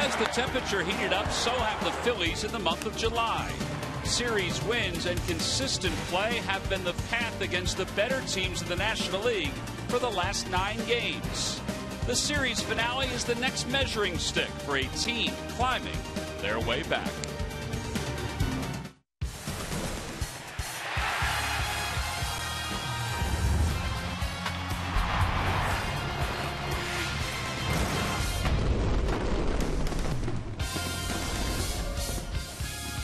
as the temperature heated up, so have the Phillies in the month of July. Series wins and consistent play have been the path against the better teams in the National League for the last 9 games. The series finale is the next measuring stick for a team climbing their way back.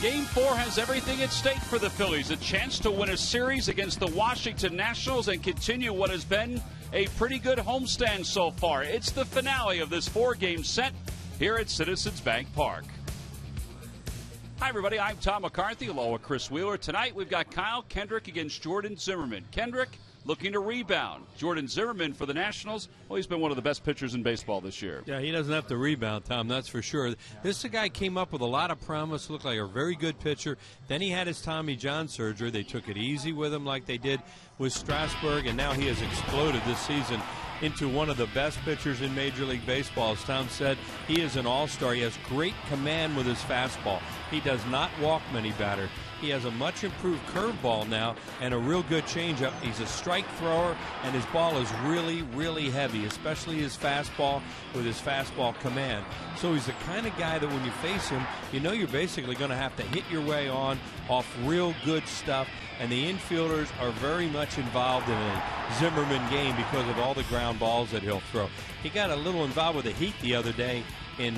Game 4 has everything at stake for the Phillies. A chance to win a series against the Washington Nationals and continue what has been a pretty good homestand so far. It's the finale of this 4-game set here at Citizens Bank Park. Hi, everybody. I'm Tom McCarthy along with Chris Wheeler. Tonight, we've got Kyle Kendrick against Jordan Zimmermann. Kendrick looking to rebound. Jordan Zimmermann for the Nationals, well, he's been one of the best pitchers in baseball this year. Yeah, he doesn't have to rebound, Tom, that's for sure. This guy came up with a lot of promise, looked like a very good pitcher. Then he had his Tommy John surgery. They took it easy with him like they did with Strasburg, and now he has exploded this season into one of the best pitchers in Major League Baseball. As Tom said, he is an all-star. He has great command with his fastball. He does not walk many batters. He has a much improved curveball now and a real good changeup. He's a strike thrower, and his ball is really, really heavy, especially his fastball with his fastball command. So he's the kind of guy that when you face him, you know you're basically going to have to hit your way on off real good stuff. And the infielders are very much involved in a Zimmermann game because of all the ground balls that he'll throw. He got a little involved with the Heat the other day in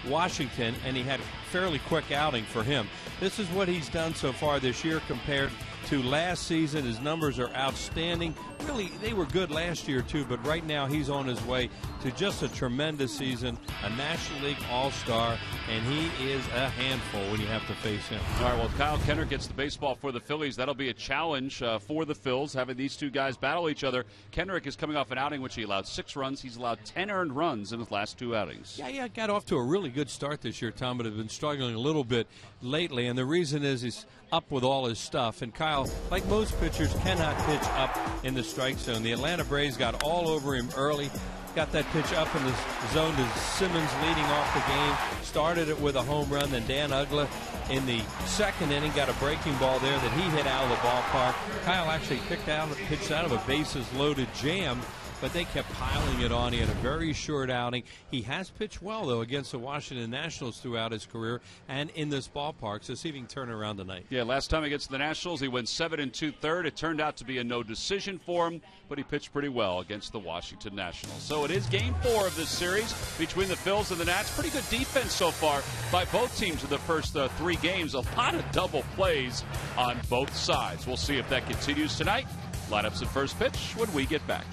Washington, and he had a fairly quick outing for him. This is what he's done so far this year compared to last season. His numbers are outstanding. Really, they were good last year too, but right now he's on his way to just a tremendous season, a National League All-Star, and he is a handful when you have to face him. All right, well, Kyle Kendrick gets the baseball for the Phillies. That'll be a challenge for the Phils, having these two guys battle each other. Kendrick is coming off an outing which he allowed 6 runs. He's allowed 10 earned runs in his last 2 outings. Yeah, got off to a really good start this year, Tom, but has been struggling a little bit lately, and the reason is he's up with all his stuff. And Kyle, like most pitchers, cannot pitch up in the strike zone. The Atlanta Braves got all over him early, got that pitch up in the zone to Simmons leading off the game, started it with a home run. Then Dan Uggla in the 2nd inning got a breaking ball there that he hit out of the ballpark. Kyle actually pitched out of a bases-loaded jam, but they kept piling it on. He had a very short outing. He has pitched well, though, against the Washington Nationals throughout his career and in this ballpark. So see if he can turn it around tonight. Yeah, last time against the Nationals, he went 7 2/3. It turned out to be a no decision for him, but he pitched pretty well against the Washington Nationals. So it is Game 4 of this series between the Phils and the Nats. Pretty good defense so far by both teams in the first 3 games. A lot of double plays on both sides. We'll see if that continues tonight. Lineups at first pitch when we get back.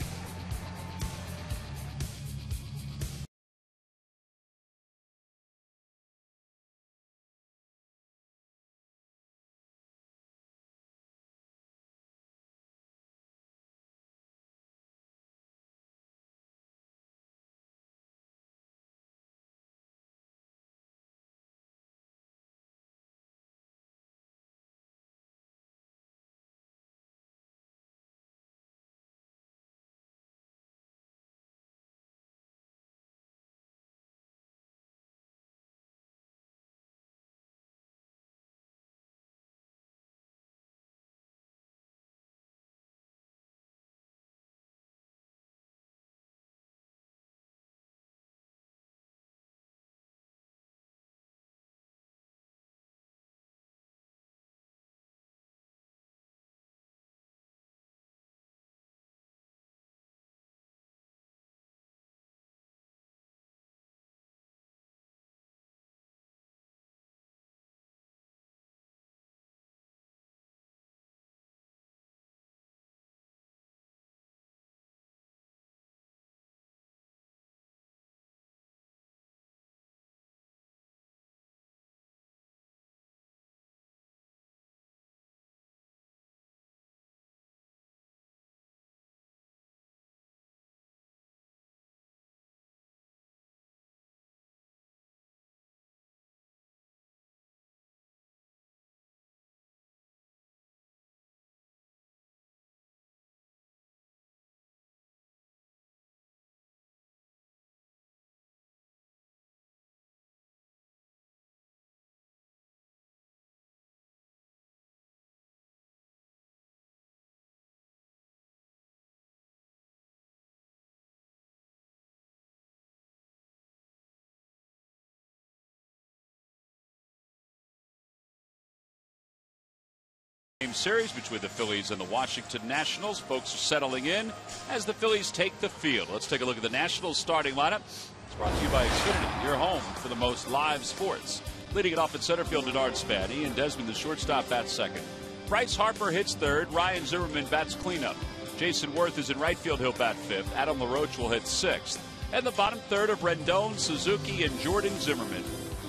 Game series between the Phillies and the Washington Nationals. Folks are settling in as the Phillies take the field. Let's take a look at the Nationals starting lineup. It's brought to you by Xfinity, your home for the most live sports. Leading it off at center field, Denard Span. Ian Desmond, the shortstop, bats second. Bryce Harper hits third. Ryan Zimmerman bats cleanup. Jason Worth is in right field. He'll bat fifth. Adam LaRoche will hit sixth. And the bottom third of Rendon, Suzuki, and Jordan Zimmerman.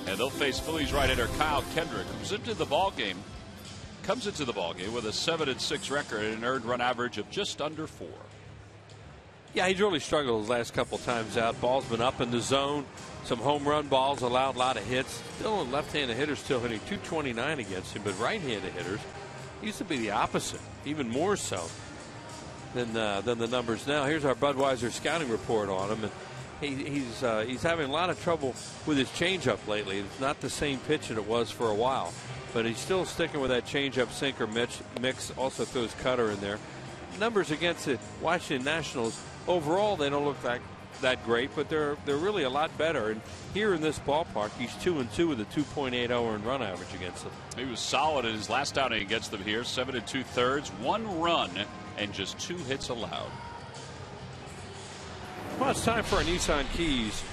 And they'll face Phillies right-hander Kyle Kendrick, who's comes into the ballgame with a 7-6 record and an earned run average of just under 4. Yeah, he's really struggled his last couple times out. Ball's been up in the zone. Some home run balls, allowed a lot of hits. Still, left-handed hitters still hitting .229 against him, but right-handed hitters used to be the opposite, even more so than the numbers now. Here's our Budweiser scouting report on him, and he's having a lot of trouble with his changeup lately. It's not the same pitch that it was for a while, but he's still sticking with that changeup sinker mix. Also throws cutter in there. Numbers against the Washington Nationals overall, they don't look that great, but they're really a lot better. And here in this ballpark, he's 2-2 with a 2.80 earned run average against them. He was solid in his last outing against them here. 7 2/3, 1 run, and just 2 hits allowed. Well, it's time for our Nissan keys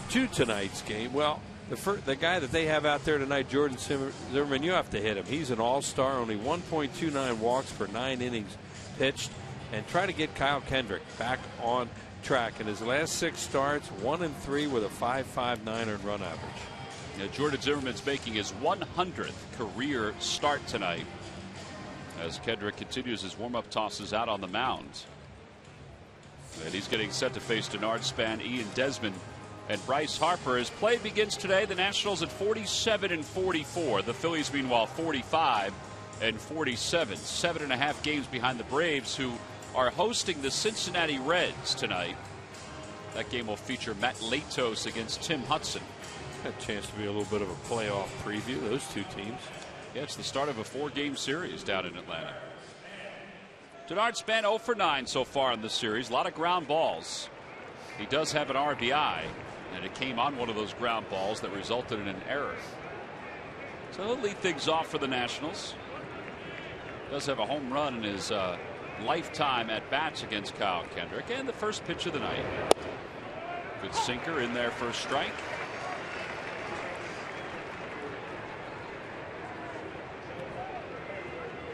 to tonight's game. Well, the guy that they have out there tonight, Jordan Zimmerman, you have to hit him. He's an all-star, only 1.29 walks per 9 innings pitched. And try to get Kyle Kendrick back on track. In his last 6 starts, 1-3 with a 5.59 earned run average. Now, Jordan Zimmerman's making his 100th career start tonight as Kendrick continues his warm-up tosses out on the mound. And he's getting set to face Denard Span, Ian Desmond, and Bryce Harper. As play begins today, the Nationals at 47-44. The Phillies, meanwhile, 45-47. 7.5 games behind the Braves, who are hosting the Cincinnati Reds tonight. That game will feature Matt Latos against Tim Hudson. Got a chance to be a little bit of a playoff preview, those two teams. Yeah, it's the start of a 4-game series down in Atlanta. Denard Span 0 for 9 so far in this series. A lot of ground balls. He does have an RBI, and it came on one of those ground balls that resulted in an error. So he'll lead things off for the Nationals. Does have a home run in his lifetime at bats against Kyle Kendrick. And the first pitch of the night. Good sinker in there for a strike.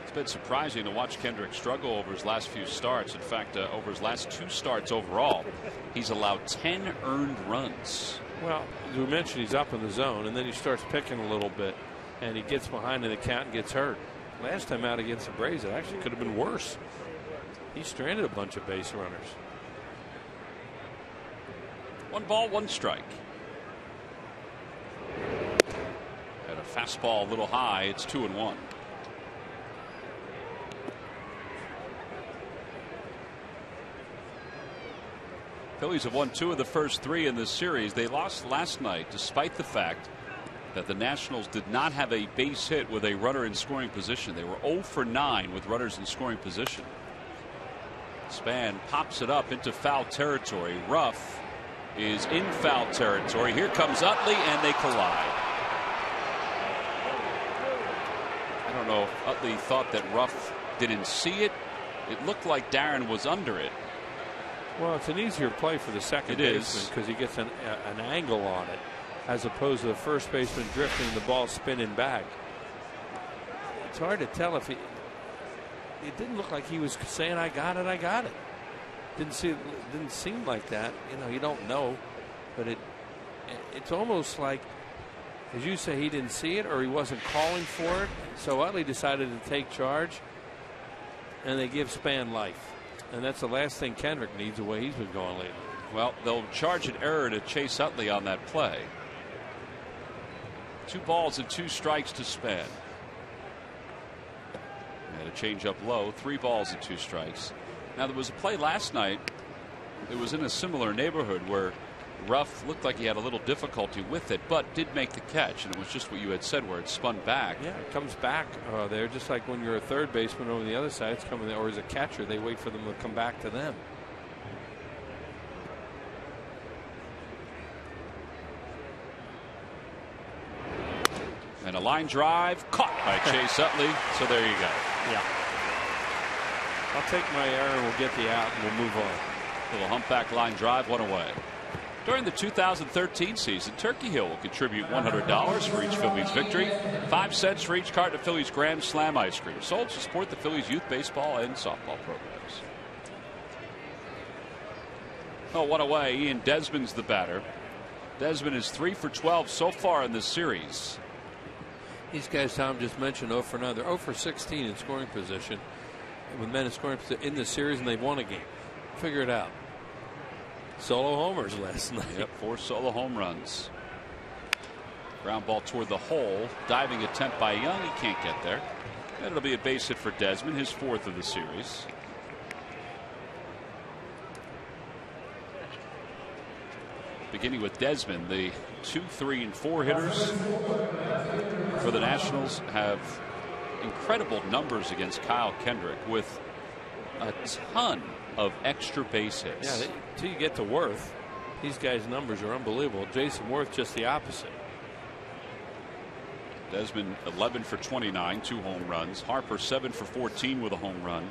It's been surprising to watch Kendrick struggle over his last few starts. In fact, over his last 2 starts overall, he's allowed 10 earned runs. Well, as we mentioned, he's up in the zone, and then he starts picking a little bit, and he gets behind in the count and gets hurt. Last time out against the Braves, it actually could have been worse. He stranded a bunch of base runners. 1 ball, 1 strike. And a fastball a little high. It's 2-1. Phillies have won 2 of the first 3 in this series. They lost last night despite the fact that the Nationals did not have a base hit with a runner in scoring position. They were 0 for 9 with runners in scoring position. Span pops it up into foul territory. Ruff is in foul territory. Here comes Utley, and they collide. I don't know if Utley thought that Ruff didn't see it. It looked like Darren was under it. Well, it's an easier play for the second baseman because he gets an angle on it, as opposed to the first baseman drifting and the ball spinning back. It's hard to tell if it didn't look like he was saying, I got it. Didn't seem like that. You know, you don't know, but it's almost like, as you say, he didn't see it or he wasn't calling for it. So Utley decided to take charge, and they give Span life. And that's the last thing Kendrick needs, the way he's been going lately. Well, they'll charge an error to Chase Utley on that play. 2 balls and 2 strikes to Span. And a change up low. 3 balls and 2 strikes. Now, there was a play last night. It was in a similar neighborhood where Ruff looked like he had a little difficulty with it, but did make the catch. And it was just what you had said, where it spun back. Yeah, it comes back there, just like when you're a third baseman over the other side, it's coming there, or as a catcher, they wait for them to come back to them. And a line drive caught by Chase Utley. So there you go. Yeah. I'll take my error and we'll get the out and we'll move on. Little humpback line drive, one away. During the 2013 season, Turkey Hill will contribute $100 for each Phillies victory, 5 cents for each carton of Phillies Grand Slam ice cream, sold to support the Phillies youth baseball and softball programs. Oh, one away. Ian Desmond's the batter. Desmond is 3 for 12 so far in this series. These guys Tom just mentioned 0 for 9. They're 0 for 16 in scoring position with men in scoring position in the series, and they've won a game. Figure it out. Solo homers last night. Yep, 4 solo home runs. Ground ball toward the hole. Diving attempt by Young. He can't get there. And it'll be a base hit for Desmond, his 4th of the series. Beginning with Desmond, the 2, 3, and 4 hitters for the Nationals have incredible numbers against Kyle Kendrick with a ton of extra base hits. Yeah, until you get to Worth, these guys' numbers are unbelievable. Jason Worth just the opposite. Desmond 11 for 29, 2 home runs. Harper 7 for 14 with a home run.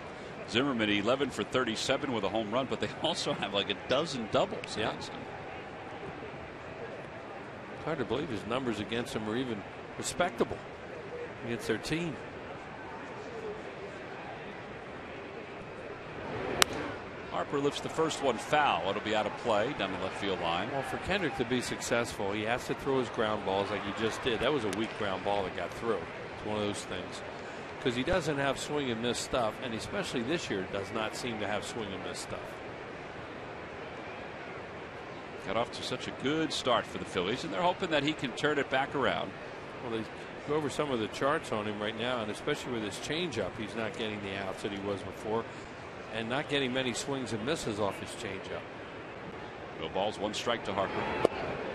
Zimmerman 11 for 37 with a home run, but they also have like a dozen doubles against him. It's hard to believe his numbers against him are even respectable against their team. Harper lifts the first one foul. It'll be out of play down the left field line. Well, for Kendrick to be successful, he has to throw his ground balls like he just did. That was a weak ground ball that got through. It's one of those things. Because he doesn't have swing and miss stuff, and especially this year does not seem to have swing and miss stuff. Got off to such a good start for the Phillies, and they're hoping that he can turn it back around. Well, they go over some of the charts on him right now, and especially with his changeup, he's not getting the outs that he was before, and not getting many swings and misses off his changeup. No balls, 1 strike to Harper.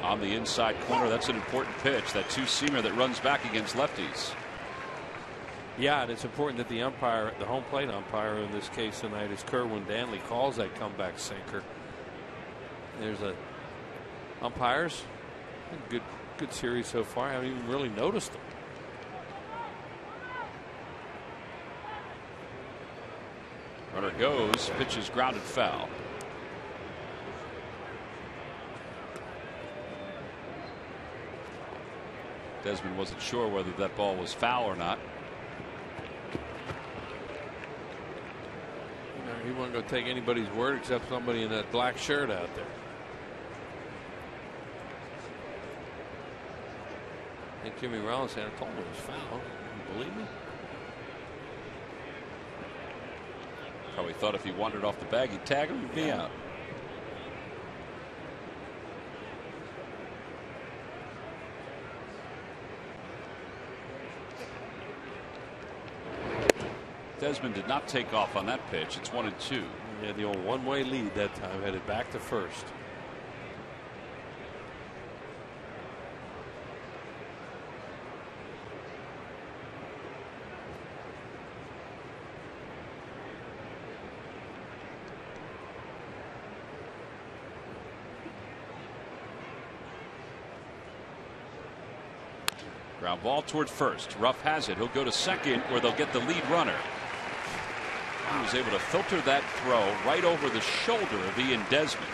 On the inside corner, that's an important pitch. That 2-seamer that runs back against lefties. Yeah, and it's important that the umpire, the home plate umpire in this case tonight, is Kerwin Danley, calls that comeback sinker. There's a umpires, good series so far. I haven't even really noticed them. Runner goes, pitches grounded foul. Desmond wasn't sure whether that ball was foul or not. He wasn't going to take anybody's word except somebody in that black shirt out there. I think Jimmy Rollins said, I told him it was foul. You believe me? Probably thought if he wandered off the bag, he'd tag him and be out. Desmond did not take off on that pitch. It's 1-2. Yeah, the old one-way lead that time, headed back to first. Ground ball toward first. Ruff has it. He'll go to second where they'll get the lead runner. He was able to filter that throw right over the shoulder of Ian Desmond.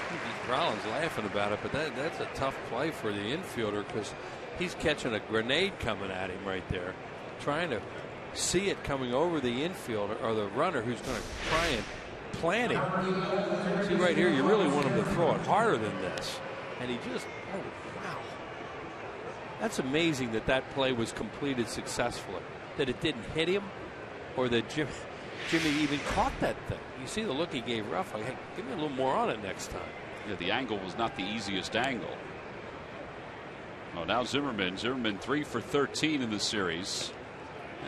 Rollins laughing about it, but that's a tough play for the infielder because he's catching a grenade coming at him right there, trying to see it coming over the infielder or the runner who's going to try and plant him. See right here, you really want him to throw it harder than this, and he just, oh wow, that's amazing that that play was completed successfully, that it didn't hit him or that Jimmy even caught that thing. You see the look he gave Ruff, like, hey, give me a little more on it next time. Yeah, the angle was not the easiest angle. Oh, now Zimmerman 3 for 13 in the series,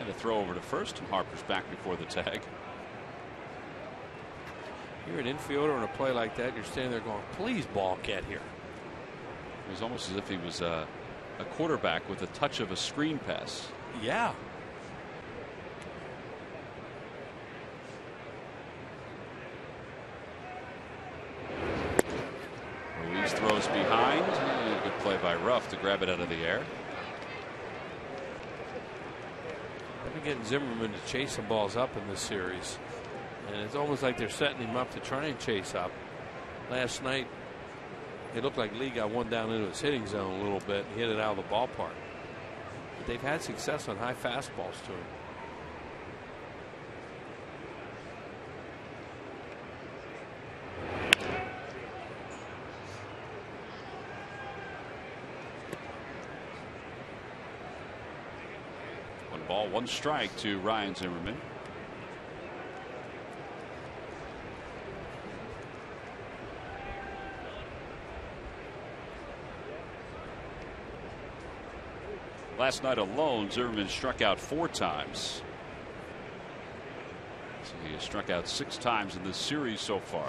and a throw over to first, and Harper's back before the tag. You're an infielder on a play like that, you're standing there going, please ball, get here. It was almost as if he was a quarterback with a touch of a screen pass. Yeah. Ruiz throws behind. Good play by Ruff to grab it out of the air. getting Zimmerman to chase some balls up in this series. And it's almost like they're setting him up to try and chase up. Last night, it looked like Lee got one down into his hitting zone a little bit and hit it out of the ballpark. But they've had success on high fastballs to him. One ball, one strike to Ryan Zimmerman. Last night alone, Zimmerman struck out 4 times. So he has struck out 6 times in this series so far.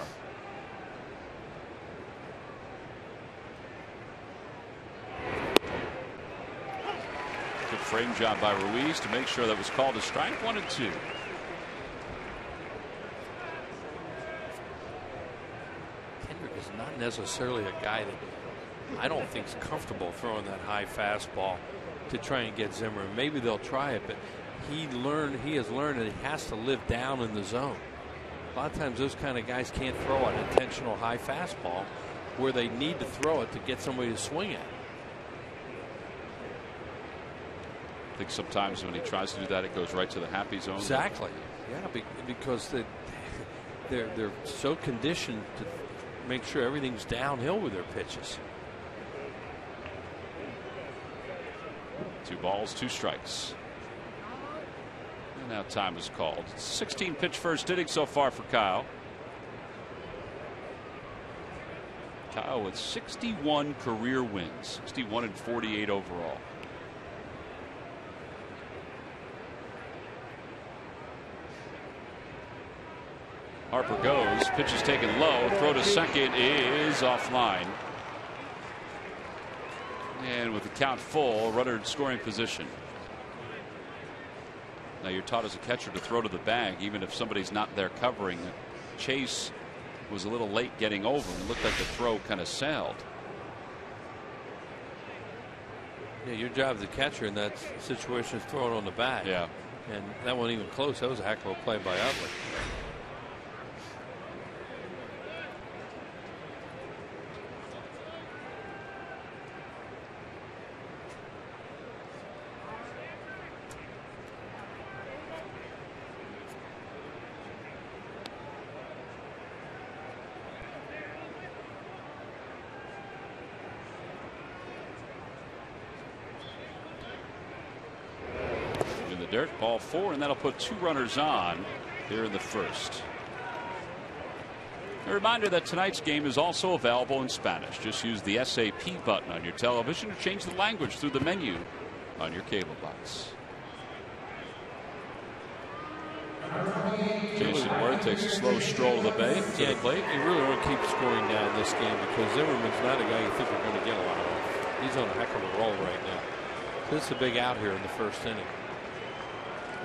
Good frame job by Ruiz to make sure that was called a strike. 1 and 2. Kendrick is not necessarily a guy that I don't think is comfortable throwing that high fastball to try and get Zimmerman. Maybe they'll try it, but he has learned that he has to live down in the zone. A lot of times those kind of guys can't throw an intentional high fastball where they need to throw it to get somebody to swing at. I think sometimes when he tries to do that, it goes right to the happy zone. Exactly. Yeah, because they're so conditioned to make sure everything's downhill with their pitches. 2 balls, 2 strikes. And now time is called. 16 pitch first inning so far for Kyle. Kyle with 61 career wins, 61 and 48 overall. Harper goes, pitch is taken low, throw to second is offline. And with the count full, runner in scoring position. Now you're taught as a catcher to throw to the bag even if somebody's not there covering. Chase was a little late getting over and looked like the throw kind of sailed. Yeah, your job as a catcher in that situation is throwing on the bag. Yeah. And that wasn't even close. That was a heck of a play by Utley. Dirt, ball 4, and that'll put 2 runners on here in the first. A reminder that tonight's game is also available in Spanish. Just use the SAP button on your television to change the language through the menu on your cable box. Jason Worth takes a slow stroll to the plate. You really want to keep scoring down this game because Zimmerman's not a guy you think you're going to get a lot of. He's on a heck of a roll right now. This is a big out here in the first inning.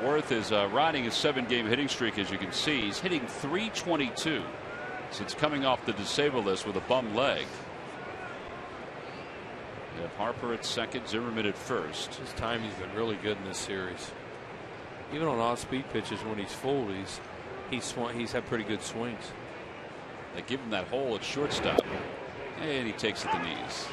Worth is riding his 7-game hitting streak, as you can see. He's hitting .322 since coming off the disabled list with a bum leg. You have Harper at second, Zimmerman at first. His timing's been really good in this series. Even on off-speed pitches, when he's full, he's had pretty good swings. They give him that hole at shortstop, and he takes it to the knees.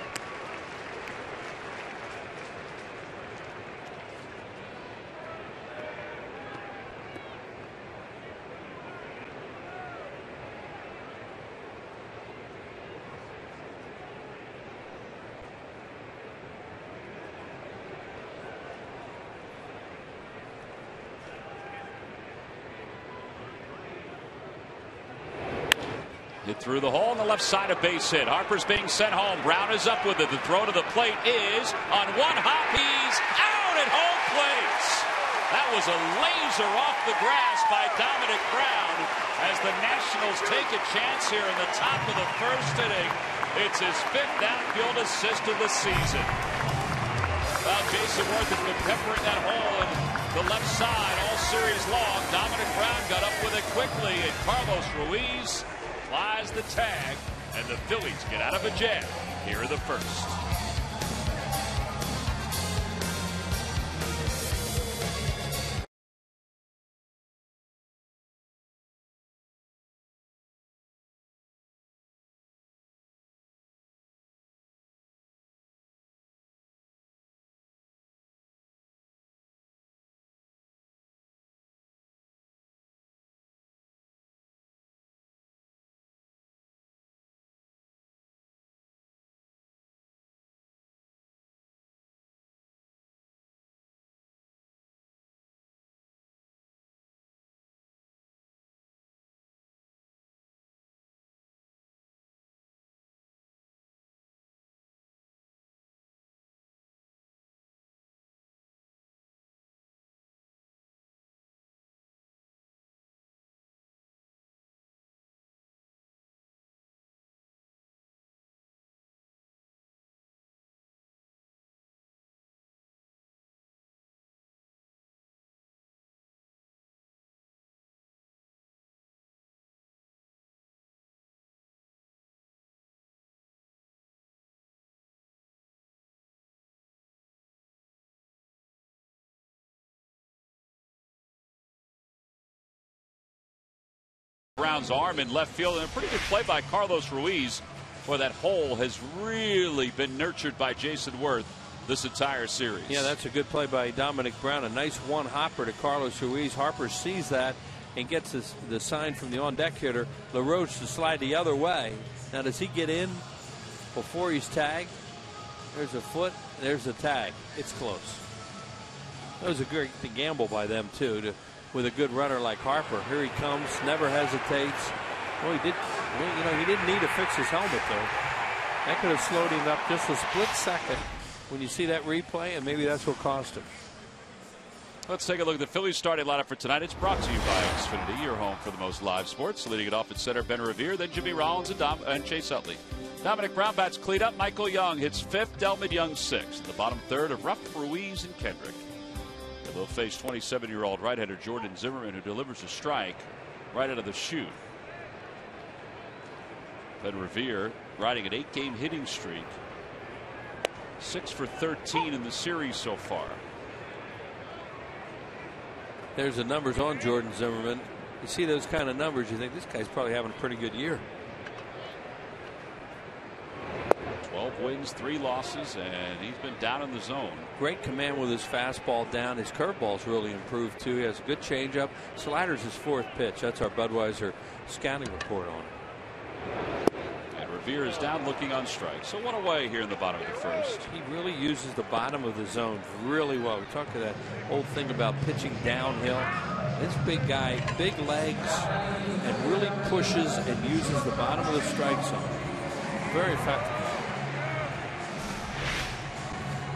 Hit through the hole on the left side, a base hit. Harper's being sent home. Brown is up with it. The throw to the plate is on one hop. He's out at home plate. That was a laser off the grass by Dominic Brown as the Nationals take a chance here in the top of the first inning. It's his 5th outfield assist of the season. Well, Jason Worth has been peppering that hole in the left side all series long. Dominic Brown got up with it quickly, and Carlos Ruiz flies the tag, and the Phillies get out of a jam here in the first. Brown's arm in left field, and a pretty good play by Carlos Ruiz. Boy, that hole has really been nurtured by Jason Worth this entire series. Yeah, that's a good play by Dominic Brown. A nice one hopper to Carlos Ruiz. Harper sees that and gets the sign from the on-deck hitter, LaRoche, to slide the other way. Now, does he get in before he's tagged? There's a foot. There's a tag. It's close. That was a great gamble by them, too, with a good runner like Harper. Here he comes, never hesitates. Well, he didn't need to fix his helmet, though. That could have slowed him up just a split second when you see that replay, and maybe that's what cost him. Let's take a look at the Phillies starting lineup for tonight. It's brought to you by Xfinity, your home for the most live sports. Leading it off at center, Ben Revere, then Jimmy Rollins and Chase Utley. Dominic Brown bats cleanup. Michael Young hits fifth. Delmid Young sixth. The bottom third of Rupp, Ruiz, and Kendrick. They'll face 27-year-old right-hander Jordan Zimmerman, who delivers a strike right out of the chute. Ben Revere riding an 8-game hitting streak. 6 for 13 in the series so far. There's the numbers on Jordan Zimmerman. You see those kind of numbers, you think this guy's probably having a pretty good year. 12 wins, 3 losses, and he's been down in the zone. Great command with his fastball down. His curveball's really improved, too. He has a good changeup. Slider's his fourth pitch. That's our Budweiser scouting report on it. And Revere is down looking on strike. So one away here in the bottom of the first. He really uses the bottom of the zone really well. We talked to that old thing about pitching downhill. This big guy, big legs, and really pushes and uses the bottom of the strike zone. Very effective.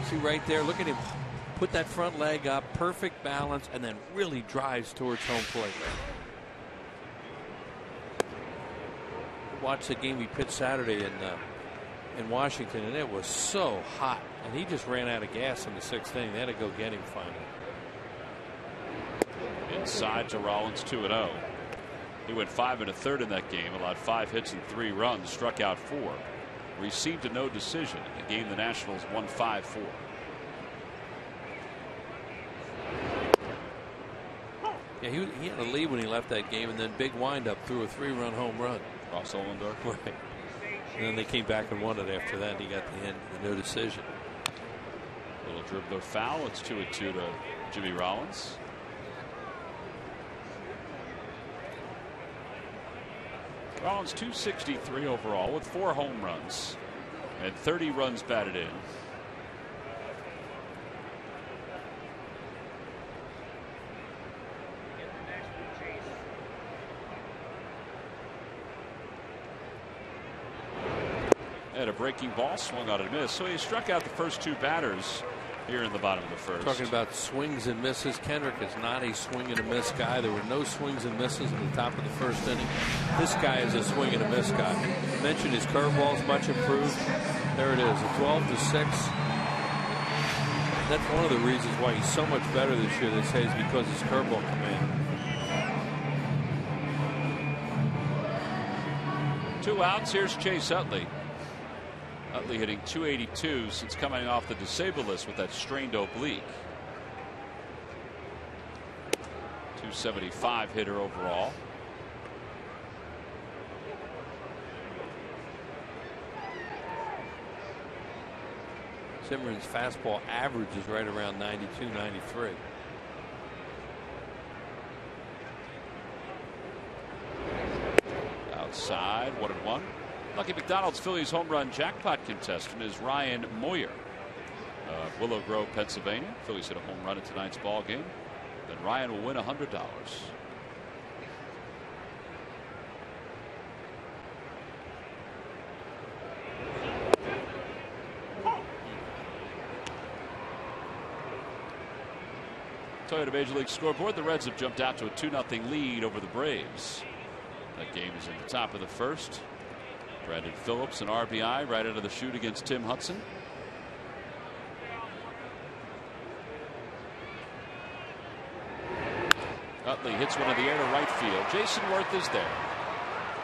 See right there, look at him put that front leg up, perfect balance, and then really drives towards home plate. Watch the game he pitched Saturday in Washington, and it was so hot, and he just ran out of gas in the 6th inning. They had to go get him finally. Inside to Rollins, 2-0. He went 5 1/3 in that game, allowed 5 hits and 3 runs, struck out 4. Received a no decision, a game the Nationals won 5-4. Yeah, he had a lead when he left that game, and then big windup threw a 3-run home run. Ross Ollendorf. Right. And then they came back and won it after that. And he got the no decision. Little dribbler foul. It's 2-2 to Jimmy Rollins. Rollins 263 overall with 4 home runs and 30 runs batted in. And a breaking ball swung out and missed. So he struck out the first 2 batters here in the bottom of the first. Talking about swings and misses, Kendrick is not a swing and a miss guy. There were no swings and misses in the top of the first inning. This guy is a swing and a miss guy. I mentioned his curveball's much improved. There it is, a 12-6. That's one of the reasons why he's so much better this year, they say, is because his curveball command. 2 outs. Here's Chase Utley. Utley hitting .282 since coming off the disabled list with that strained oblique. .275 hitter overall. Zimmerman's fastball average is right around 92, 93. Outside, 1-1. Lucky McDonald's Phillies home run jackpot contestant is Ryan Moyer of Willow Grove, Pennsylvania. Phillies hit a home run in tonight's ball game. Then Ryan will win $100. Toyota Major League scoreboard. The Reds have jumped out to a 2-0 lead over the Braves. That game is in the top of the first. Brandon Phillips, an RBI right out of the chute against Tim Hudson. Utley hits one in the air to right field. Jason Worth is there.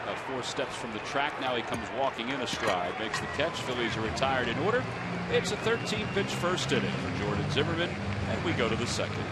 About 4 steps from the track. Now he comes walking in a stride. Makes the catch. Phillies are retired in order. It's a 13-pitch first inning for Jordan Zimmerman, and we go to the second.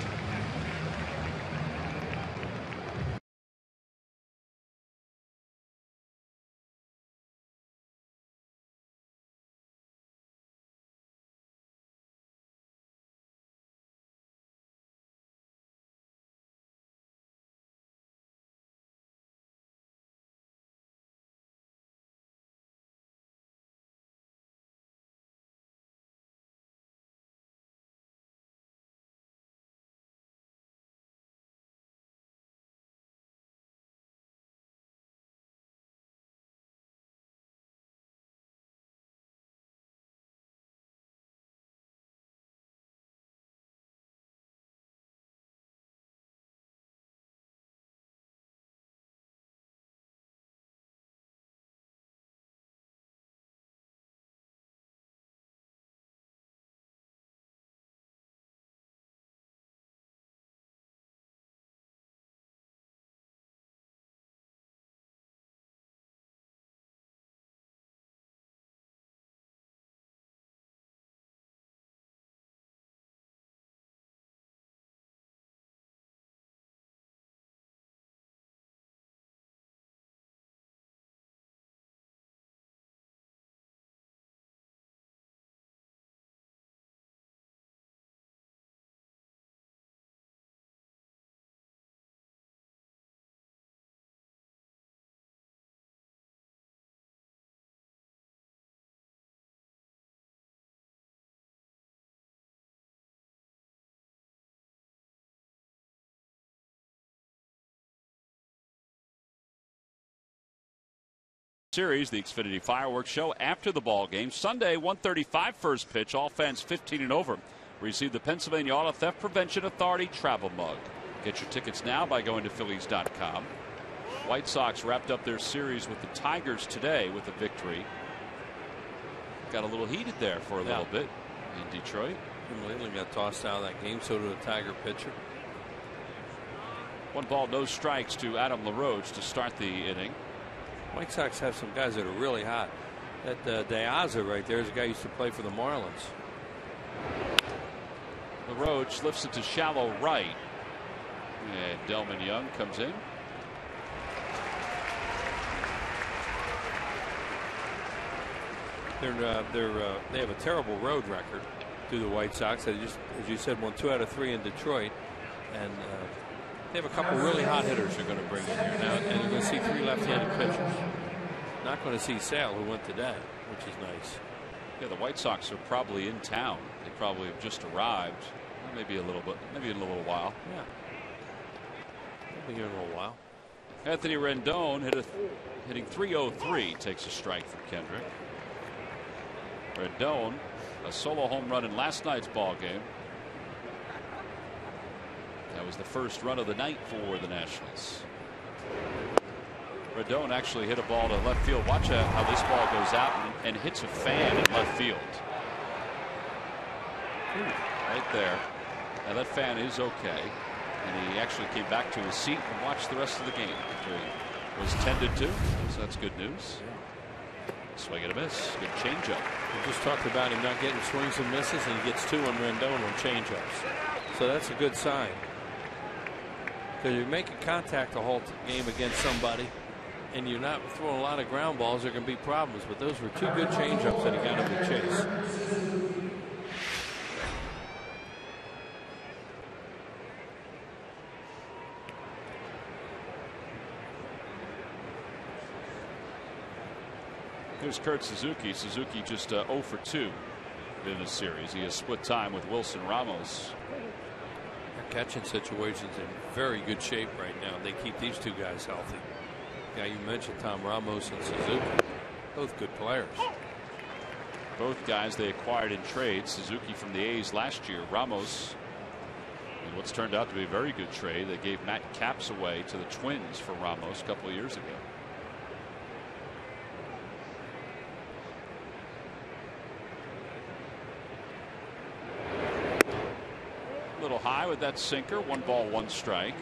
series, the Xfinity Fireworks Show after the ball game. Sunday, 1:35 first pitch. All fans 15 and over receive the Pennsylvania Auto Theft Prevention Authority travel mug. Get your tickets now by going to Phillies.com. White Sox wrapped up their series with the Tigers today with a victory. Got a little heated there for a little bit in Detroit. Lindley got tossed out of that game, so did a Tiger pitcher. 1 ball, no strikes to Adam LaRoche to start the inning. White Sox have some guys that are really hot. That Deaza right there is a guy who used to play for the Marlins. LaRoche lifts it to shallow right. And Delman Young comes in. They have a terrible road record through the White Sox. They just, as you said, won 2 out of 3 in Detroit, and they have a couple really hot hitters they're going to bring in here now, and you're going to see 3 left-handed pitchers. Not going to see Sale, who went today, which is nice. Yeah, the White Sox are probably in town. They probably have just arrived. Maybe a little bit, maybe in a little while. Yeah, they'll be here in a little while. Anthony Rendon hitting .303, takes a strike from Kendrick. Rendon, a solo home run in last night's ball game. That was the first run of the night for the Nationals. Rendon actually hit a ball to left field. Watch how this ball goes out and hits a fan in left field. Right there. Now that fan is okay. And he actually came back to his seat and watched the rest of the game after he was tended to. So that's good news. Swing and a miss. Good changeup. We just talked about him not getting swings and misses, and he gets 2 on Rendon on changeups. So that's a good sign. Because you're making contact the whole game against somebody, and you're not throwing a lot of ground balls, there can be problems. But those were 2 good changeups that he got him to chase. Here's Kurt Suzuki. Suzuki just 0 for 2 in the series. He has split time with Wilson Ramos. Their catching situation's in very good shape right now. They keep these 2 guys healthy. The guy you mentioned, Tom Ramos and Suzuki, both good players. Both guys they acquired in trade. Suzuki from the A's last year. Ramos in what's turned out to be a very good trade. They gave Matt Capps away to the Twins for Ramos a couple of years ago. Little high with that sinker. 1 ball, 1 strike.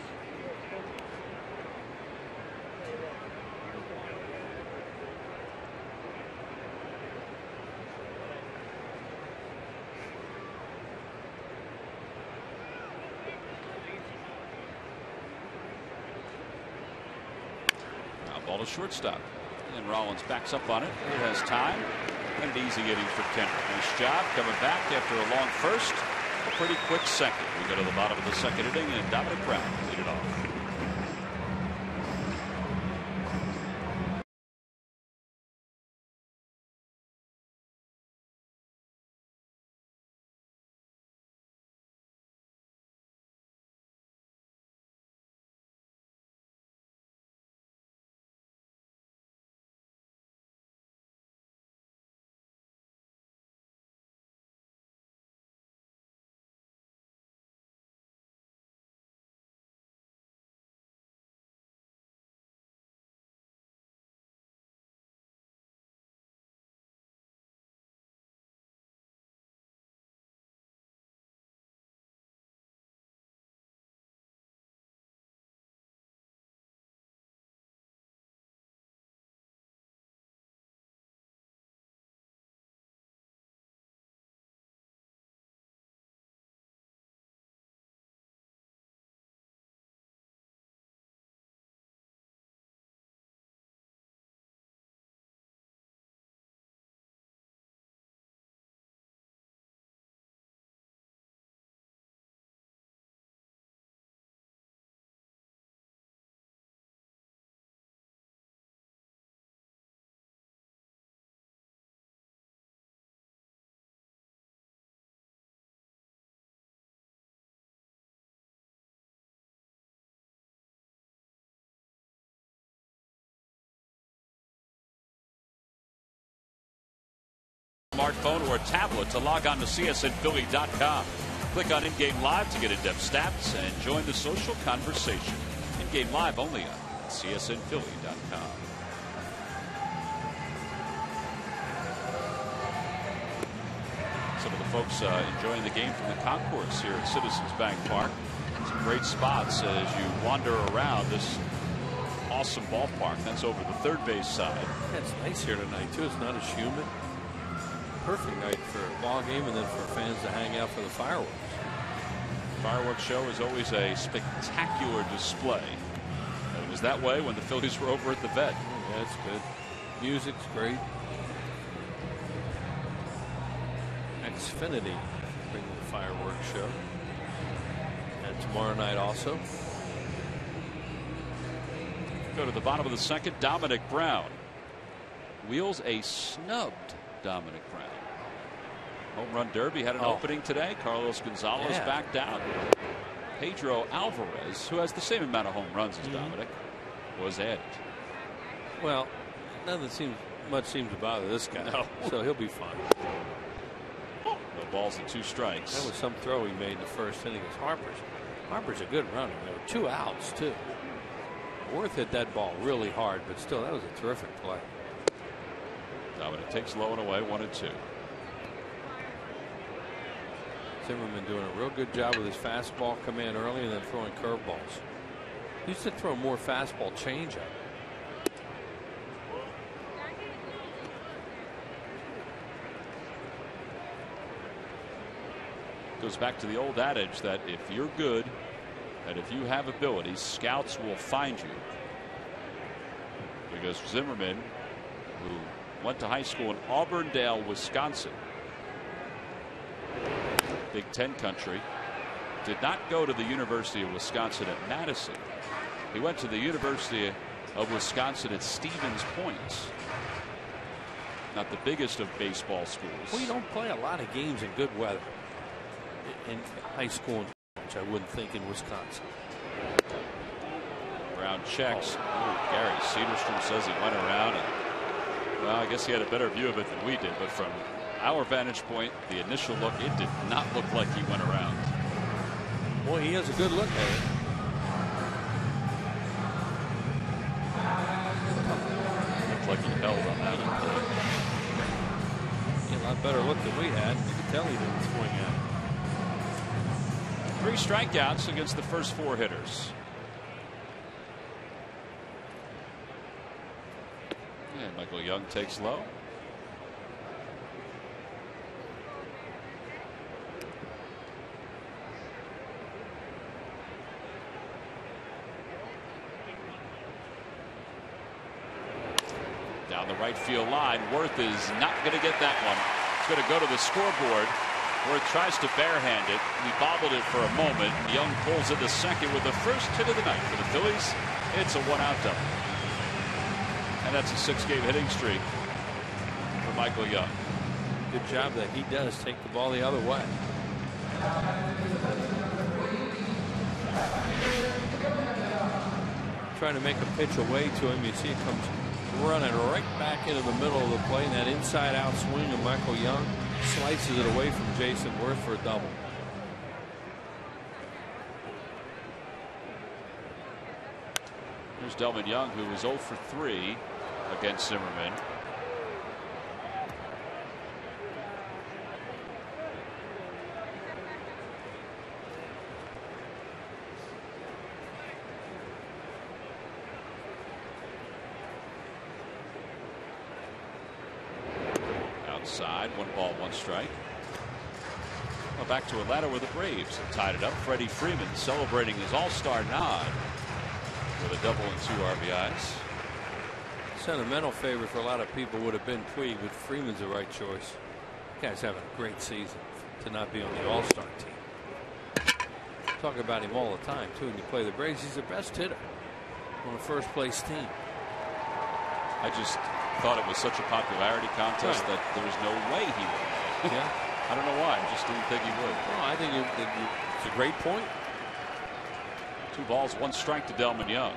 Now ball to shortstop. And Rollins backs up on it. It has time. And an easy inning for Kendrick. Nice job coming back after a long first. A pretty quick second. We go to the bottom of the 2nd inning, and Dominic Brown lead it off. smartphone or tablet to log on to csnphilly.com. Click on In-Game Live to get in-depth stats and join the social conversation. In-Game Live only on csnphilly.com. Some of the folks enjoying the game from the concourse here at Citizens Bank Park. Some great spots as you wander around this awesome ballpark. That's over the third base side. Yeah, it's nice here tonight, too. It's not as humid. Perfect night for a ball game and then for fans to hang out for the fireworks. Fireworks show is always a spectacular display. It was that way when the Phillies were over at the Vet. Oh, yeah, it's good. Music's great. Xfinity bringing the fireworks show. And tomorrow night also. Go to the bottom of the second. Dominic Brown wheels a snubbed Dominic Brown. Home run derby had an opening today. Carlos Gonzalez backed out. Pedro Alvarez, who has the same amount of home runs as Dominic, was added. Well, nothing much seems to bother this guy. No. So he'll be fine. No balls and 2 strikes. That was some throw he made in the first inning. Harper's a good runner. There were 2 outs too. Worth hit that ball really hard, but still, that was a terrific play. Dominic takes low and away, 1-2. Zimmerman doing a real good job with his fastball command early and then throwing curveballs. He used to throw more fastball changeup. Goes back to the old adage that if you're good and if you have ability, scouts will find you. Because Zimmerman, who went to high school in Auburndale, Wisconsin, Big Ten country, did not go to the University of Wisconsin at Madison. He went to the University of Wisconsin at Stevens Point. Not the biggest of baseball schools. Well, you don't play a lot of games in good weather in high school and college, I wouldn't think, in Wisconsin. Brown checks. Ooh, Gary Cedarstrom says he went around. And, well, I guess he had a better view of it than we did, but from our vantage point, the initial look, it did not look like he went around. Boy, he has a good look at it. Looked like he held on that one. A lot better look than we had. You could tell he didn't swing at it. 3 strikeouts against the first 4 hitters. And Michael Young takes low. Down the right field line. Worth is not going to get that one. It's going to go to the scoreboard. Worth tries to barehand it. He bobbled it for a moment. Young pulls in the second with the first hit of the night for the Phillies. It's a 1-out double. And that's a 6-game hitting streak for Michael Young. Good job that he does take the ball the other way. Trying to make a pitch away to him. You see it comes running right back into the middle of the play. And that inside out swing of Michael Young slices it away from Jason Worth for a double. Here's Delman Young, who was 0 for 3 against Zimmerman. Outside, 1 ball, 1 strike. Well, back to Atlanta where the Braves have tied it up. Freddie Freeman celebrating his all-star nod with a double and 2 RBIs. Sentimental favorite for a lot of people would have been Puig, but Freeman's the right choice. The guy's having a great season to not be on the All-Star team. Talk about him all the time too. When you play the Braves, he's the best hitter on a first-place team. I just thought it was such a popularity contest that there was no way he would. Yeah. I don't know why. I just didn't think he would. No, I think it's a great point. 2 balls, 1 strike to Delman Young.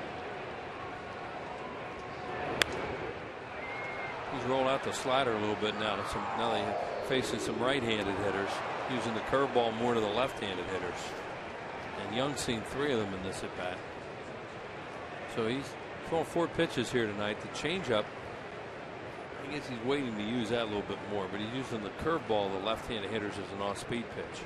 He's rolled out the slider a little bit now. Now they're facing some right-handed hitters, using the curveball more to the left-handed hitters. And Young's seen 3 of them in this at bat. So he's throwing 4 pitches here tonight. The changeup, I guess he's waiting to use that a little bit more, but he's using the curveball, the left-handed hitters, as an off-speed pitch.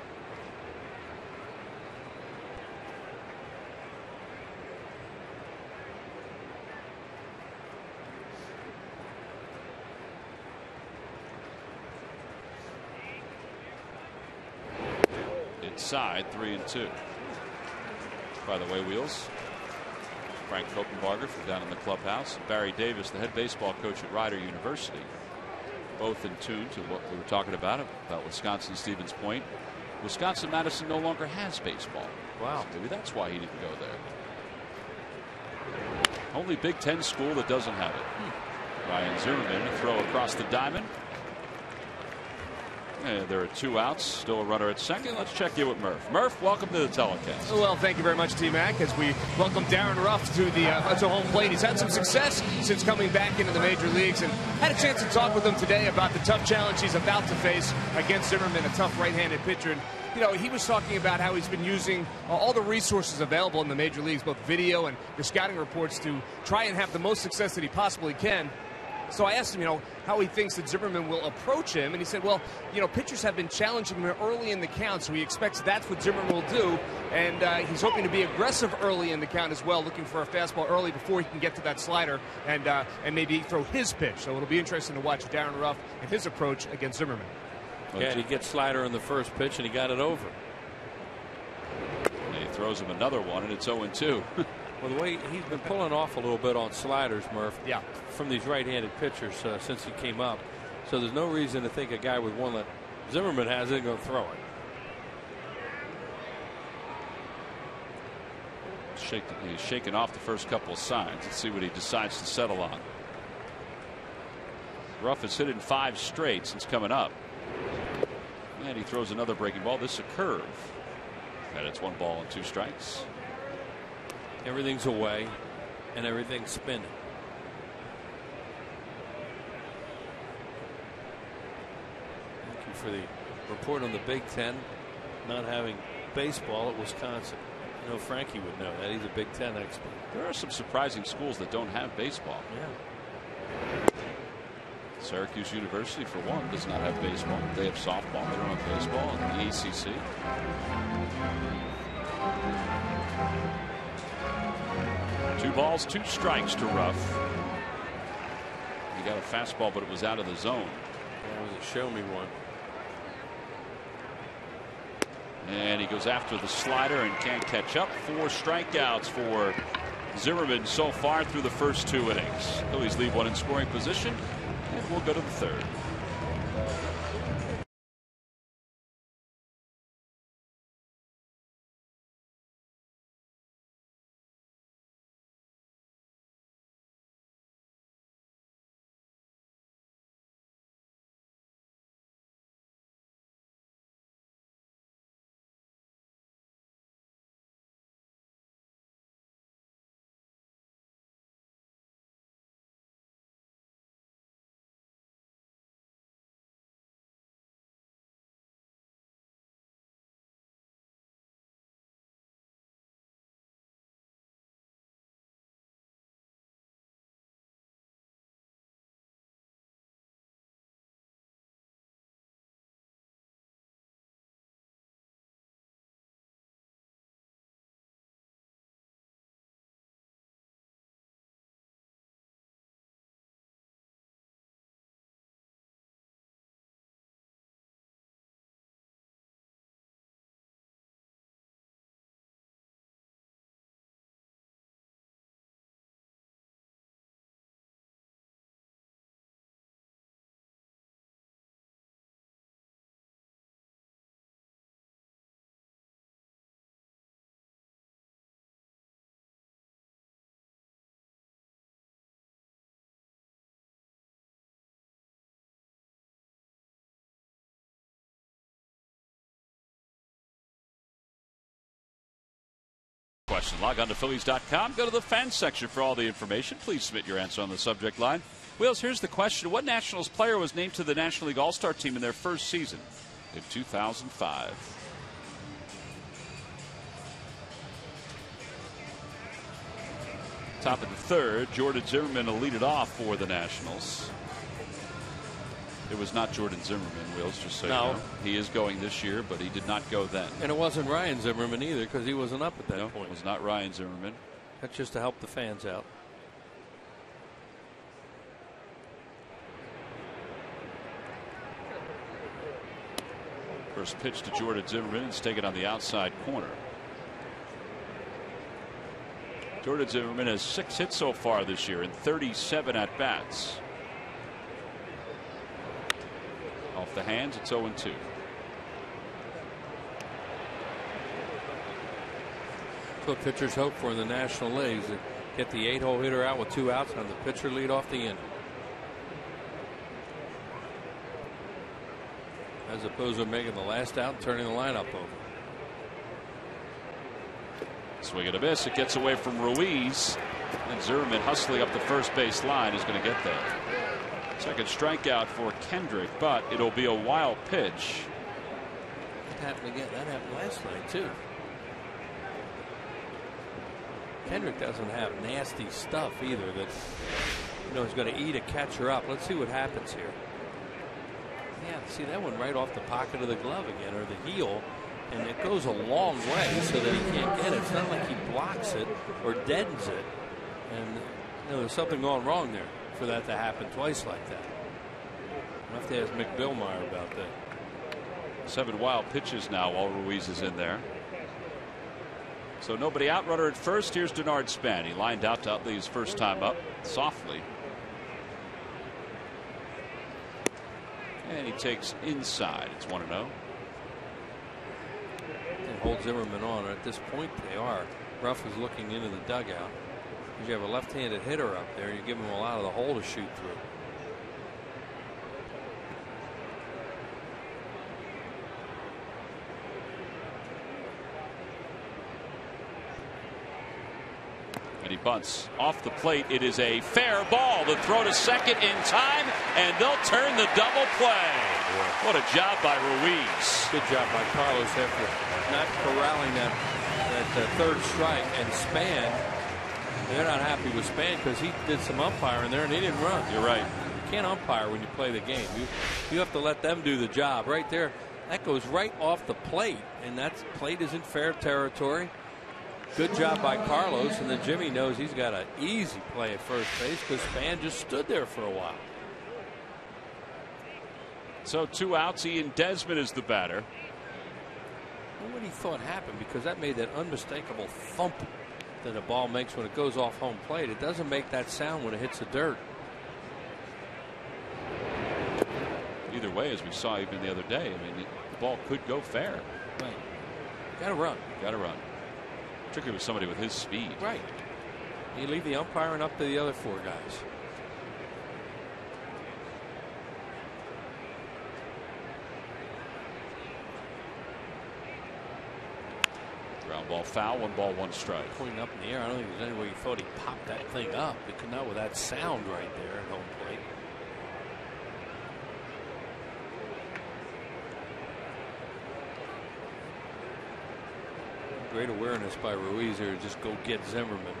Inside 3-2. By the way, Wheels, Frank Kopenbarger from down in the clubhouse, and Barry Davis, the head baseball coach at Rider University, both in tune to what we were talking about Wisconsin Stevens Point. Wisconsin-Madison no longer has baseball. Wow. So maybe that's why he didn't go there. Only Big Ten school that doesn't have it. Ryan Zimmerman to throw across the diamond. And there are 2 outs, still a runner at second. Let's check in with Murph. Murph, welcome to the telecast. Well, thank you very much, T-Mac, as we welcome Darren Ruff to the to home plate. He's had some success since coming back into the major leagues, and had a chance to talk with him today about the tough challenge he's about to face against Zimmerman, a tough right-handed pitcher. And, you know, he was talking about how he's been using all the resources available in the major leagues, both video and the scouting reports, to try and have the most success that he possibly can. So I asked him, you know, how he thinks that Zimmerman will approach him, and he said, well, you know, pitchers have been challenging him early in the count, so he expects that's what Zimmerman will do, and he's hoping to be aggressive early in the count as well, looking for a fastball early before he can get to that slider and maybe throw his pitch. So it'll be interesting to watch Darren Ruff and his approach against Zimmerman. Yeah, he gets slider on the first pitch, and he got it over. And he throws him another one, and it's 0-2. Well, the way he's been pulling off a little bit on sliders, Murph, yeah, from these right-handed pitchers since he came up. So there's no reason to think a guy with one that Zimmerman has isn't going to throw it. He's shaking off the first couple of signs. Let's see what he decides to settle on. Ruff has hit in 5 straight since coming up. And he throws another breaking ball. This is a curve. And it's 1 ball and 2 strikes. Everything's away and everything's spinning. Thank you for the report on the Big Ten not having baseball at Wisconsin. I know Frankie would know that. He's a Big Ten expert. There are some surprising schools that don't have baseball. Yeah. Syracuse University, for one, does not have baseball. They have softball. They don't have baseball in the ACC. 2 balls, 2 strikes to Ruff. He got a fastball, but it was out of the zone. That was a show me one. And he goes after the slider and can't catch up. 4 strikeouts for Zimmerman so far through the first 2 innings. Phillies leave 1 in scoring position, and we'll go to the 3rd. Question. Log on to Phillies.com. Go to the fans section for all the information. Please submit your answer on the subject line Wheels, here's the question. What Nationals player was named to the National League All-Star team in their first season in 2005? Top of the third, Jordan Zimmerman will lead it off for the Nationals. It was not Jordan Zimmerman, Wheels, just so you know. He is going this year, but he did not go then. And it wasn't Ryan Zimmerman either, because he wasn't up at that point. It was not Ryan Zimmerman. That's just to help the fans out. First pitch to Jordan Zimmerman. It's taken on the outside corner. Jordan Zimmerman has 6 hits so far this year in 37 at-bats. Off the hands, it's 0-2. That's what pitchers hope for in the National Leagues. To get the 8-hole hitter out with 2 outs and the pitcher lead off the inning. As opposed to making the last out and turning the lineup over. Swing and a miss. It gets away from Ruiz. And Zimmerman hustling up the first base line is going to get there. Second strikeout for Kendrick, but it'll be a wild pitch. That happened again. That happened last night, too. Kendrick doesn't have nasty stuff either that, you know, is going to eat a catcher up. Let's see what happens here. Yeah, see that one right off the pocket of the glove again, or the heel. And it goes a long way so that he can't get it. It's not like he blocks it or deadens it. And you know, there's something going wrong there for that to happen twice like that. I'll have to ask Mick Billmeyer about that. 7 wild pitches now while Ruiz is in there. So nobody out. Runner at first. Here's Denard Span. He lined out to Utley his first time up softly. And he takes inside. It's 1-0. And hold Zimmerman on. At this point, they are. Ruff is looking into the dugout. Because you have a left-handed hitter up there, you give him a lot of the hole to shoot through. And he bunts off the plate. It is a fair ball. The throw to second in time, and they'll turn the double play. What a job by Ruiz. Good job by Carlos after not corralling that third strike. And Span, they're not happy with Span because he did some umpiring there and he didn't run. You're right. You can't umpire when you play the game. You have to let them do the job. Right there, that goes right off the plate, and that plate is in fair territory. Good job by Carlos, and then Jimmy knows he's got an easy play at first base because Span just stood there for a while. So 2 outs. Ian Desmond is the batter. What he thought happened, because that made that unmistakable thump that a ball makes when it goes off home plate. It doesn't make that sound when it hits the dirt. Either way, as we saw even the other day, I mean, the ball could go fair. Right. Got to run. Got to run. Particularly with somebody with his speed. Right. You leave the umpiring up to the other 4 guys. Ground ball foul. 1 ball, 1 strike. Pointing up in the air. I don't think there's any way you thought he popped that thing up. It could not with that sound right there at home plate. Great awareness by Ruiz here to just go get Zimmerman.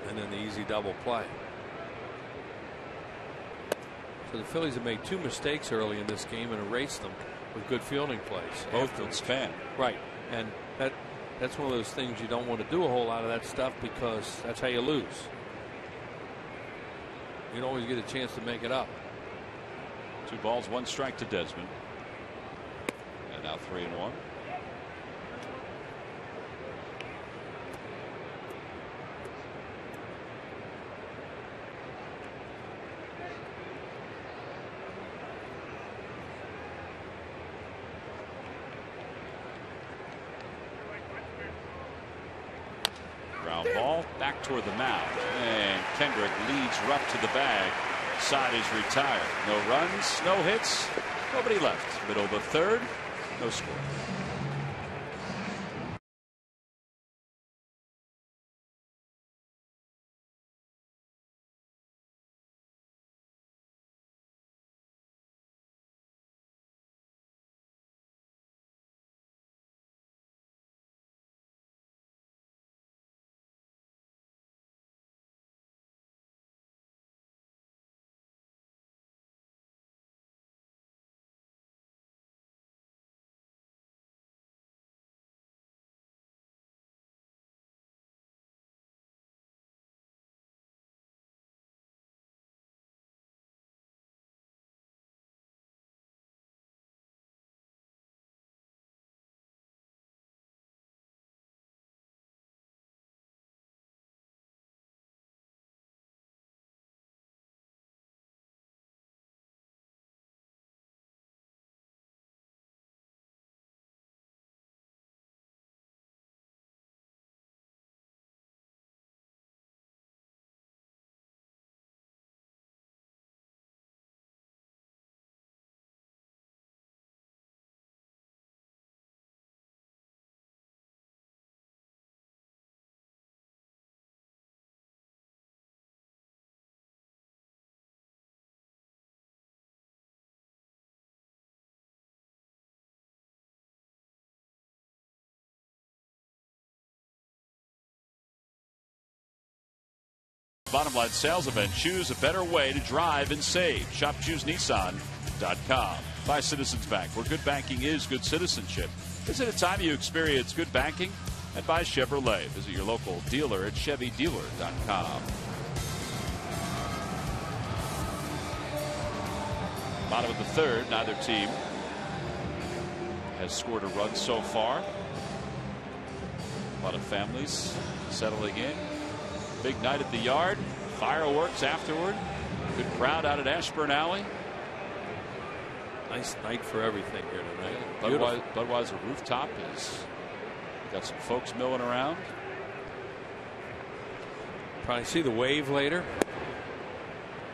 And then the easy double play. So the Phillies have made 2 mistakes early in this game and erased them with good fielding plays. Both with Span. Right. And that's one of those things you don't want to do a whole lot of that stuff, because that's how you lose. You don't always get a chance to make it up. 2 balls, 1 strike to Desmond. And now 3-1. Ground ball back toward the mound, and Kendrick leads Rupp to the bag. Side is retired. No runs, no hits, nobody left. Middle of the third, no score. bottom line sales event. Choose a better way to drive and save. Shop ChooseNissan.com. By Citizens Bank, where good banking is good citizenship. Visit a time you experience good banking and buy Chevrolet. Visit your local dealer at ChevyDealer.com. Bottom of the third, neither team has scored a run so far. A lot of families settling in. Big night at the yard. Fireworks afterward. Good crowd out at Ashburn Alley. Nice night for everything here tonight. Budweiser rooftop is got some folks milling around. Probably see the wave later.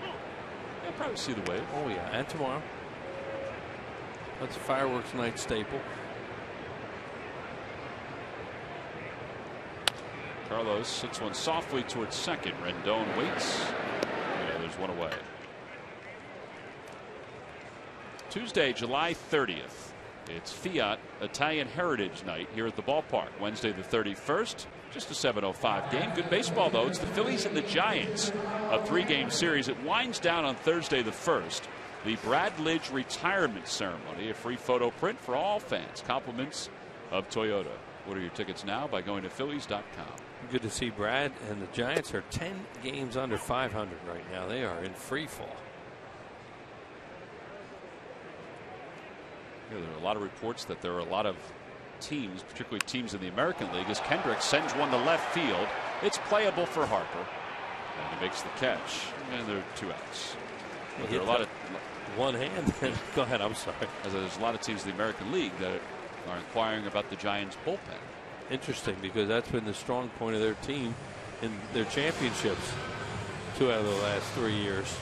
Yeah, probably see the wave. Oh yeah, and tomorrow. That's a fireworks night staple. Carlos hits one softly towards second. Rendon waits. Yeah, there's one away. Tuesday, July 30th. It's Fiat Italian Heritage Night here at the ballpark. Wednesday the 31st. Just a 7:05 game. Good baseball, though. It's the Phillies and the Giants. A 3-game series. It winds down on Thursday the 1st. The Brad Lidge retirement ceremony. A free photo print for all fans. Compliments of Toyota. Order your tickets now by going to Phillies.com. Good to see Brad, and the Giants are 10 games under 500 right now. They are in free fall. There are a lot of reports that there are a lot of teams, particularly teams in the American League, as Kendrick sends one to left field. It's playable for Harper. And he makes the catch. And there are 2 outs. But there are a lot of one hand. Go ahead. I'm sorry. There's a lot of teams in the American League that are inquiring about the Giants' bullpen. Interesting, because that's been the strong point of their team in their championships 2 out of the last 3 years.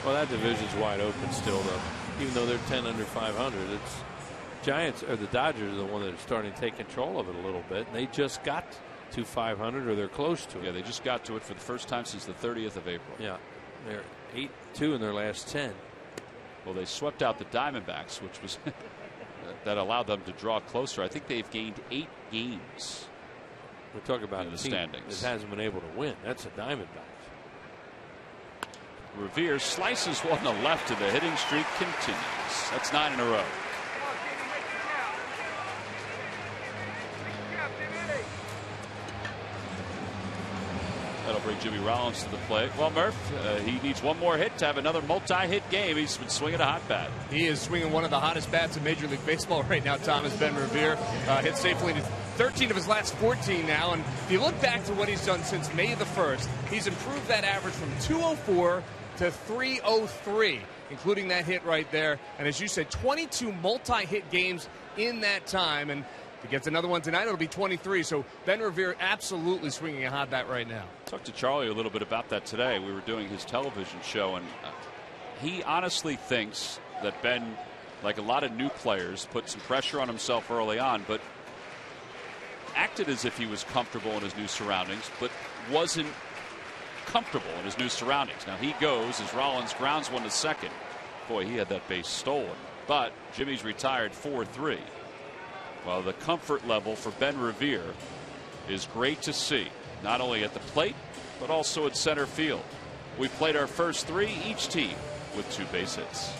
Well, that division's wide open still, though. Even though they're 10 under 500, it's Giants or the Dodgers are the one that are starting to take control of it a little bit. And they just got to 500, or they're close to it. Yeah, they just got to it for the first time since the 30th of April. Yeah, they're 8-2 in their last 10. Well, they swept out the Diamondbacks, which was that allowed them to draw closer. I think they've gained 8 games. We're talking about in the team standings. that hasn't been able to win. That's the Diamondbacks. Revere slices one to left, and the hitting streak continues. That's 9 in a row. That'll bring Jimmy Rollins to the plate. Well, Murph, he needs one more hit to have another multi-hit game. He's been swinging a hot bat. He is swinging one of the hottest bats in Major League Baseball right now, Thomas. Ben Revere hit safely to 13 of his last 14 now. And if you look back to what he's done since May the 1st, he's improved that average from 204 to 303, including that hit right there. And as you said, 22 multi-hit games in that time. And if he gets another one tonight, it'll be 23. So Ben Revere absolutely swinging a hot bat right now. Talked to Charlie a little bit about that today. We were doing his television show, and he honestly thinks that Ben, like a lot of new players, put some pressure on himself early on, but acted as if he was comfortable in his new surroundings, but wasn't comfortable in his new surroundings. Now he goes as Rollins grounds one to second. Boy, he had that base stolen. But Jimmy's retired 4-3. Well, the comfort level for Ben Revere is great to see, not only at the plate, but also at center field. We played our first 3, each team with 2 base hits.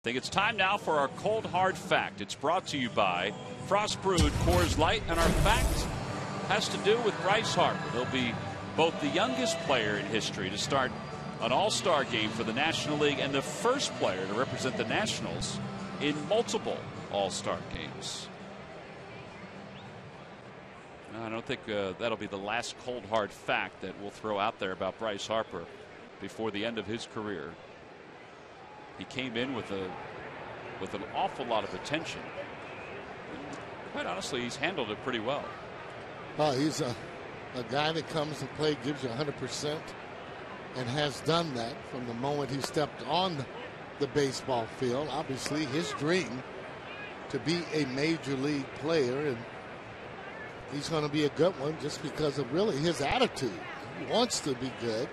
think it's time now for our cold hard fact. It's brought to you by Frost Brewed Coors Light, and our fact has to do with Bryce Harper. He'll be both the youngest player in history to start an all-star game for the National League and the first player to represent the Nationals in multiple all-star games. I don't think that'll be the last cold hard fact that we'll throw out there about Bryce Harper before the end of his career. He came in with an awful lot of attention. And quite honestly, he's handled it pretty well. He's a guy that comes to play, gives you 100%, and has done that from the moment he stepped on the baseball field. Obviously, his dream to be a major league player, and he's going to be a good one just because of really his attitude. He wants to be good.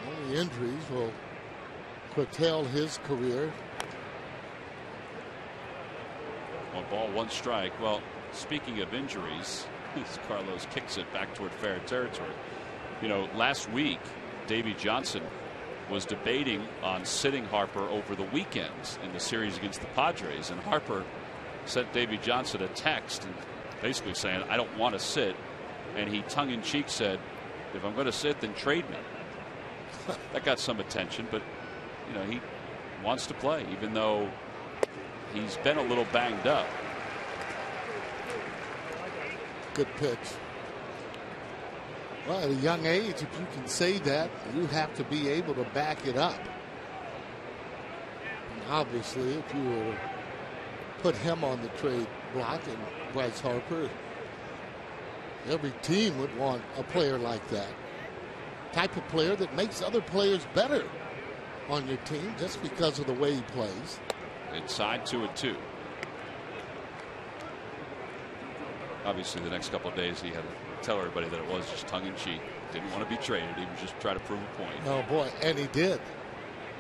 Only injuries will curtail his career. 1 ball, 1 strike. Well, speaking of injuries, Carlos kicks it back toward fair territory. You know, last week, Davey Johnson was debating on sitting Harper over the weekend in the series against the Padres, and Harper sent Davey Johnson a text and basically saying, I don't want to sit, and he tongue-in-cheek said, if I'm going to sit, then trade me. That got some attention, but you know, he wants to play even though he's been a little banged up. Good pitch. Well, at a young age, if you can say that, you have to be able to back it up. And obviously, if you were to put him on the trade block and Bryce Harper, every team would want a player like that. Type of player that makes other players better on your team just because of the way he plays. Inside 2-2. Obviously, the next couple of days he had to tell everybody that it was just tongue-in-cheek. Didn't want to be traded. He was just trying to prove a point. Oh, boy, and he did.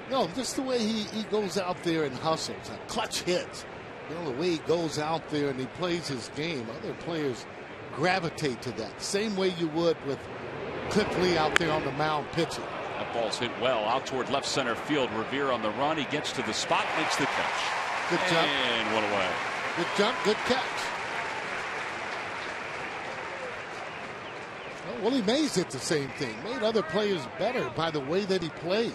No, just the way he goes out there and hustles, and clutch hits. You know, the way he goes out there and he plays his game, other players gravitate to that. Same way you would with Cliff Lee out there on the mound pitching. That ball's hit well out toward left center field. Revere on the run. He gets to the spot, makes the catch. Good jump. And one away. Good jump, good catch. Willie Mays did the same thing. Made other players better by the way that he played.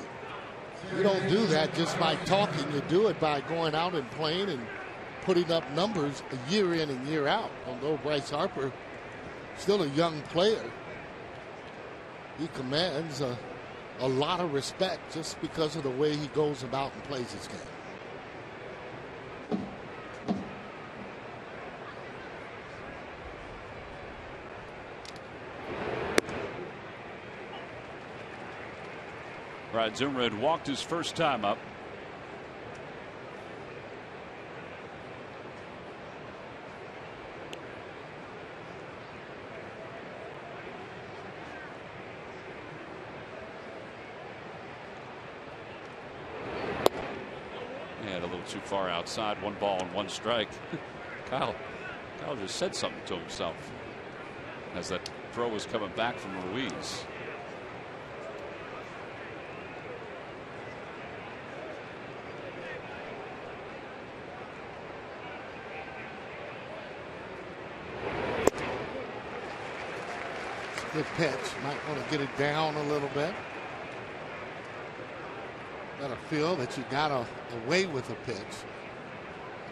You don't do that just by talking. You do it by going out and playing and putting up numbers year in and year out. Although Bryce Harper, still a young player, he commands a lot of respect just because of the way he goes about and plays his game. Brad Zumra had walked his first time up. And a little too far outside. 1 ball and 1 strike. Kyle just said something to himself as that throw was coming back from Ruiz. Good pitch. Might want to get it down a little bit. Got to feel that you got away with a pitch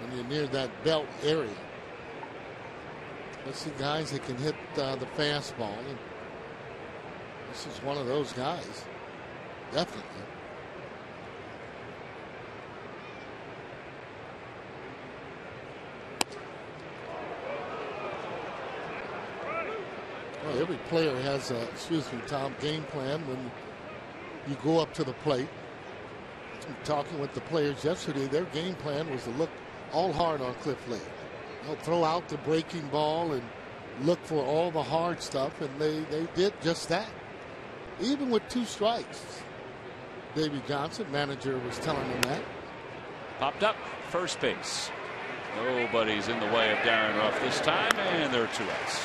when you're near that belt area. Let's see guys that can hit the fastball. And this is one of those guys. Definitely. Well, every player has a, Tom, game plan when you go up to the plate. Talking with the players yesterday, their game plan was to look all hard on Cliff Lee. They'll throw out the breaking ball and look for all the hard stuff, and they did just that. Even with 2 strikes. Davey Johnson, manager, was telling him that. Popped up, first base. Nobody's in the way of Darren Ruff this time, and there are 2 outs.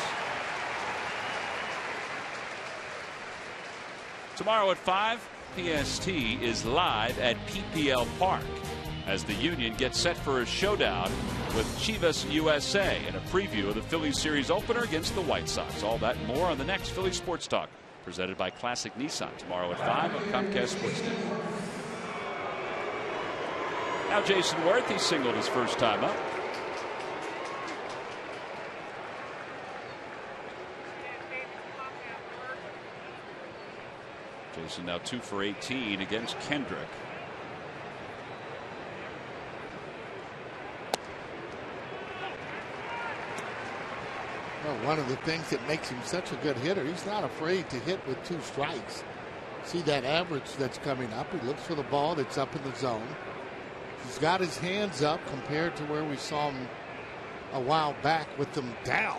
Tomorrow at 5, PST is live at PPL Park as the Union gets set for a showdown with Chivas USA in a preview of the Phillies series opener against the White Sox. All that and more on the next Philly Sports Talk, presented by Classic Nissan, tomorrow at 5 on Comcast Sports Day. Now Jason Worth, he singled his first time up. Jason now 2 for 18 against Kendrick. Well, one of the things that makes him such a good hitter, he's not afraid to hit with 2 strikes. See that average that's coming up. He looks for the ball that's up in the zone. He's got his hands up compared to where we saw him a while back with them down.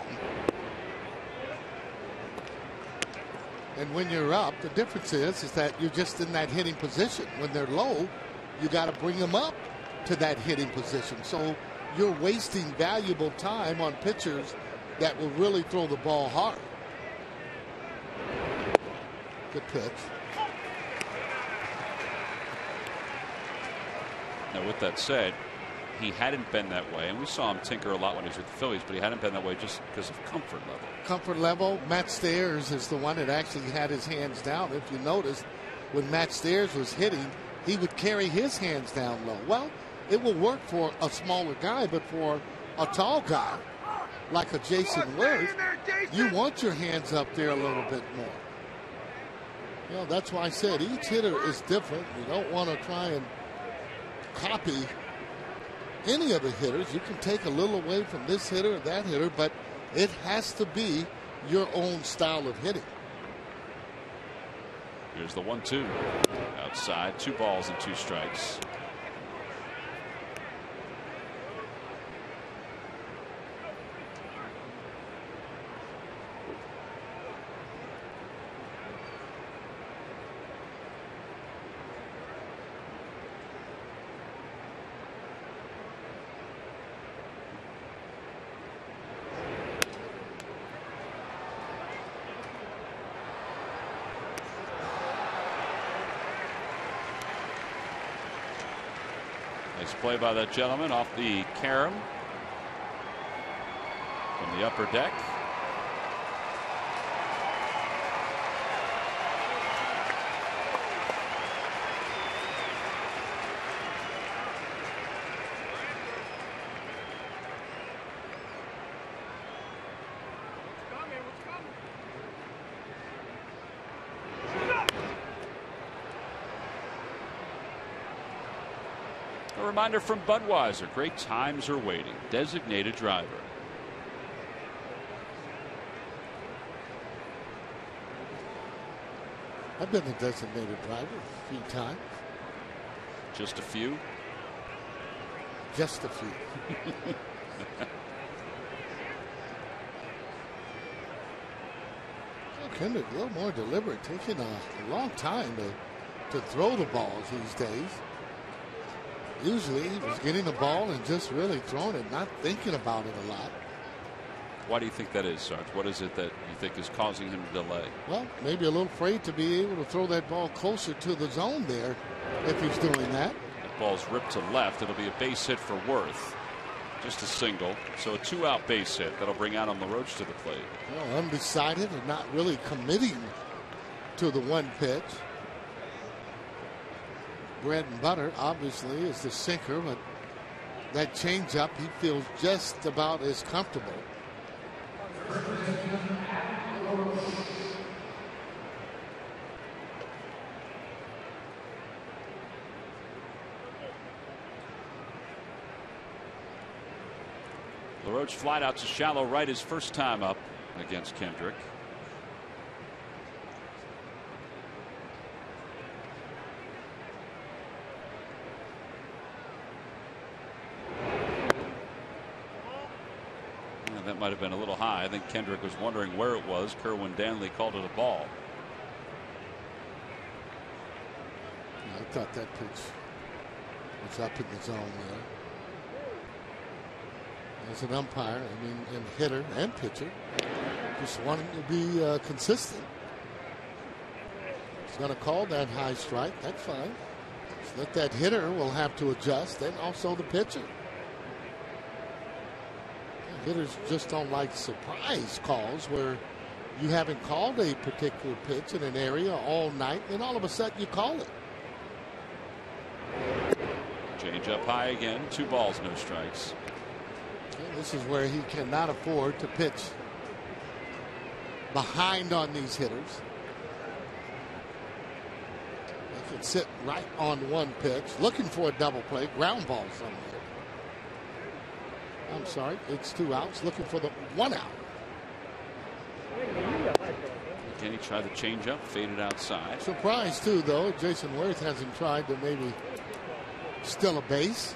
And when you're up, the difference is that you're just in that hitting position. When they're low, you got to bring them up to that hitting position. So you're wasting valuable time on pitchers that will really throw the ball hard. Good pitch. Now, with that said, he hadn't been that way, and we saw him tinker a lot when he was with the Phillies, but he hadn't been that way just because of comfort level. Comfort level. Matt Stairs is the one that actually had his hands down. If you noticed, when Matt Stairs was hitting, he would carry his hands down low. Well, it will work for a smaller guy, but for a tall guy like a Jason Worth, you want your hands up there a little bit more. You know, that's why I said each hitter is different. You don't want to try and copy any of the hitters. You can take a little away from this hitter or that hitter, but it has to be your own style of hitting. Here's the 1-2 outside, 2 balls and 2 strikes. Nice play by that gentleman off the carom from the upper deck. A reminder from Budweiser, great times are waiting. Designated driver. I've been a designated driver a few times. Just a few? Just a few. Kendrick a little more deliberate, taking a long time to throw the balls these days. Usually he was getting the ball and just really throwing it, not thinking about it a lot. Why do you think that is, Sarge? What is it that you think is causing him to delay? Well, maybe a little afraid to be able to throw that ball closer to the zone there if he's doing that. That ball's ripped to left. It'll be a base hit for Worth. Just a single. So a 2-out base hit that'll bring Adam LaRoche to the plate. Well, undecided and not really committing to the one pitch. Bread and butter, obviously, is the sinker, but that changeup, he feels just about as comfortable. LaRoche flied out to shallow right his first time up against Kendrick. That might have been a little high. I think Kendrick was wondering where it was. Kerwin Danley called it a ball. I thought that pitch was up in the zone there. As an umpire, I mean, and hitter and pitcher, just wanting to be consistent. He's going to call that high strike. That's fine. that that hitter will have to adjust, and also the pitcher. Hitters just don't like surprise calls where you haven't called a particular pitch in an area all night, and all of a sudden you call it. Change up high again. 2 balls, no strikes. Okay, this is where he cannot afford to pitch behind on these hitters. They can sit right on one pitch, looking for a double play, ground ball somewhere. I'm sorry, it's 2 outs, looking for the 1 out. Again, he tried the changeup, faded outside. Surprised too, though. Jason Worth hasn't tried to maybe steal a base.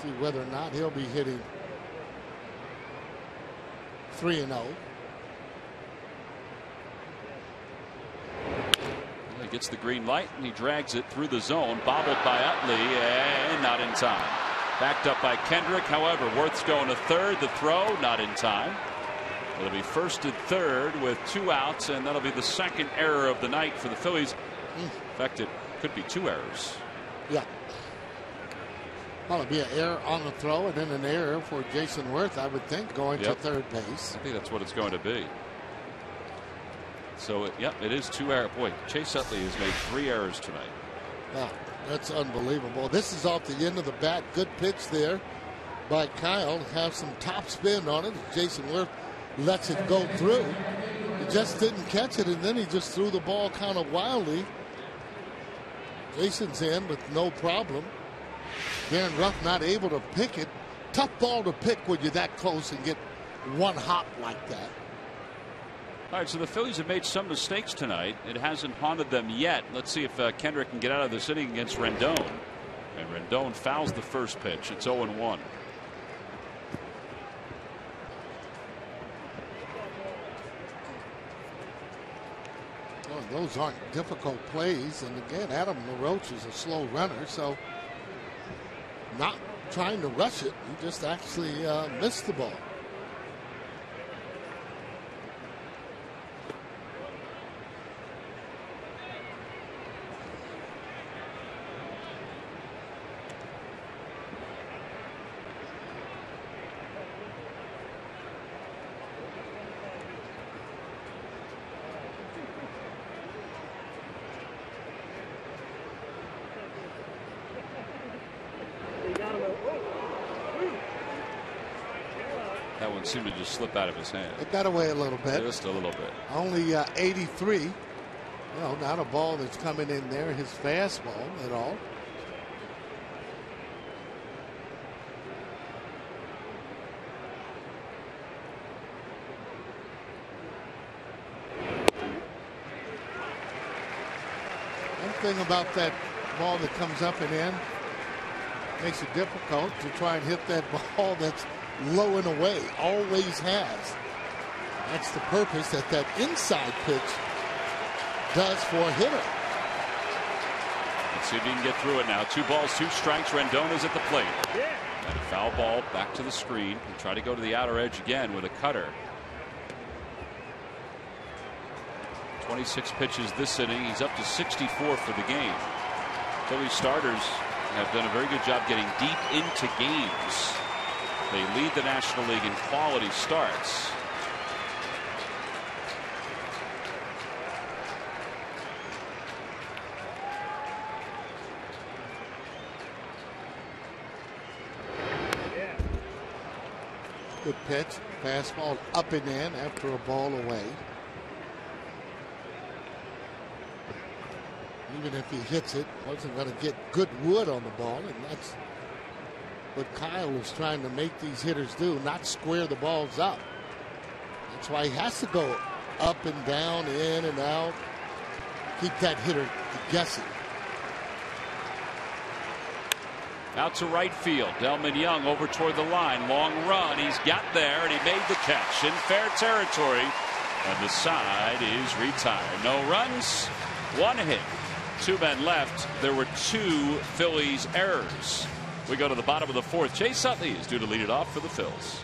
See whether or not he'll be hitting 3-0. He gets the green light and he drags it through the zone, bobbled by Utley, and not in time. Backed up by Kendrick. However, Worth's going to third. The throw not in time. It'll be first and third with 2 outs, and that'll be the second error of the night for the Phillies. In fact, it could be 2 errors. Yeah. Well, it'll be an error on the throw and then an error for Jason Worth, I would think, going to third base. I think that's what it's going to be. So, it is 2 errors. Boy, Chase Utley has made 3 errors tonight. Yeah, that's unbelievable. This is off the end of the bat. Good pitch there by Kyle. Have some top spin on it. Jason Worth lets it go through. He just didn't catch it, and then he just threw the ball kind of wildly. Jason's in with no problem. Darren Ruff not able to pick it. Tough ball to pick when you're that close and get one hop like that. All right, so the Phillies have made some mistakes tonight. It hasn't haunted them yet. Let's see if Kendrick can get out of this inning against Rendon. And Rendon fouls the first pitch. It's 0-1. Those aren't difficult plays, and again, Adam LaRoche is a slow runner, so not trying to rush it. He just actually missed the ball. That one seemed to just slip out of his hand. It got away a little bit. Just a little bit. Only 83. Well, not a ball that's coming in there, his fastball at all. One thing about that ball that comes up and in, makes it difficult to try and hit that ball that's low and away. Always has. That's the purpose that that inside pitch does for a hitter. Let's see if he can get through it now. 2 balls, 2 strikes. Rendon is at the plate. And a foul ball back to the screen. He'll try to go to the outer edge again with a cutter. 26 pitches this inning. He's up to 64 for the game. Phillies starters have done a very good job getting deep into games. They lead the National League in quality starts. Good pitch. Fastball up and in after a ball away. Even if he hits it, wasn't going to get good wood on the ball, and that's what Kyle was trying to make these hitters do, not square the balls up. That's why he has to go up and down, in and out, keep that hitter guessing. Out to right field. Delman Young over toward the line. Long run. He's got there, and he made the catch in fair territory. And the side is retired. No runs, 1 hit. 2 men left. There were 2 Phillies errors. We go to the bottom of the 4th. Chase Utley is due to lead it off for the Phils.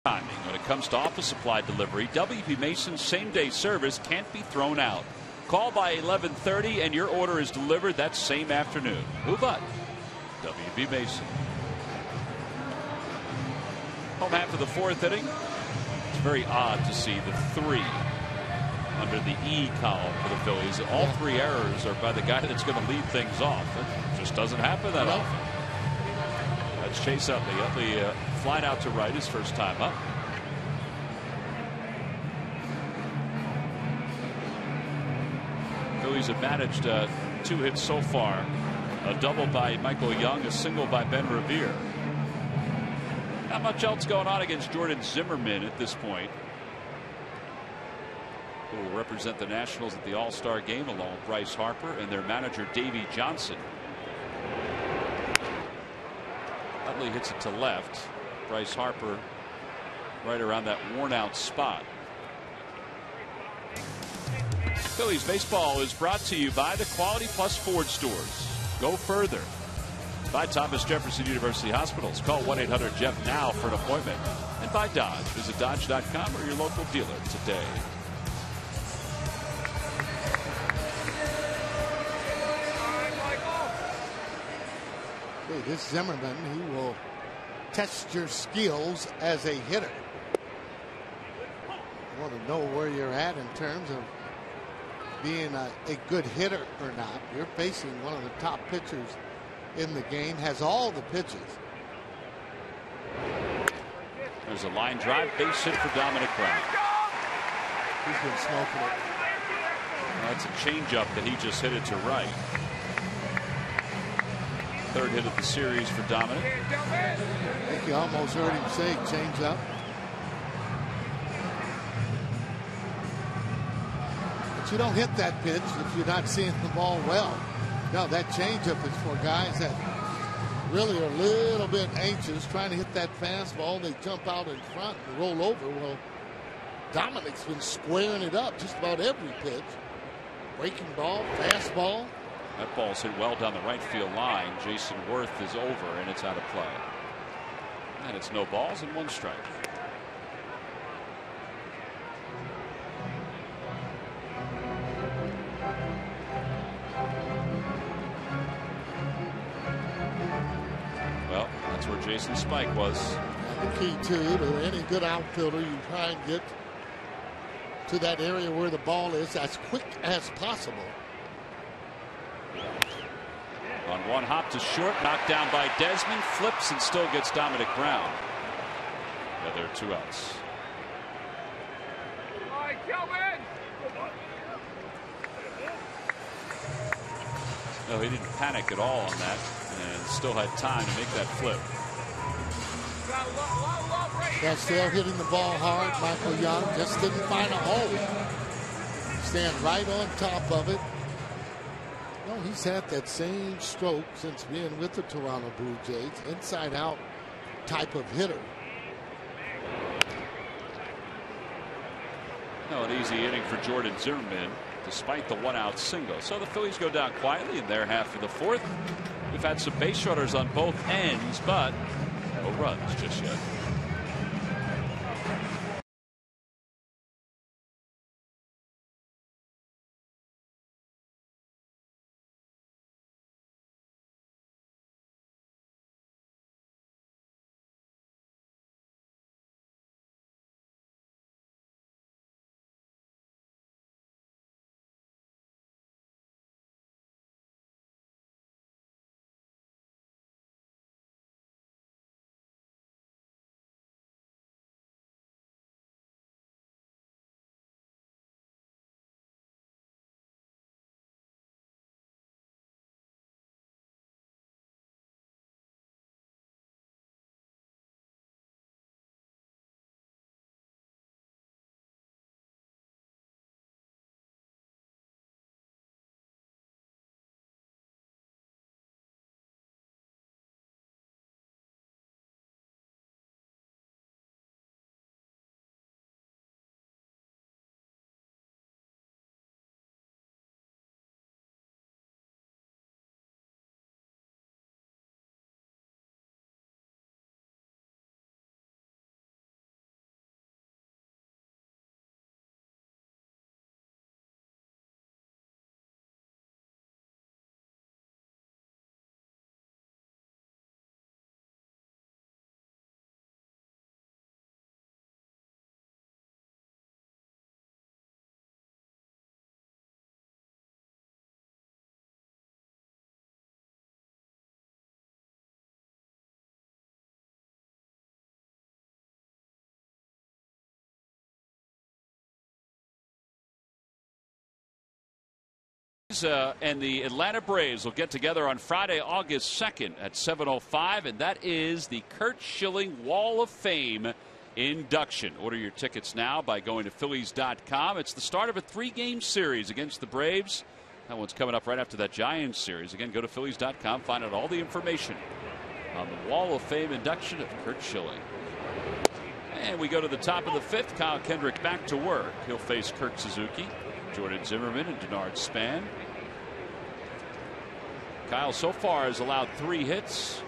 Timing when it comes to office supply delivery, WB Mason's same-day service can't be thrown out. Call by 11:30 and your order is delivered that same afternoon. Who but WB Mason? Home half of the fourth inning. It's very odd to see the 3 under the E column for the Phillies. All 3 errors are by the guy that's going to lead things off. It just doesn't happen that often. That's Chase Utley. Utley flied out to right his first time up. Phillies have managed 2 hits so far. A double by Michael Young, a single by Ben Revere. Not much else going on against Jordan Zimmerman at this point, who will represent the Nationals at the All-Star game along with Bryce Harper and their manager Davey Johnson. Utley hits it to left. Bryce Harper right around that worn-out spot. Phillies baseball is brought to you by the Quality Plus Ford stores. Go further. By Thomas Jefferson University Hospitals. Call 1-800-JEFF now for an appointment. And by Dodge. Visit Dodge.com or your local dealer today. Hey, this Zimmerman, he will test your skills as a hitter. You want to know where you're at in terms of being a good hitter or not. You're facing one of the top pitchers in the game, has all the pitches. There's a line drive, base hit for Dominic Brown. He's been smoking it. That's a changeup that he just hit it to right. 3rd hit of the series for Dominic. I think you almost heard him say changeup. But you don't hit that pitch if you're not seeing the ball well. No, that changeup is for guys that really are a little bit anxious trying to hit that fastball. They jump out in front and roll over. Well, Dominic's been squaring it up just about every pitch. Breaking ball, fastball. That ball's hit well down the right field line. Jason Worth is over and it's out of play. And it's no balls and 1 strike. Well, that's where Jason Spike was. The key to any good outfielder, you try and get to that area where the ball is as quick as possible. On one hop to short, knocked down by Desmond, flips and still gets Dominic Brown. Yeah, there are 2 outs. No, he didn't panic at all on that and still had time to make that flip. Yeah, still hitting the ball hard. Michael Young just didn't find a hole. Stand right on top of it. Well, he's had that same stroke since being with the Toronto Blue Jays. Inside out type of hitter. No, an easy inning for Jordan Zimmerman despite the 1-out single. So the Phillies go down quietly in their half of the 4th. We've had some base runners on both ends, but no runs just yet. Phillies and the Atlanta Braves will get together on Friday, August 2nd at 7:05, and that is the Curt Schilling Wall of Fame induction. Order your tickets now by going to Phillies.com. It's the start of a 3-game series against the Braves. That one's coming up right after that Giants series. Again, go to Phillies.com, find out all the information on the Wall of Fame induction of Curt Schilling. And we go to the top of the 5th. Kyle Kendrick back to work. He'll face Kurt Suzuki, Jordan Zimmerman, and Denard Span. Kyle so far has allowed 3 hits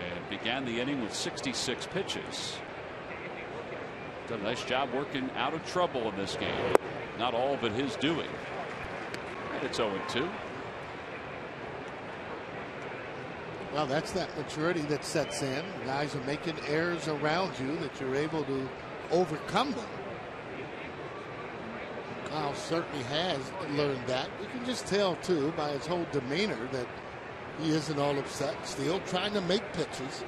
and began the inning with 66 pitches. Done a nice job working out of trouble in this game. Not all but his doing. And it's 0-2. Well, that's that maturity that sets in. Guys are making errors around you that you're able to overcome them. Kyle certainly has learned that. You can just tell, too, by his whole demeanor that he isn't all upset, still trying to make pitches.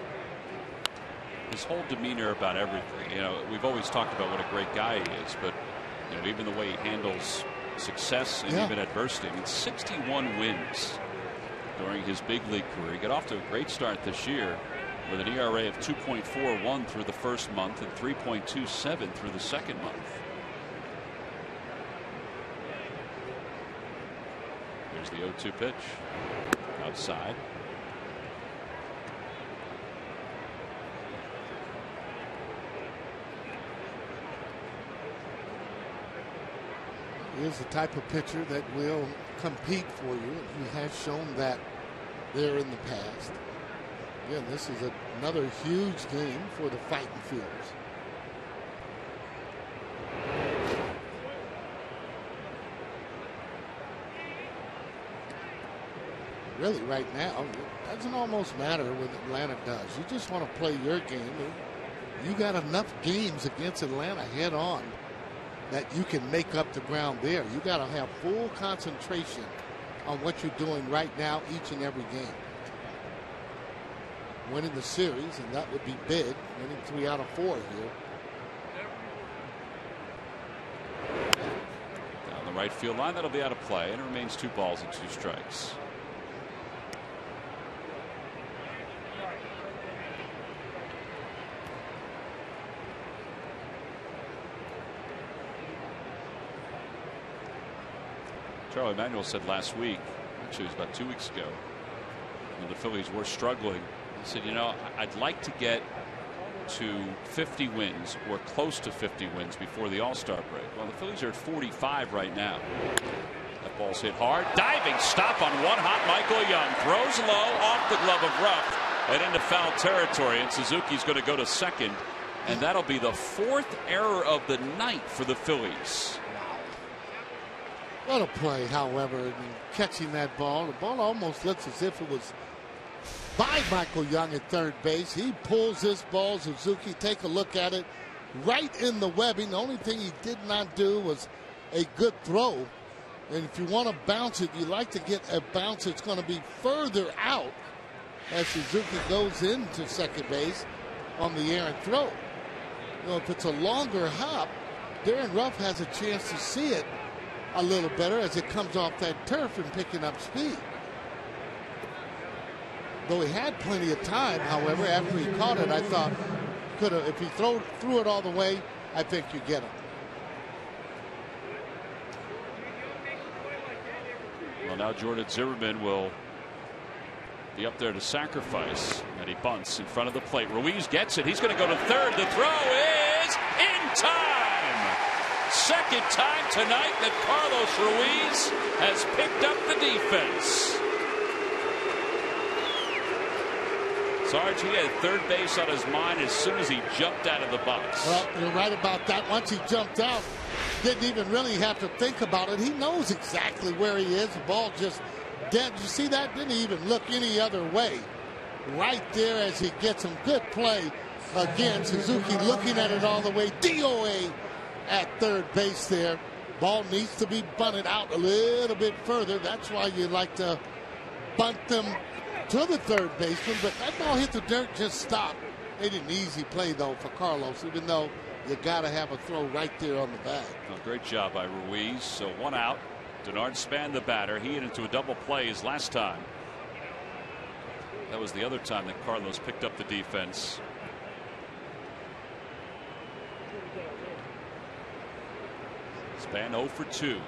His whole demeanor about everything. You know, we've always talked about what a great guy he is, but you know, even the way he handles success and even adversity. I mean, 61 wins during his big league career. He got off to a great start this year with an ERA of 2.41 through the first month and 3.27 through the second month. Here's the 0-2 pitch outside. He is the type of pitcher that will compete for you. He has shown that there in the past. Again, this is another huge game for the Fighting Fields. Really, right now, it doesn't almost matter what Atlanta does. You just want to play your game. You got enough games against Atlanta head on that you can make up the ground there. You got to have full concentration on what you're doing right now each and every game. Winning the series, and that would be big, winning 3 out of 4 here. Down the right field line, that'll be out of play, and it remains 2 balls and 2 strikes. Charlie Manuel said last week, actually it was about 2 weeks ago, when the Phillies were struggling, he said, you know, I'd like to get to 50 wins or close to 50 wins before the All-Star break. Well, the Phillies are at 45 right now. That ball's hit hard. Diving stop on one hot Michael Young. Throws low off the glove of Ruff and into foul territory. And Suzuki's going to go to second. And that'll be the 4th error of the night for the Phillies. What a play, however, in catching that ball. The ball almost looks as if it was by Michael Young at third base. He pulls this ball. Suzuki, take a look at it. Right in the webbing. The only thing he did not do was a good throw. And if you want to bounce it, you like to get a bounce that's going to be further out as Suzuki goes into second base on the errant throw. You know, if it's a longer hop, Darren Ruff has a chance to see it a little better as it comes off that turf and picking up speed. Though he had plenty of time, however, after he caught it, I thought could have, if he threw it all the way, I think you get him. Well, now Jordan Zimmerman will be up there to sacrifice, and he bunts in front of the plate. Ruiz gets it. He's going to go to third. The throw is in time. Second time tonight that Carlos Ruiz has picked up the defense. Sarge, he had third base on his mind as soon as he jumped out of the box. Well, you're right about that. Once he jumped out, didn't even really have to think about it. He knows exactly where he is. The ball just dead. You see that? Didn't even look any other way. Right there as he gets some good play. Again, Suzuki looking at it all the way. DOA at third base there. Ball needs to be bunted out a little bit further. That's why you like to bunt them to the third baseman. But that ball hit the dirt, just stopped. They did an easy play, though, for Carlos, even though you got to have a throw right there on the bag. Oh, great job by Ruiz. So 1 out. Denard Span, the batter. He hit into a double play his last time. That was the other time that Carlos picked up the defense. Span 0 for 2.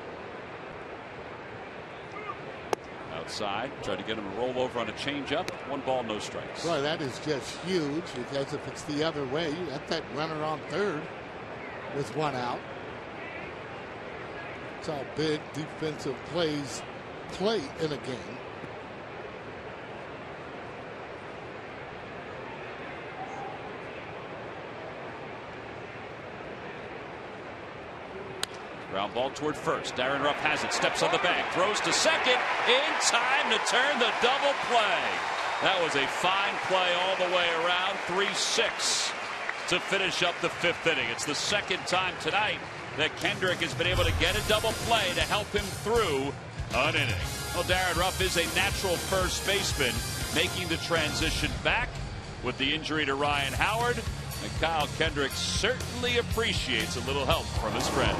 Outside, tried to get him to roll over on a changeup. 1 ball, no strikes. Well, that is just huge, because if it's the other way, you got that runner on third with 1 out. That's how big defensive plays play in a game. Ground ball toward first. Darren Ruff has it. Steps on the bag. Throws to second. In time to turn the double play. That was a fine play all the way around. 3-6 to finish up the 5th inning. It's the second time tonight that Kendrick has been able to get a double play to help him through an inning. Well, Darren Ruff is a natural first baseman, making the transition back with the injury to Ryan Howard. And Kyle Kendrick certainly appreciates a little help from his friends.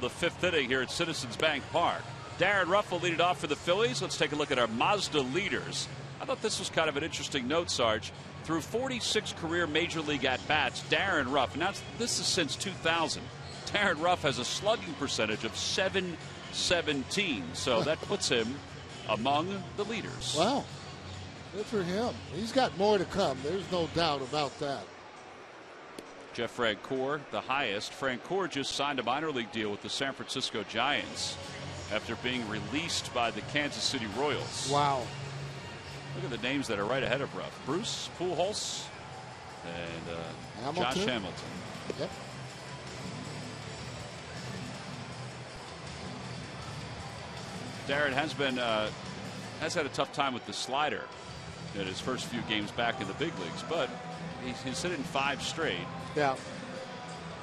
The 5th inning here at Citizens Bank Park. Darren Ruff will lead it off for the Phillies. Let's take a look at our Mazda leaders. I thought this was kind of an interesting note, Sarge. Through 46 career Major League at-bats, Darren Ruff, now this is since 2000, Darren Ruff has a slugging percentage of .717, so that puts him among the leaders. Wow, good for him. He's got more to come. There's no doubt about that. Jeff Francoeur, the highest. Francoeur just signed a minor league deal with the San Francisco Giants after being released by the Kansas City Royals. Wow. Look at the names that are right ahead of Ruff. Bruce Pujols and Josh Hamilton. Yep. Darren has had a tough time with the slider in his first few games back in the big leagues, but he's hit it in 5 straight. Yeah.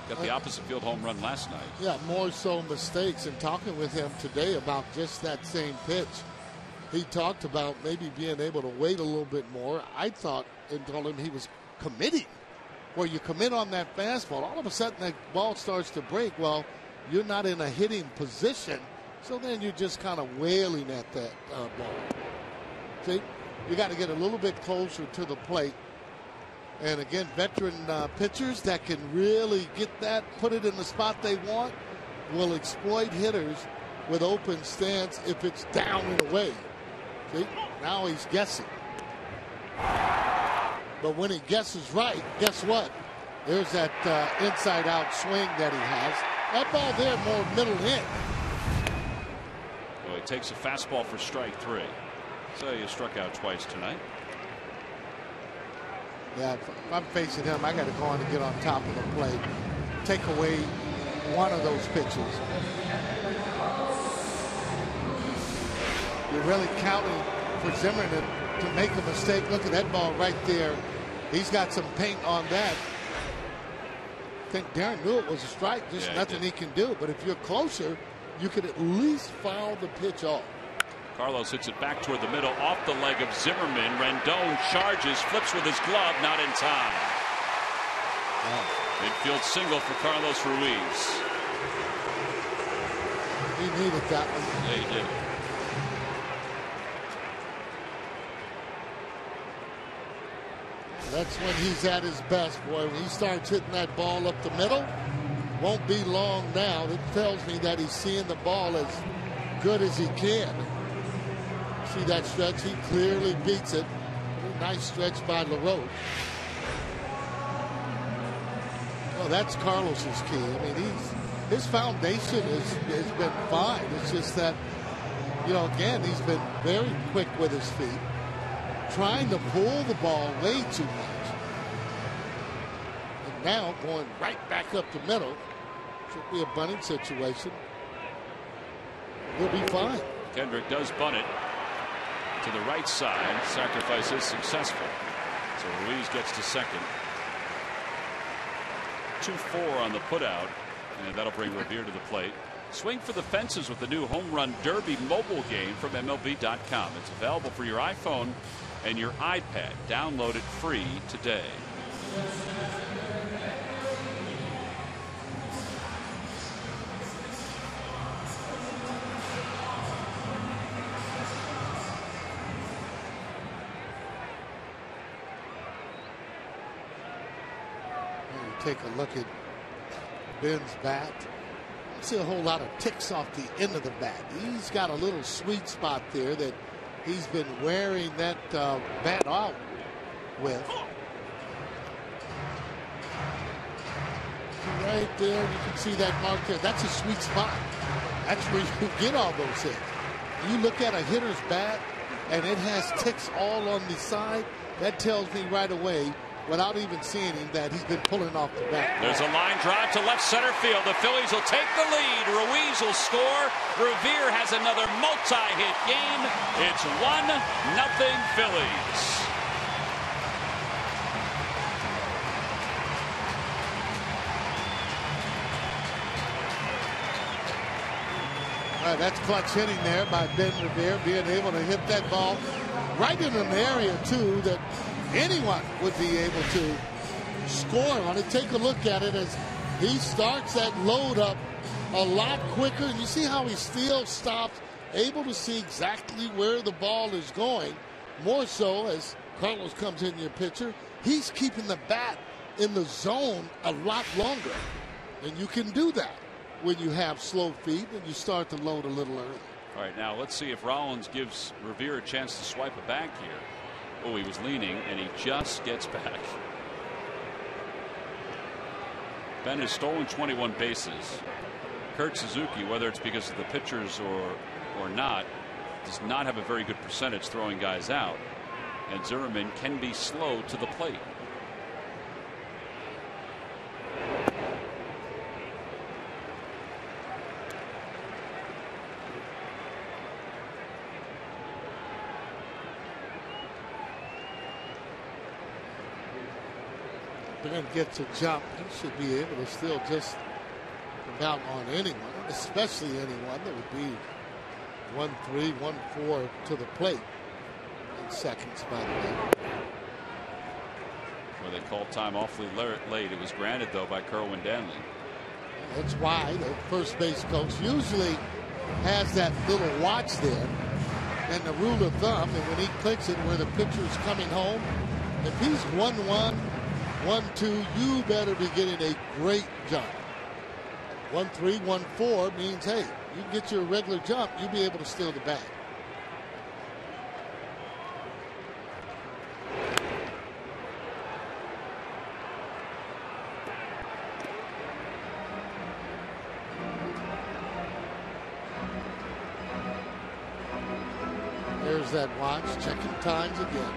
Got the opposite field home run last night. Yeah, more so mistakes. And talking with him today about just that same pitch, he talked about maybe being able to wait a little bit more. I thought and told him he was committing. Where you commit on that fastball, all of a sudden that ball starts to break. Well, you're not in a hitting position, so then you're just kind of wailing at that ball. See, you got to get a little bit closer to the plate. And again, veteran pitchers that can really get that, put it in the spot they want, will exploit hitters with open stance if it's down and away. See, now he's guessing. But when he guesses right, guess what? There's that inside out swing that he has. That ball there more middle in. Well, he takes a fastball for strike 3. So you struck out twice tonight. Yeah, if I'm facing him, I got to go on and get on top of the plate. Take away one of those pitches. You're really counting for Zimmerman to make a mistake. Look at that ball right there He's got some paint on that. I think Darren knew it was a strike. Just nothing he can do. But if you're closer, you could at least foul the pitch off. Carlos hits it back toward the middle, off the leg of Zimmerman. Rendon charges, flips with his glove, not in time. Midfield single for Carlos Ruiz. He needed that one. Yeah, he did. That's when he's at his best, boy. When he starts hitting that ball up the middle, won't be long now. It tells me that he's seeing the ball as good as he can. See that stretch? He clearly beats it. Nice stretch by LaRoche. Well, that's Carlos's key. I mean, his foundation has been fine. It's just that, you know, again, he's been very quick with his feet, trying to pull the ball way too much. And now going right back up the middle. Should be a bunting situation. He'll be fine. Kendrick does bunt it to the right side. Sacrifice is successful. So Ruiz gets to second. 2-4 on the putout, and that'll bring Revere to the plate. Swing for the fences with the new Home Run Derby mobile game from MLB.com. It's available for your iPhone and your iPad. Download it free today. Take a look at Ben's bat. I see a whole lot of ticks off the end of the bat. He's got a little sweet spot there that he's been wearing that bat out with. Right there, you can see that mark there. That's a sweet spot. That's where you get all those hits. You look at a hitter's bat and it has ticks all on the side. That tells me right away, without even seeing him, that he's been pulling off the bat. There's a line drive to left center field. The Phillies will take the lead. Ruiz will score. Revere has another multi-hit game. It's 1-0 Phillies. All right, that's clutch hitting there by Ben Revere, being able to hit that ball right in an area, too, that anyone would be able to score on it. Take a look at it as he starts that load up a lot quicker. And you see how he still stops, able to see exactly where the ball is going. More so as Carlos comes in your pitcher, he's keeping the bat in the zone a lot longer. And you can do that when you have slow feet and you start to load a little early. All right, now let's see if Rollins gives Revere a chance to swipe it back here. Oh, he was leaning, and he just gets back. Ben has stolen 21 bases. Kurt Suzuki, whether it's because of the pitchers or not, does not have a very good percentage throwing guys out. And Zimmerman can be slow to the plate. Ben gets a jump, he should be able to still just about on anyone, especially anyone that would be 1-3, 1-4 to the plate in seconds, by the way. Well, they called time awfully late. It was granted, though, by Kerwin Danley. That's why the first base coach usually has that little watch there and the rule of thumb, and when he clicks it where the pitcher's coming home, if he's 1-1, 1-2, you better be getting a great jump. 1-3, 1-4 means, hey, you get your regular jump, you'll be able to steal the bat. There's that watch, checking times again.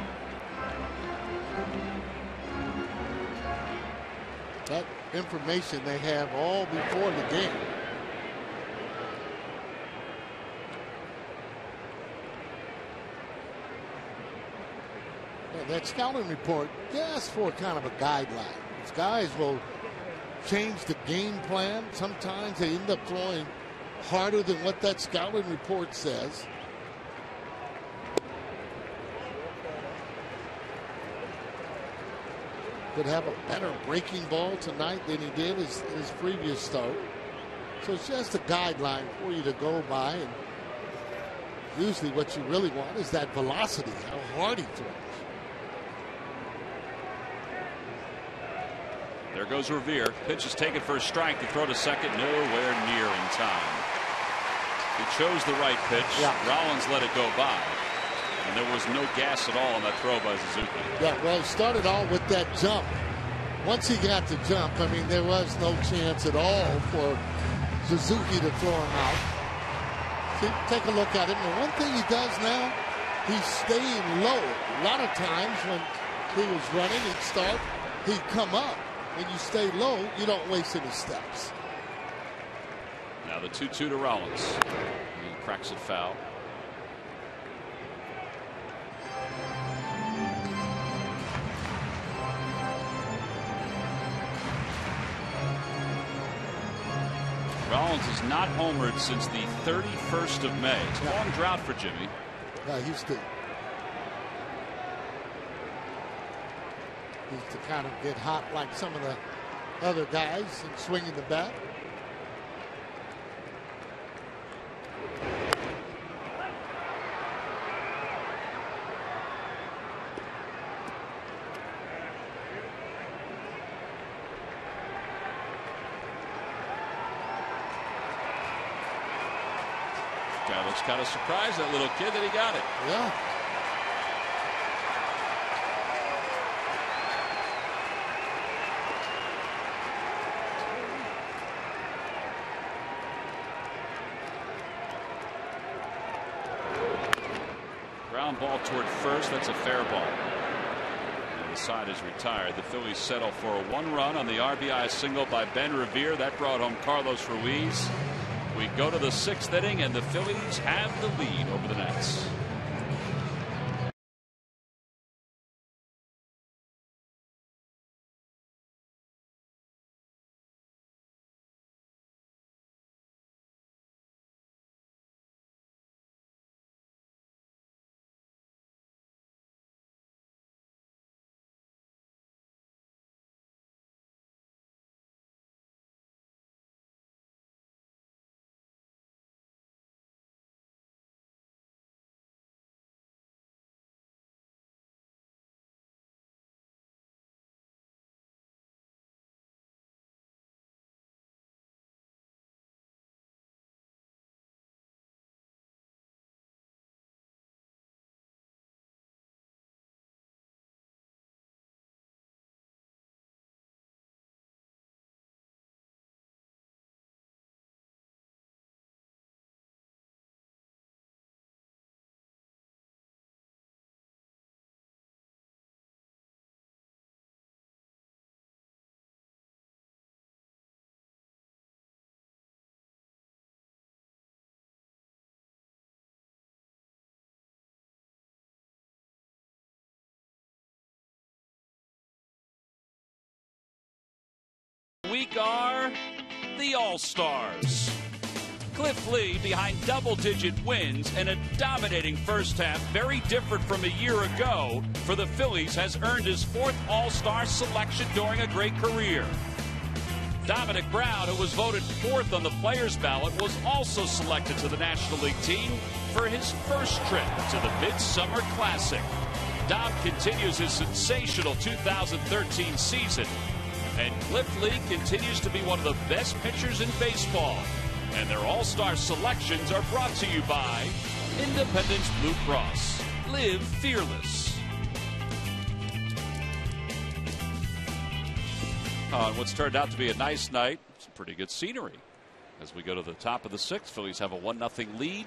That information they have all before the game. that scouting report just for kind of a guideline. These guys will change the game plan. Sometimes they end up throwing harder than what that scouting report says. Could have a better breaking ball tonight than he did his previous start. So it's just a guideline for you to go by, and usually what you really want is that velocity, how hard he throws. There goes Revere. Pitch is taken for a strike. The throw to second, nowhere near in time. He chose the right pitch. Yeah. Rollins let it go by. And there was no gas at all on that throw by Suzuki. Yeah, well, he started all with that jump. Once he got the jump, I mean, there was no chance at all for Suzuki to throw him out. See, take a look at it. And one thing he does now, he's staying low. A lot of times when he was running, he'd start, he'd come up. When you stay low, you don't waste any steps. Now the 2-2 to Rollins. He cracks it foul. Rollins has not homered since the 31st of May. It's a long drought for Jimmy. Yeah, he's to kind of get hot like some of the other guys and swinging the bat. Guy looks kind of surprised, that little kid, that he got it. Yeah. Ground ball toward first. That's a fair ball. And the side is retired. The Phillies settle for a 1-run on the RBI single by Ben Revere. That brought home Carlos Ruiz. We go to the 6th inning, and the Phillies have the lead over the Nats. Week are the All-Stars. Cliff Lee behind double-digit wins and a dominating first half, very different from a year ago for the Phillies, has earned his 4th All-Star selection during a great career. Dominic Brown, who was voted 4th on the players' ballot, was also selected to the National League team for his first trip to the Midsummer Classic. Dom continues his sensational 2013 season, and Cliff Lee continues to be one of the best pitchers in baseball. And their All-Star selections are brought to you by Independence Blue Cross. Live fearless. On what's turned out to be a nice night, some pretty good scenery. As we go to the top of the 6th, Phillies have a 1-0 lead.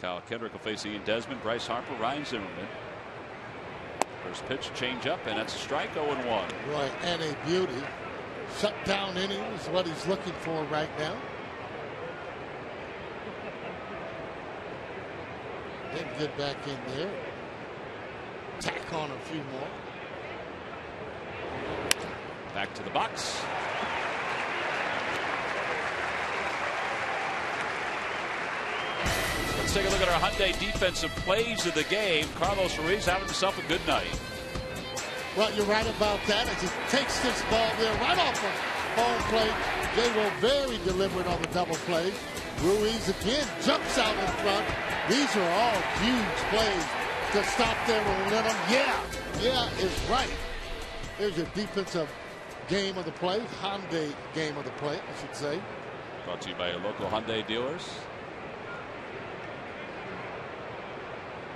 Kyle Kendrick will face Ian Desmond, Bryce Harper, Ryan Zimmerman. First pitch, change up, and that's a strike. 0-1. Right, and a beauty. Shutdown inning is what he's looking for right now. Didn't get back in there. tack on a few more. Back to the box. Let's take a look at our Hyundai defensive plays of the game. Carlos Ruiz having himself a good night. Well, you're right about that. As he takes this ball there right off of home plate. J-Will very deliberate on the double play. Ruiz again jumps out in front. These are all huge plays to stop their momentum. Yeah is right. There's your defensive game of the play. Hyundai game of the play, I should say. Brought to you by your local Hyundai dealers.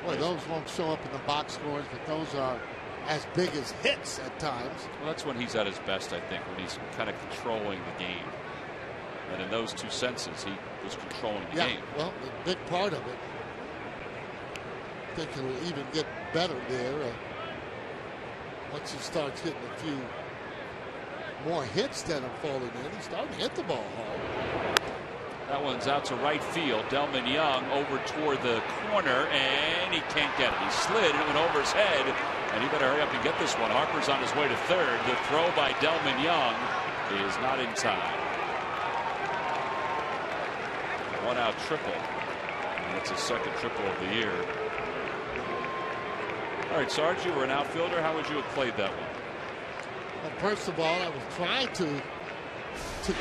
Boy, those won't show up in the box scores, but those are as big as hits at times. Well, that's when he's at his best, I think, when he's kind of controlling the game. And in those two senses, he was controlling the game. Well, a big part of it. I think it'll even get better there once he starts hitting a few more hits that are falling in. He's starting to hit the ball hard. That one's out to right field. Delman Young over toward the corner, and he can't get it. He slid, and it went over his head, and he better hurry up and get this one. Harper's on his way to third. The throw by Delman Young is not in time. One out triple. And that's his second triple of the year. All right, Sarge, you were an outfielder. How would you have played that one? Well, first of all, I was trying to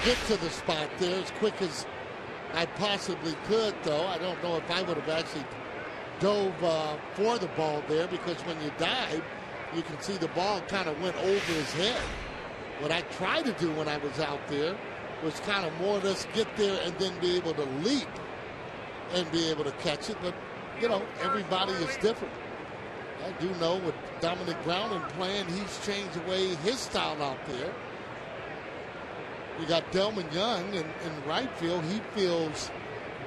get to the spot there as quick as I possibly could, though. I don't know if I would have actually dove for the ball there, because when you dive, you can see the ball kind of went over his head. What I tried to do when I was out there was kind of more or less get there and then be able to leap and be able to catch it. But, you know, everybody is different. I do know with Dominic Brown and playing, he's changed the way his style out there. You got Delman Young in right field. He feels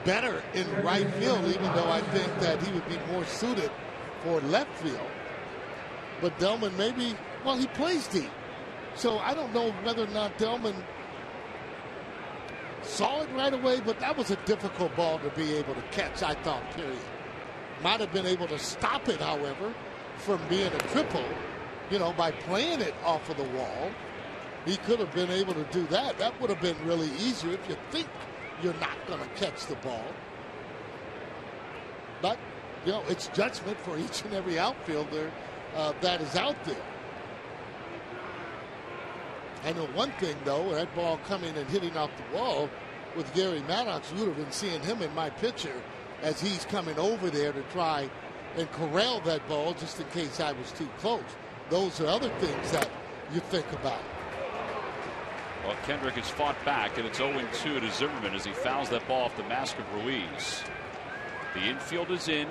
better in right field, even though I think that he would be more suited for left field. But Delman maybe, well, he plays deep. So I don't know whether or not Delman saw it right away, but that was a difficult ball to be able to catch, I thought, period. Might have been able to stop it, however, from being a triple, you know, by playing it off of the wall. He could have been able to do that. That would have been really easier if you think you're not going to catch the ball. But, you know, it's judgment for each and every outfielder that is out there. I know one thing, though, that ball coming and hitting off the wall with Gary Maddox, you would have been seeing him in my picture as he's coming over there to try and corral that ball just in case I was too close. Those are other things that you think about. Well, Kendrick has fought back, and it's 0-2 to Zimmerman as he fouls that ball off the mask of Ruiz. The infield is in.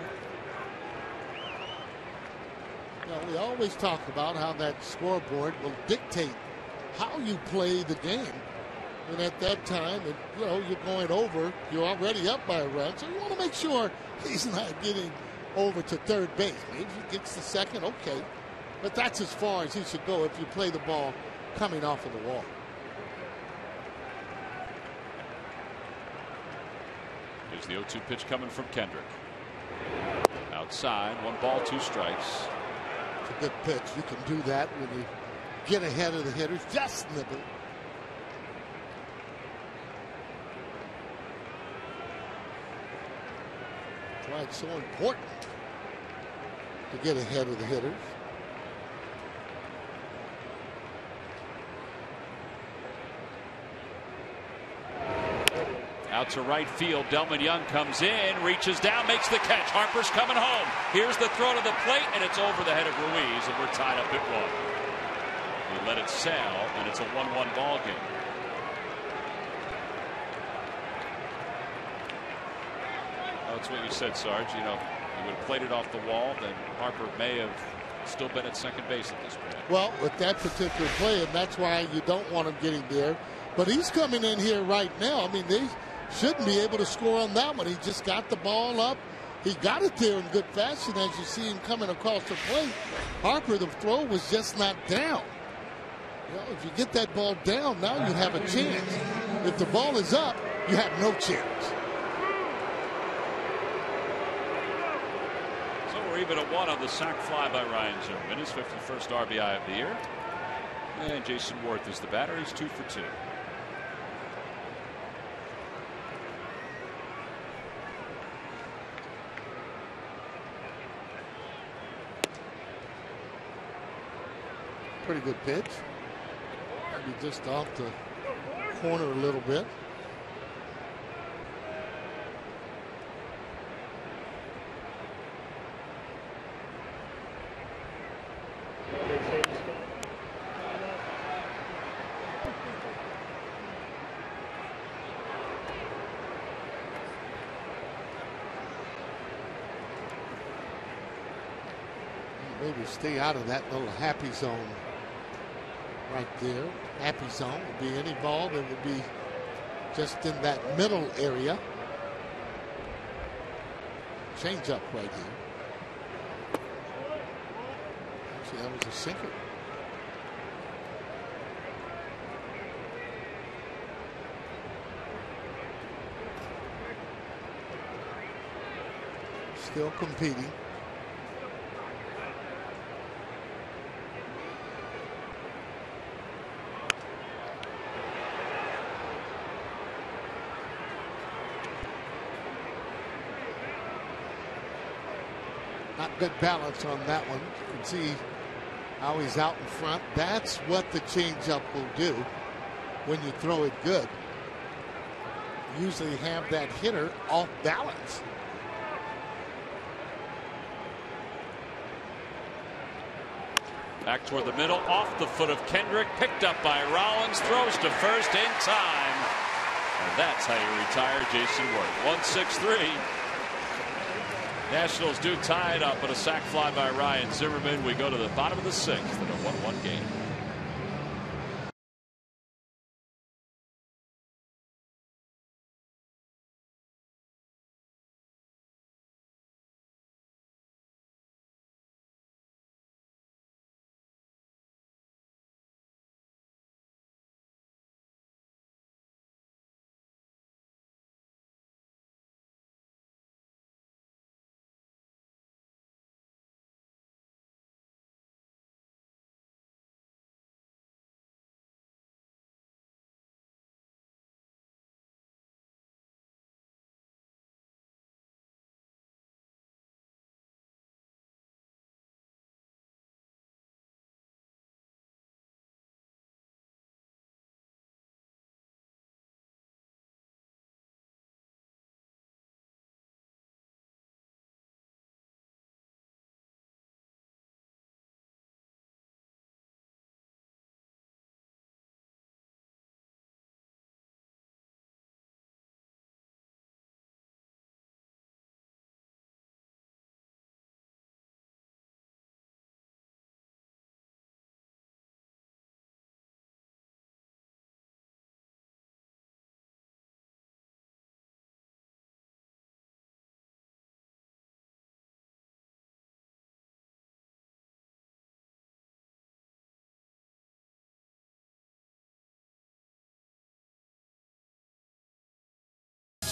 You know, we always talk about how that scoreboard will dictate how you play the game. And at that time, you know, you're going over, you're already up by a run, so you want to make sure he's not getting over to third base. Maybe he gets the second, okay. But that's as far as he should go if you play the ball coming off of the wall. Here's the 0-2 pitch coming from Kendrick. Outside, 1 ball, 2 strikes. It's a good pitch. You can do that when you get ahead of the hitters. Just nibble. That's why it's so important to get ahead of the hitters. Out to right field. Delman Young comes in, reaches down, makes the catch. Harper's coming home. Here's the throw to the plate, and it's over the head of Ruiz, and we're tied up at 1. We let it sail, and it's a 1-1 ball game. Oh, that's what you said, Sarge. You know, he would have played it off the wall, then Harper may have still been at second base at this point. Well, with that particular play, and that's why you don't want him getting there. But he's coming in here right now. I mean, they shouldn't be able to score on that one. He just got the ball up. He got it there in good fashion as you see him coming across the plate. Harper, the throw was just not down. You know, if you get that ball down, now you have a chance. If the ball is up, you have no chance. So we're leave it at 1 on the sac fly by Ryan Zimmerman, his 51st RBI of the year. And Jason Worth is the batter. He's 2 for 2. Pretty good pitch. Maybe just off the corner a little bit. Maybe stay out of that little happy zone right there. Happy zone would be any ball that would be just in that middle area. Change up right here. See, that was a sinker. Still competing. Not good balance on that one. You can see how he's out in front. That's what the changeup will do when you throw it good. You usually have that hitter off balance. Back toward the middle, off the foot of Kendrick, picked up by Rollins, throws to first in time. And that's how you retire Jason Worth. 1-6-3. Nationals do tie it up, but a sac fly by Ryan Zimmerman. We go to the bottom of the 6th in a 1-1 game.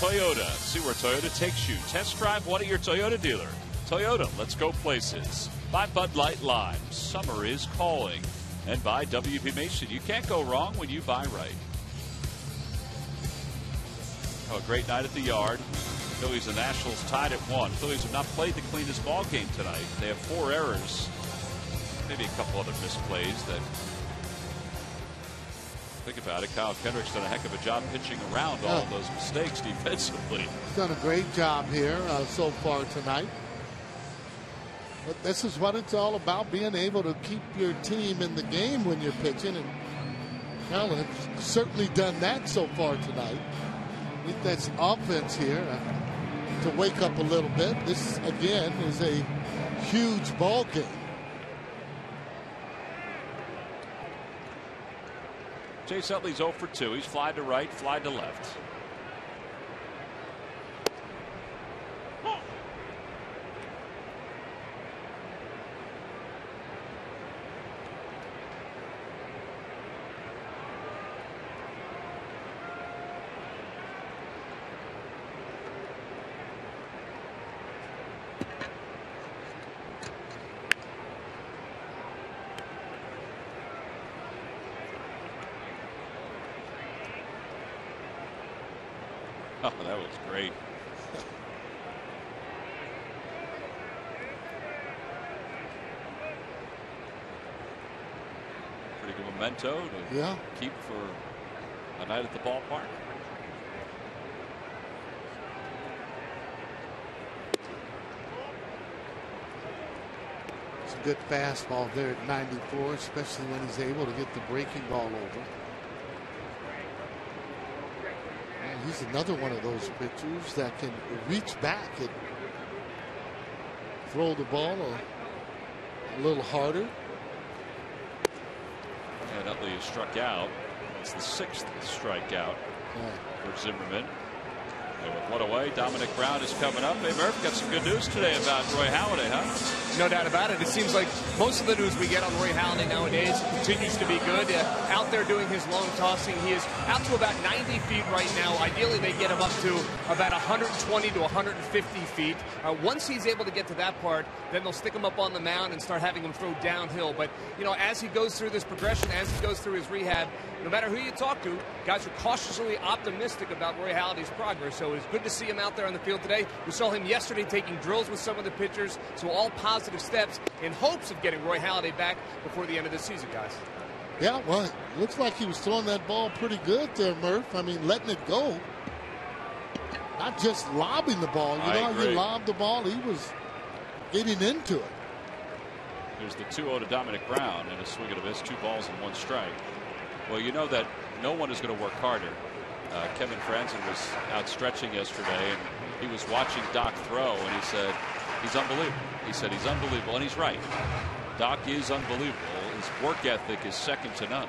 Toyota. See where Toyota takes you. Test drive one at your Toyota dealer. Toyota, let's go places. By Bud Light Lime. Summer is calling. And by WP Mason. You can't go wrong when you buy right. Oh, a great night at the Yard. Phillies and Nationals tied at 1. Phillies have not played the cleanest ball game tonight. They have 4 errors. Maybe a couple other misplays that. Think about it. Kyle Kendrick's done a heck of a job pitching around all of those mistakes defensively. He's done a great job here so far tonight. But this is what it's all about, being able to keep your team in the game when you're pitching. And Kyle has certainly done that so far tonight. I think that's offense here to wake up a little bit. This, again, is a huge ball game. Chase Utley's 0 for 2. He's fly to right, fly to left. Oh, that was great. Pretty good memento to keep for a night at the ballpark. It's a good fastball there at 94, especially when he's able to get the breaking ball over. And he's another one of those pitchers that can reach back and throw the ball a little harder. And Utley is struck out. It's the 6th strikeout for Zimmerman. And with one away, Dominic Brown is coming up. Hey, Murph, got some good news today about Roy Halladay, huh? No doubt about it. It seems like most of the news we get on Roy Halladay nowadays continues to be good. Out there doing his long tossing. He is out to about 90 feet right now. Ideally, they get him up to about 120 to 150 feet. Once he's able to get to that part, then they'll stick him up on the mound and start having him throw downhill. But, you know, as he goes through this progression, as he goes through his rehab, no matter who you talk to, guys are cautiously optimistic about Roy Halladay's progress. So it's good to see him out there on the field today. We saw him yesterday taking drills with some of the pitchers. So all positive steps in hopes of getting Roy Halladay back before the end of the season, guys. Yeah, well, it looks like he was throwing that ball pretty good there, Murph. I mean, letting it go. Not just lobbing the ball. You know how you lob the ball? He was getting into it. There's the 2-0 to Dominic Brown and a swing and a miss, 2 balls and 1 strike. Well, you know that no one is going to work harder. Kevin Franzen was out stretching yesterday, and he was watching Doc throw, and he said, he's unbelievable. He said he's unbelievable, and he's right. Doc is unbelievable. His work ethic is second to none.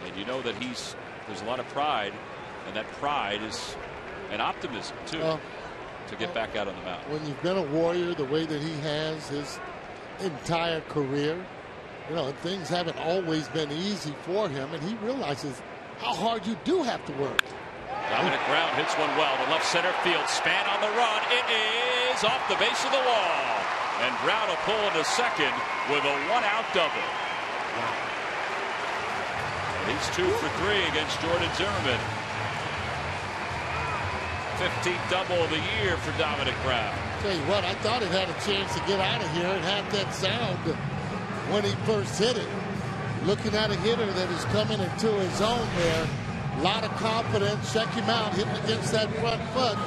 And you know that there's a lot of pride, and that pride is an optimism, too, to get back out on the mound. When you've been a Warrior the way that he has his entire career, you know, things haven't always been easy for him, and he realizes how hard you do have to work. Dominic Brown hits one well to left center field. Span on the run. It is off the base of the wall. And Brown will pull into second with a 1-out double. And he's 2 for 3 against Jordan Zimmerman. 15th double of the year for Dominic Brown. Tell you what, I thought it had a chance to get out of here and had that sound when he first hit it. Looking at a hitter that is coming into his zone there. A lot of confidence. Check him out, hitting against that front foot.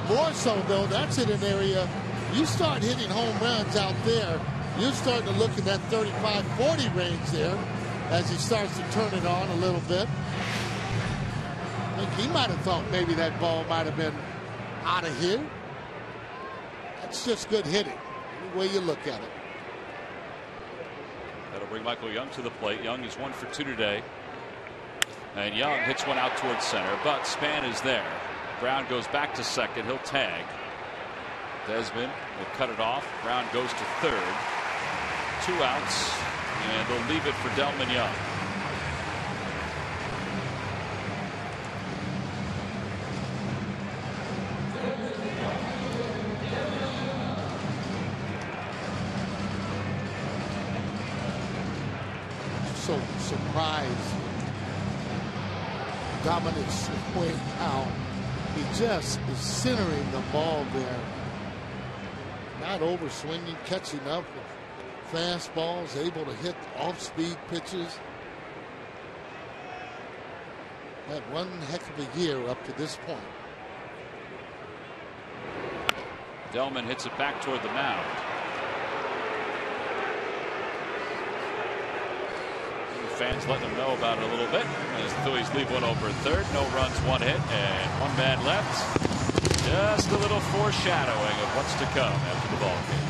More so, though, that's in an area. You start hitting home runs out there, you're starting to look in that 35-40 range there as he starts to turn it on a little bit. I think he might have thought maybe that ball might have been out of here. That's just good hitting, any way you look at it. That'll bring Michael Young to the plate. Young is 1 for 2 today. And Young hits one out towards center, but Span is there. Brown goes back to second. He'll tag. Desmond will cut it off. Brown goes to third. 2 outs, and they'll leave it for Delman Young. So surprised Dominic swing out. He just is centering the ball there. Not over swinging, catching up with fastballs, able to hit off-speed pitches. Had one heck of a year up to this point. Delman hits it back toward the mound. Fans letting them know about it a little bit as the Phillies leave one over at third. No runs, 1 hit, and 1 man left. Just a little foreshadowing of what's to come after the ball game.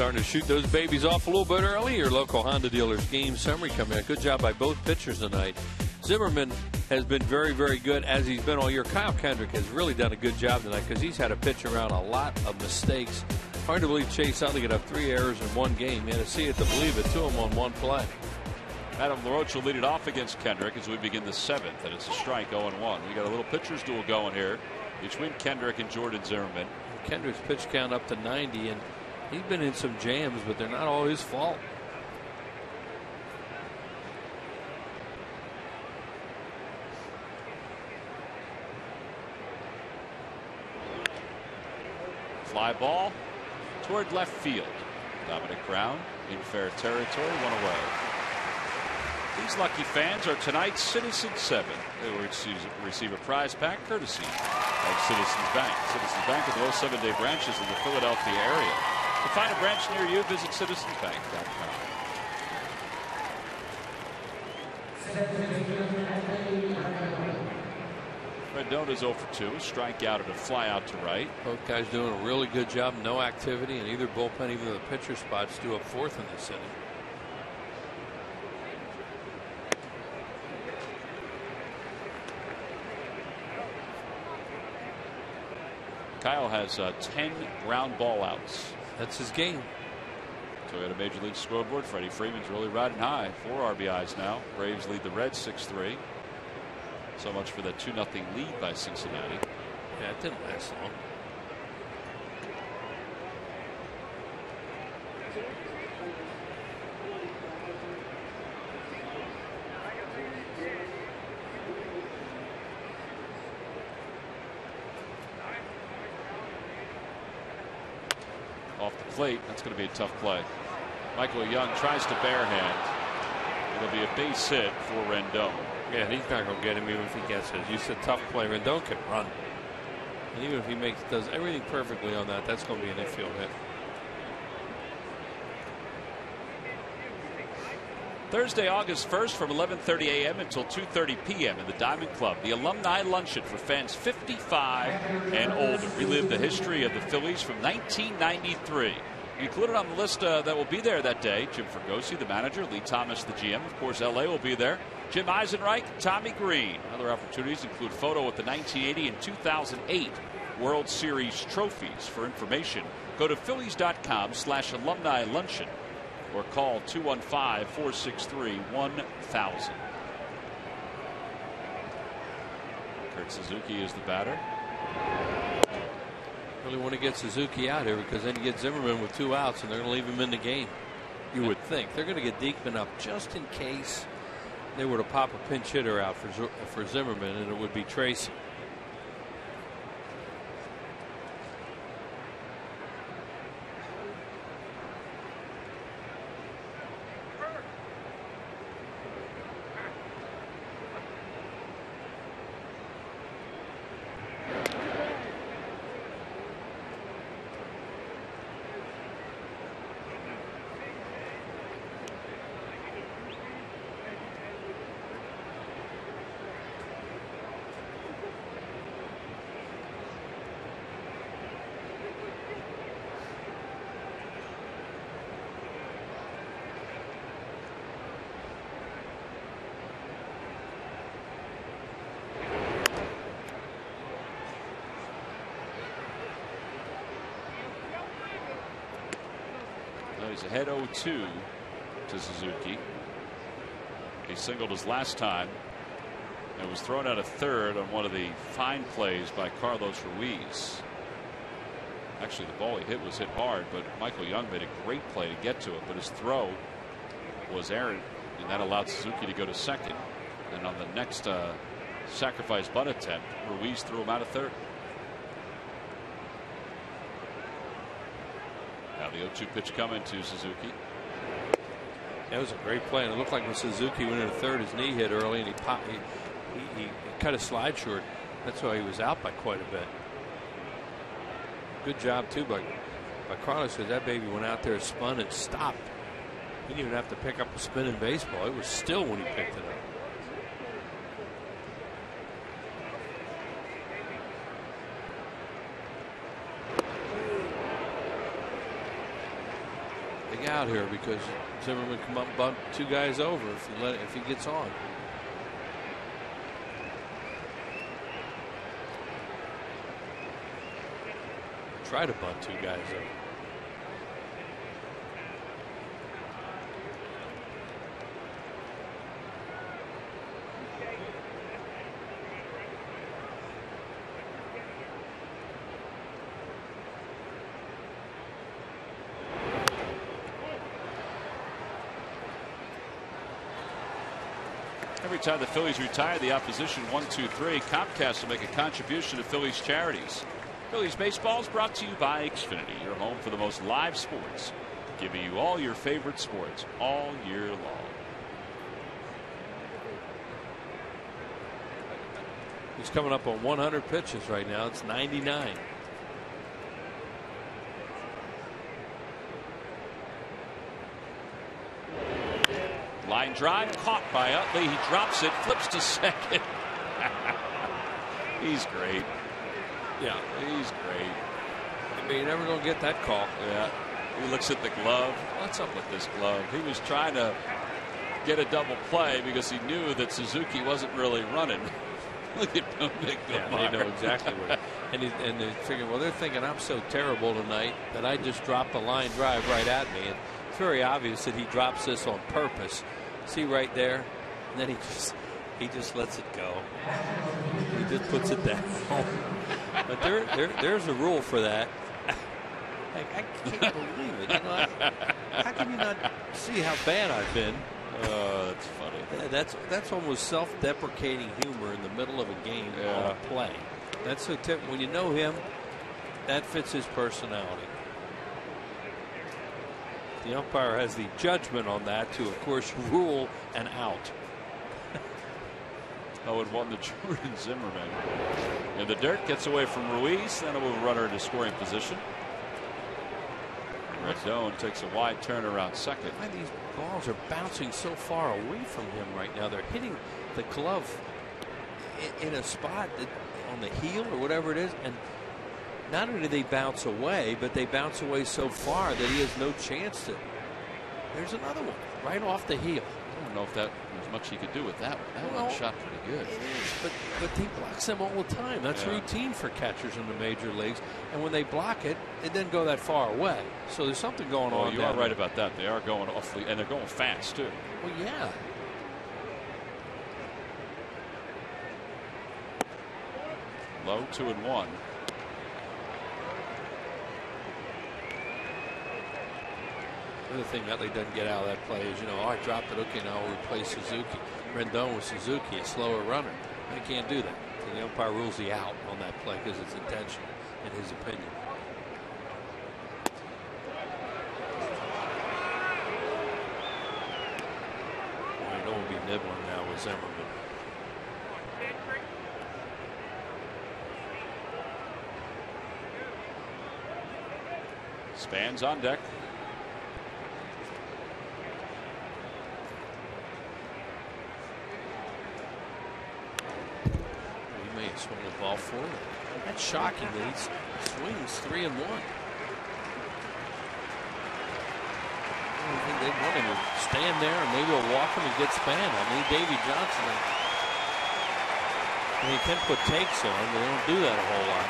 Starting to shoot those babies off a little bit early. Your local Honda dealer's game summary coming out. Good job by both pitchers tonight. Zimmerman has been very, very good as he's been all year. Kyle Kendrick has really done a good job tonight because he's had to pitch around a lot of mistakes. Hard to believe Chase Utley could have 3 errors in one game. You had to see it to believe it. 2 of them on one play. Adam LaRoche will lead it off against Kendrick as we begin the 7th, and it's a strike 0-1. We got a little pitcher's duel going here between Kendrick and Jordan Zimmerman. Kendrick's pitch count up to 90, and he's been in some jams, but they're not all his fault. Fly ball toward left field. Dominic Brown in fair territory, 1 away. These lucky fans are tonight's Citizens 7. They will receive a prize pack courtesy of Citizens Bank. Citizens Bank with those 7-day branches in the Philadelphia area. To find a branch near you, visit citizensbank.com. Rendon is 0 for 2. Strikeout and a fly out to right. Both guys doing a really good job. No activity in either bullpen. Even the pitcher spots due up 4th in this inning. Kyle has 10 ground ball outs. That's his game. Toyota Major League scoreboard. Freddie Freeman's really riding high. 4 RBIs now. Braves lead the Reds 6-3. So much for the 2-0 lead by Cincinnati. Yeah, it didn't last long. Off the plate, that's going to be a tough play. Michael Young tries to barehand. It'll be a base hit for Rendon. Yeah, he's not going to get him even if he gets it. You said tough play. Rendon can run. And even if he does everything perfectly on that, that's going to be an infield hit. Thursday, August 1st from 11:30 a.m. until 2:30 p.m. in the Diamond Club. The Alumni Luncheon for fans 55 and older. Relive the history of the Phillies from 1993. Included on the list that will be there that day, Jim Fregosi, the manager, Lee Thomas, the GM. Of course, L.A. will be there. Jim Eisenreich, Tommy Green. Other opportunities include photo with the 1980 and 2008 World Series trophies. For information, go to Phillies.com/alumni luncheon or call 215-463-1000. Kurt Suzuki is the batter. Really want to get Suzuki out here because then you get Zimmerman with 2 outs and they're going to leave him in the game. You would think. They're going to get Diekman up just in case they were to pop a pinch hitter out for Zimmerman, and it would be Tracy. He's ahead 0-2 to Suzuki. He singled his last time and was thrown out of third on one of the fine plays by Carlos Ruiz. Actually, the ball he hit was hit hard, but Michael Young made a great play to get to it, but his throw was errant, and that allowed Suzuki to go to second. And on the next sacrifice bunt attempt, Ruiz threw him out of third. Now the 0-2 pitch coming to Suzuki. That was a great play, and it looked like when Suzuki went into third, his knee hit early, and he cut his slide short. That's why he was out by quite a bit. Good job too by Carlos, because that baby went out there, spun, and stopped. He didn't even have to pick up a spin in baseball. It was still when he picked it up. dig out here because Zimmerman come up and bunt 2 guys over if he gets on. Try to bunt 2 guys over. Every time the Phillies retire the opposition 1-2-3, Comcast will make a contribution to Phillies charities. Phillies baseball is brought to you by Xfinity, your home for the most live sports, giving you all your favorite sports all year long. He's coming up on 100 pitches right now. It's 99. Line drive caught by Utley. He drops it, flips to second. He's great. Yeah, he's great. I mean, you're never going to get that call. Yeah. He looks at the glove. What's up with this glove? He was trying to get a double play because he knew that Suzuki wasn't really running. Look at him. Yeah, they know exactly what. And they're figuring, well, they're thinking I'm so terrible tonight that I just dropped a line drive right at me. And it's very obvious that he drops this on purpose. See right there, and then he just lets it go. He just puts it down. But there's a rule for that. I can't believe it. You know, how can you not see how bad I've been? That's funny. That's almost self-deprecating humor in the middle of a game on a play. That's so when you know him, that fits his personality. The umpire has the judgment on that to, of course, rule an out. 0-1 to Jordan Zimmerman. And the dirt gets away from Ruiz. Then a move runner into scoring position. Rendon takes a wide turn around second. Why these balls are bouncing so far away from him right now? They're hitting the glove in a spot on the heel or whatever it is, and not only do they bounce away, but they bounce away so far that he has no chance to. There's another one right off the heel. I don't know if that there's much he could do with that one. That one shot pretty good. It is, but he blocks them all the time. That's routine for catchers in the major leagues. And when they block it, it doesn't go that far away. So there's something going on. You are right about that. They are going awfully, and they're going fast too. Well, yeah. Low 2-1. The other thing Utley doesn't get out of that play is, I dropped it. Okay, now I'll replace Suzuki. Rendon with Suzuki, a slower runner. They can't do that. So the umpire rules the out on that play because it's intentional, in his opinion. Well, you know we'll be nibbling now with Zimmerman. Spans on deck. Swing the ball forward. That's shocking that he swings 3-1. I think they want him to stand there and maybe he'll walk him and get spanned. I mean, Davey Johnson, they can put takes on, but they don't do that a whole lot.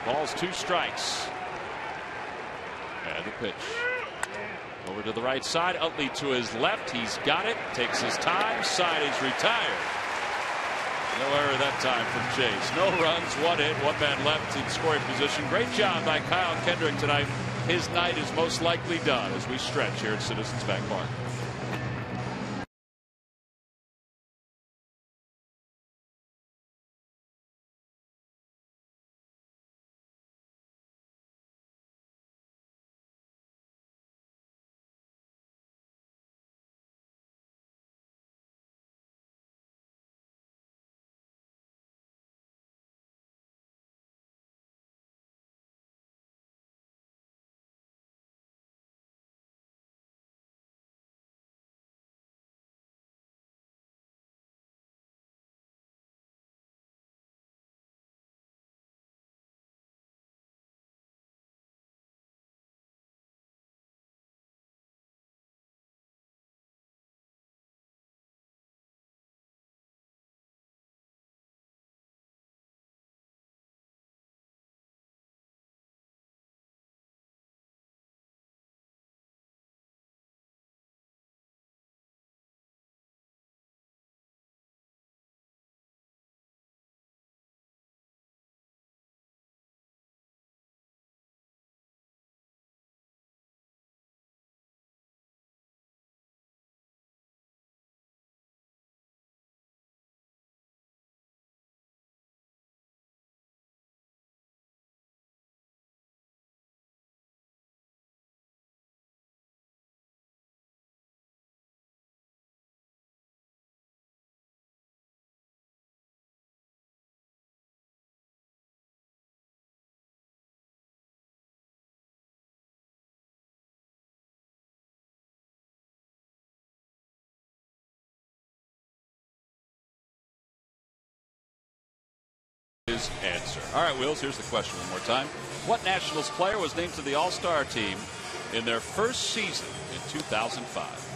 3 balls, 2 strikes. And the pitch. Over to the right side. Utley to his left. He's got it. Takes his time. Side is retired. No error that time from Chase. No runs, 1 hit, 1 man left in scoring position. Great job by Kyle Kendrick tonight. His night is most likely done as we stretch here at Citizens Bank Park. his answer. All right, Wills, here's the question one more time. What Nationals player was named to the All-Star team in their first season in 2005?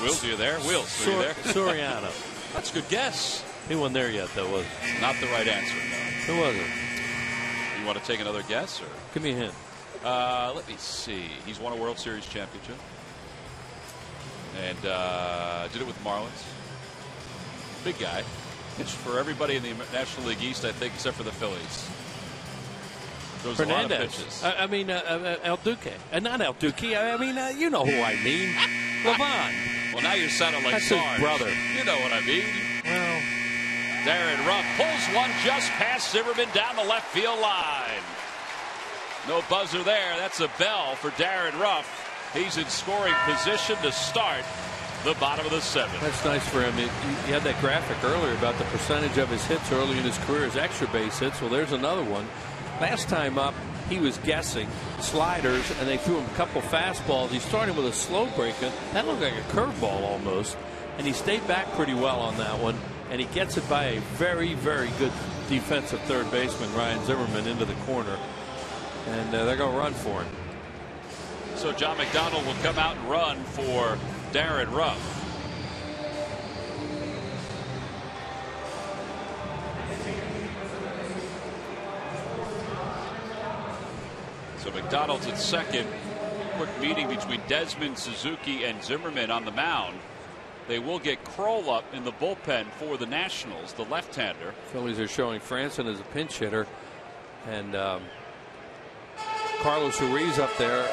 Wills, are you there? Wills, are you there? Soriano. That's a good guess. He wasn't there yet, though, was he? Not the right answer, no. Who was it? You want to take another guess? Or? Give me a hint. Let me see. He's won a World Series championship. And did it with the Marlins. Big guy. Pitched for everybody in the National League East, I think, except for the Phillies. Throws a lot of pitches. I mean, El Duque. Not El Duque. I mean, you know who I mean. Levon. Well, now you're sounding like That's Sarge. his brother. You know what I mean. Well, Darren Ruff pulls one just past Zimmerman down the left field line. No buzzer there. That's a bell for Darren Ruff. He's in scoring position to start the bottom of the seventh. that's nice for him. He had that graphic earlier about the percentage of his hits early in his career as extra base hits. Well, there's another one. Last time up, he was guessing sliders, and they threw him a couple fastballs. He started with a slow breaker. That looked like a curveball almost. And he stayed back pretty well on that one. And he gets it by a very, very good defensive third baseman, Ryan Zimmerman, into the corner. And they're going to run for him. So John McDonald will come out and run for Darren Ruff. So McDonald's at second. Quick meeting between Desmond, Suzuki, and Zimmerman on the mound. They will get Kroll up in the bullpen for the Nationals, the left-hander. Phillies are showing Franson as a pinch hitter. And Carlos Ruiz up there.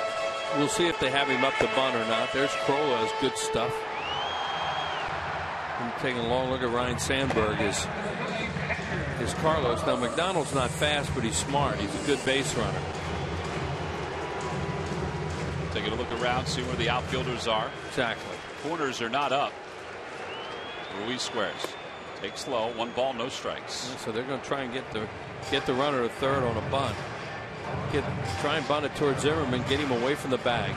We'll see if they have him up to bunt or not. There's Kroll, has good stuff. I'm taking a long look at Ryan Sandberg is Carlos. Now McDonald's not fast, but he's smart. He's a good base runner. Taking a look around, see where the outfielders are. Exactly. Corners are not up. Ruiz squares. Take slow. 1 ball, no strikes. So they're going to try and get the runner to third on a bunt. Try and bunt it towards Zimmerman. Get him away from the bag.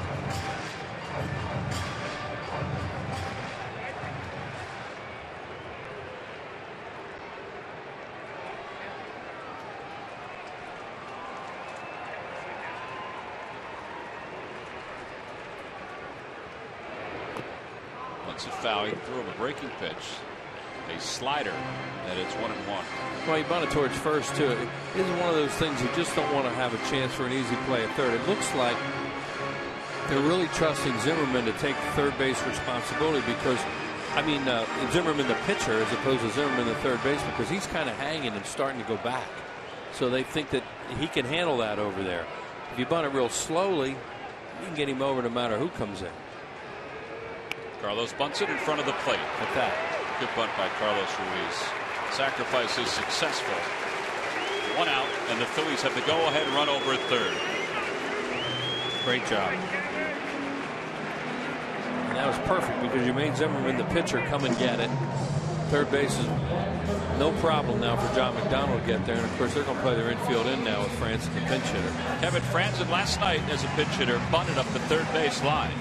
Once a foul, he threw him a breaking pitch. A slider, and it's 1-1. Well, he bunted towards first, too. It is one of those things you just don't want to have a chance for an easy play at third. It looks like they're really trusting Zimmerman to take third base responsibility because, I mean, Zimmerman the pitcher as opposed to Zimmerman the third baseman, because he's kind of hanging and starting to go back. So they think that he can handle that over there. If you bunt it real slowly, you can get him over no matter who comes in. Carlos bunts it in front of the plate. At that. Good bunt by Carlos Ruiz. Sacrifice is successful. 1 out, and the Phillies have the go-ahead run over at third. Great job. And that was perfect because you made Zimmerman the pitcher come and get it. Third base is no problem now for John McDonald to get there. And of course, they're going to play their infield in now with Franson, the pinch hitter. Kevin Franson last night as a pinch hitter bunted up the third base line.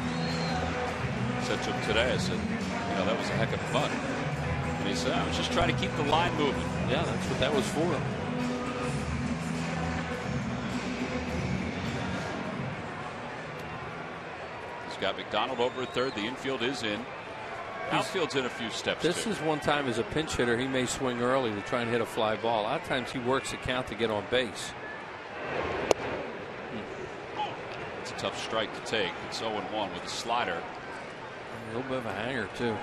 I said to him today, I said, you know, that was a heck of a bunt. And he said, I was just trying to keep the line moving. Yeah, that's what that was for. He's got McDonald over at third. The infield is in. Outfield's in a few steps. This is one time as a pinch hitter, he may swing early to try and hit a fly ball. A lot of times he works the count to get on base. It's a tough strike to take. It's 0-1 with a slider. A little bit of a hanger, too.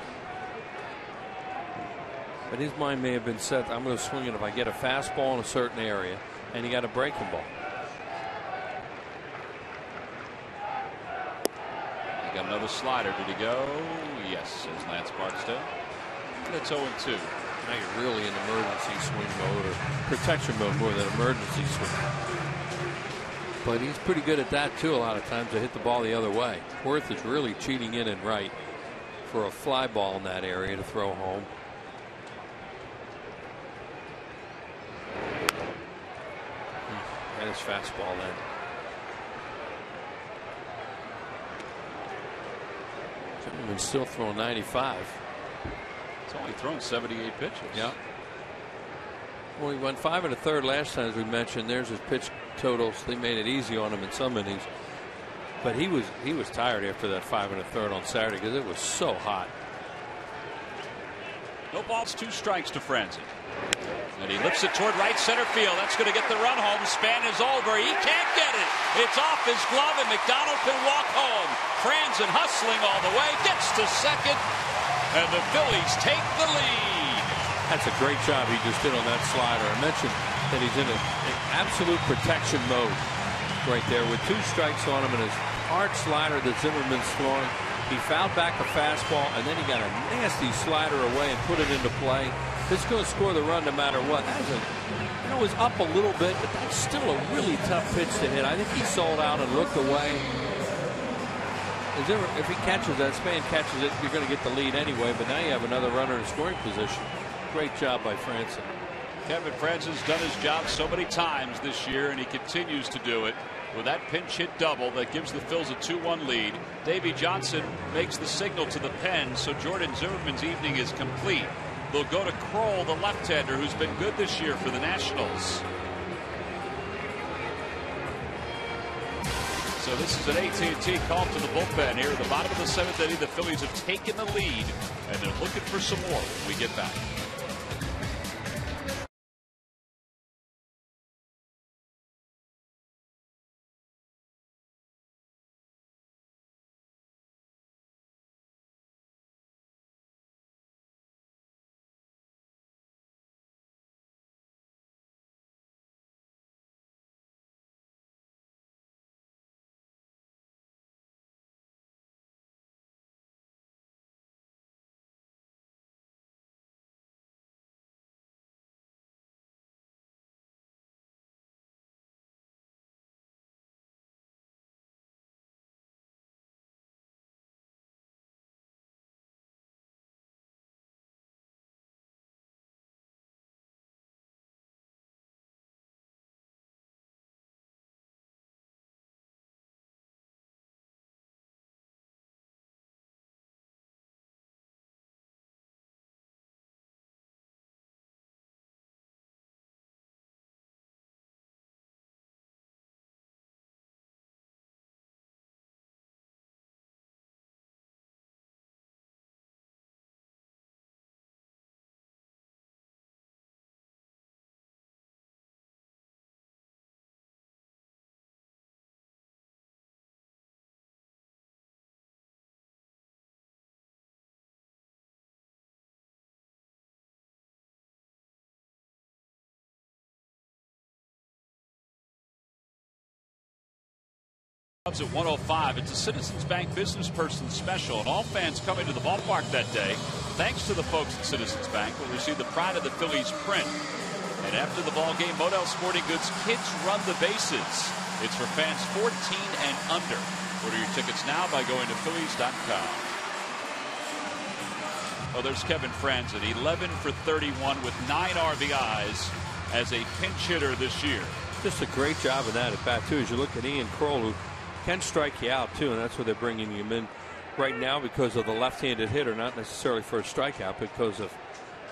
But his mind may have been set, I'm going to swing it if I get a fastball in a certain area, and he got a breaking ball. He got another slider. Did he go? Yes, says Lance Barksdale. And it's 0-2. Now you're really in emergency swing mode or protection mode more than emergency swing. But he's pretty good at that, too, a lot of times to hit the ball the other way. Worth is really cheating in and right for a fly ball in that area to throw home. And his fastball then. Zimmerman's still throwing 95. He's only thrown 78 pitches. Yeah. Well, he went 5 1/3 last time, as we mentioned. There's his pitch totals. They made it easy on him in some innings. But he was tired after that 5 1/3 on Saturday because it was so hot. No balls, 2 strikes to Franzen. And he lifts it toward right center field. That's going to get the run home. Span is over. He can't get it. It's off his glove, and McDonald can walk home. Franzen hustling all the way, gets to second, and the Phillies take the lead. That's a great job he just did on that slider. I mentioned that he's in an absolute protection mode right there with 2 strikes on him and his hard slider that Zimmerman's throwing. He fouled back a fastball, and then he got a nasty slider away and put it into play. It's going to score the run no matter what. It was up a little bit, but that's still a really tough pitch to hit. I think he sold out and looked away. If he catches that, Span catches it, you're going to get the lead anyway, but now you have another runner in scoring position. Great job by Franzen. Kevin Franzen's done his job so many times this year, and he continues to do it with that pinch hit double that gives the Phils a 2-1 lead. Davey Johnson makes the signal to the pen, so Jordan Zimmerman's evening is complete. They'll go to Kroll, the left-hander, who's been good this year for the Nationals. So this is an AT&T call to the bullpen here at the bottom of the 7th inning. The Phillies have taken the lead, and they're looking for some more when we get back. At 105, it's a Citizens Bank Business Person Special, and all fans coming to the ballpark that day, thanks to the folks at Citizens Bank, will receive the Pride of the Phillies print. And after the ball game, Modell Sporting Goods Kids Run the Bases. It's for fans 14 and under. Order your tickets now by going to Phillies.com. Oh, there's Kevin Franzen, 11 for 31 with 9 RBIs as a pinch hitter this year. Just a great job of that at bat, too, as you look at Ian Kroll, who can strike you out, too, and that's why they're bringing him in right now because of the left-handed hitter, not necessarily for a strikeout, because of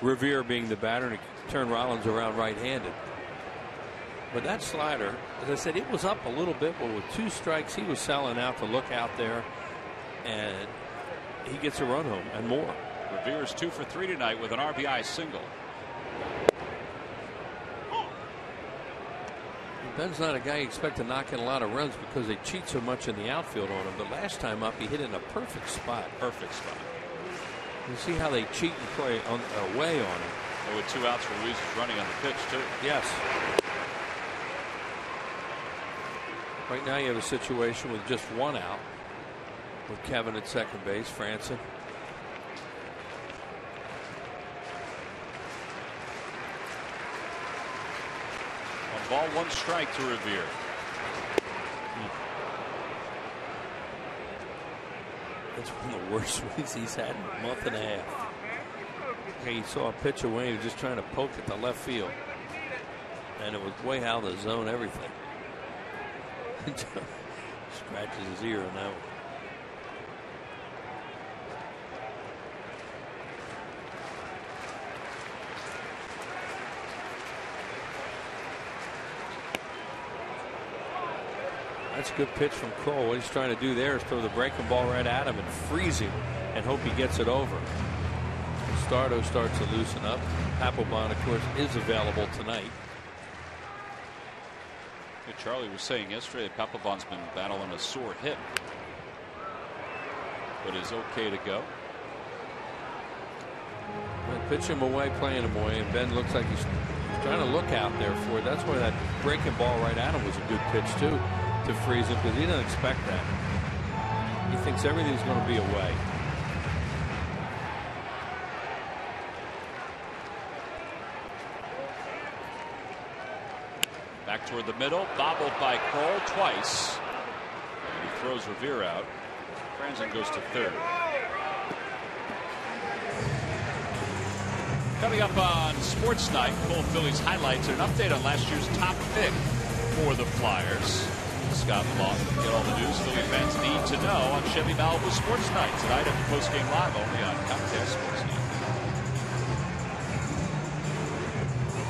Revere being the batter and turn Rollins around right-handed. But that slider, as I said, it was up a little bit, but with 2 strikes, he was selling out to look out there, and he gets a run home and more. Revere's 2 for 3 tonight with an RBI single. Ben's not a guy you expect to knock in a lot of runs because they cheat so much in the outfield on him. But last time up, he hit in a perfect spot. Perfect spot. You see how they cheat and play away on him. And with 2 outs, Ruiz is running on the pitch, too. Yes. Right now, you have a situation with just 1 out with Kevin at second base, Franzen. Ball 1 strike to Revere. That's one of the worst weeks he's had in a month and a half. Okay, he saw a pitch away. He was just trying to poke at the left field. And it was way out of the zone, everything. Scratches his ear on that one. That's a good pitch from Kroll. What he's trying to do there is throw the breaking ball right at him and freeze him and hope he gets it over. Stardo starts to loosen up. Papelbon, of course, is available tonight. Charlie was saying yesterday that Papelbon's been battling a sore hip, but is okay to go. Well, pitch him away, playing him away, and Ben looks like he's trying to look out there for it. That's why that breaking ball right at him was a good pitch too, to freeze him, because he doesn't expect that. He thinks everything's going to be away. Back toward the middle, bobbled by Kroll twice. And he throws Revere out. Franzen goes to third. Coming up on Sports Night, full Phillies highlights and an update on last year's top pick for the Flyers. Scott Lawton, get all the news Philly fans need to know on Chevy Malibu Sports Night tonight at the postgame live only on Comcast Sports Night.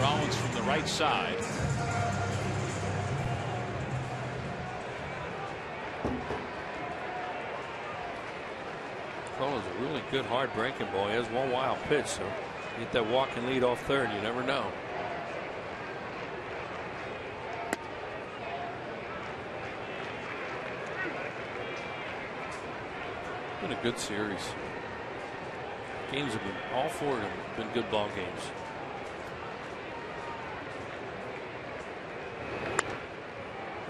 Rollins from the right side. Kroll is a really good hard breaking ball. He has one wild pitch, so get that walking lead off third. You never know. Been a good series. Games have been, all four of them have been good ball games.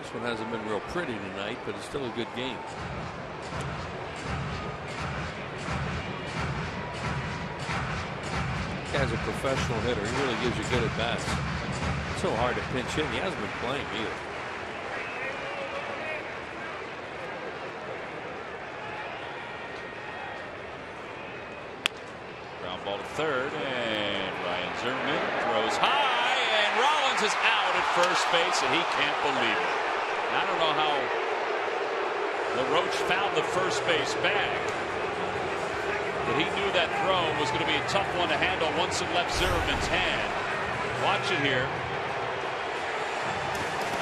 This one hasn't been real pretty tonight, but it's still a good game. Guy's a professional hitter. He really gives you good at bats. It's so hard to pinch hit. He hasn't been playing either. Ground ball to third, and Ryan Zimmerman throws high, and Rollins is out at first base, and he can't believe it. I don't know how LaRoche found the first base bag, but he knew that throw was going to be a tough one to handle once it left Zimmerman's hand. Watch it here.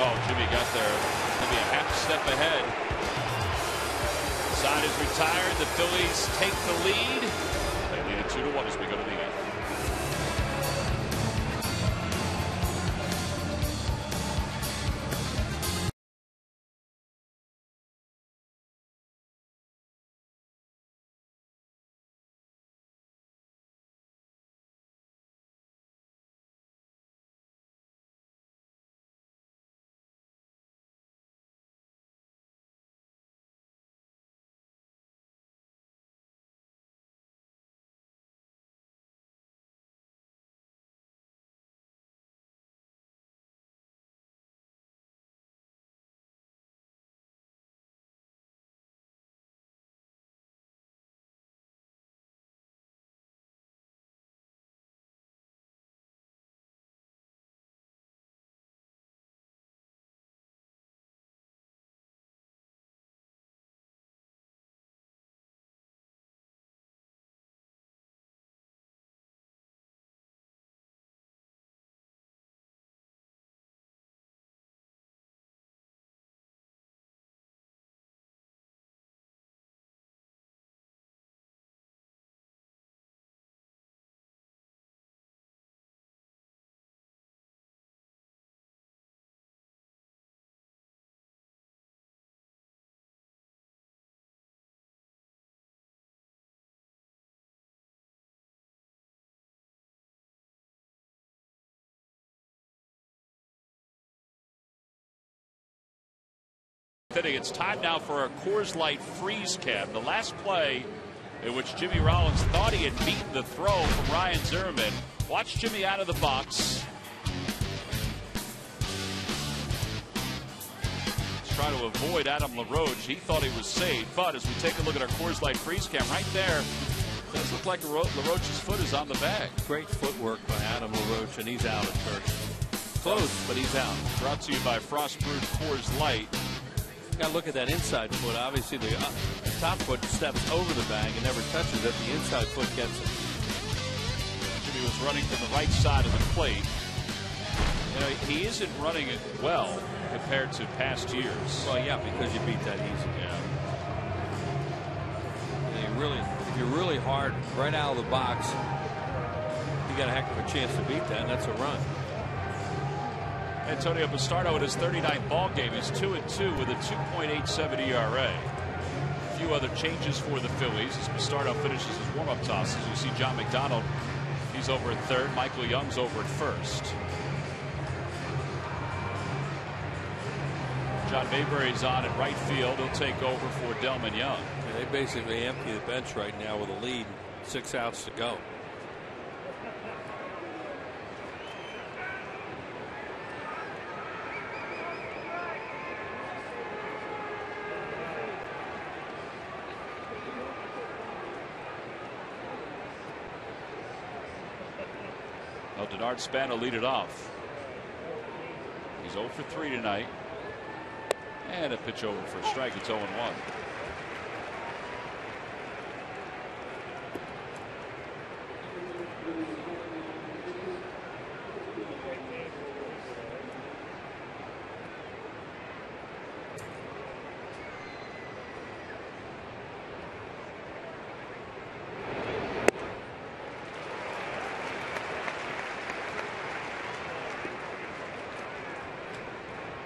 Oh, Jimmy got there maybe a half step ahead. Side is retired. The Phillies take the lead. They lead it 2-1 as we go to the eighth. It's time now for a Coors Light freeze cam. The last play in which Jimmy Rollins thought he had beaten the throw from Ryan Zimmerman. Watch Jimmy out of the box. Let's try to avoid Adam LaRoche. He thought he was safe, but as we take a look at our Coors Light freeze cam right there, it does look like LaRoche's foot is on the bag. Great footwork by Adam LaRoche, and he's out at first. Close, but he's out. Brought to you by Frost Brewed Coors Light. Got to look at that inside foot. Obviously, the top foot steps over the bag and never touches it. The inside foot gets it. Jimmy was running to the right side of the plate. You know, he isn't running it well compared to past years. Well, yeah, because you beat that easy. Yeah. And if you're really hard right out of the box, you got a heck of a chance to beat that, and that's a run. Antonio Bastardo in his 39th ball game is 2-2 with a 2.87 ERA. A few other changes for the Phillies as Bastardo finishes his warm-up tosses. You see John McDonald, he's over at third. Michael Young's over at first. John Mayberry's on at right field. He'll take over for Delman Young. Yeah, they basically empty the bench right now with a lead, 6 outs to go. Well, Denard Span will lead it off. He's 0 for 3 tonight. And a pitch over for a strike. It's 0-1.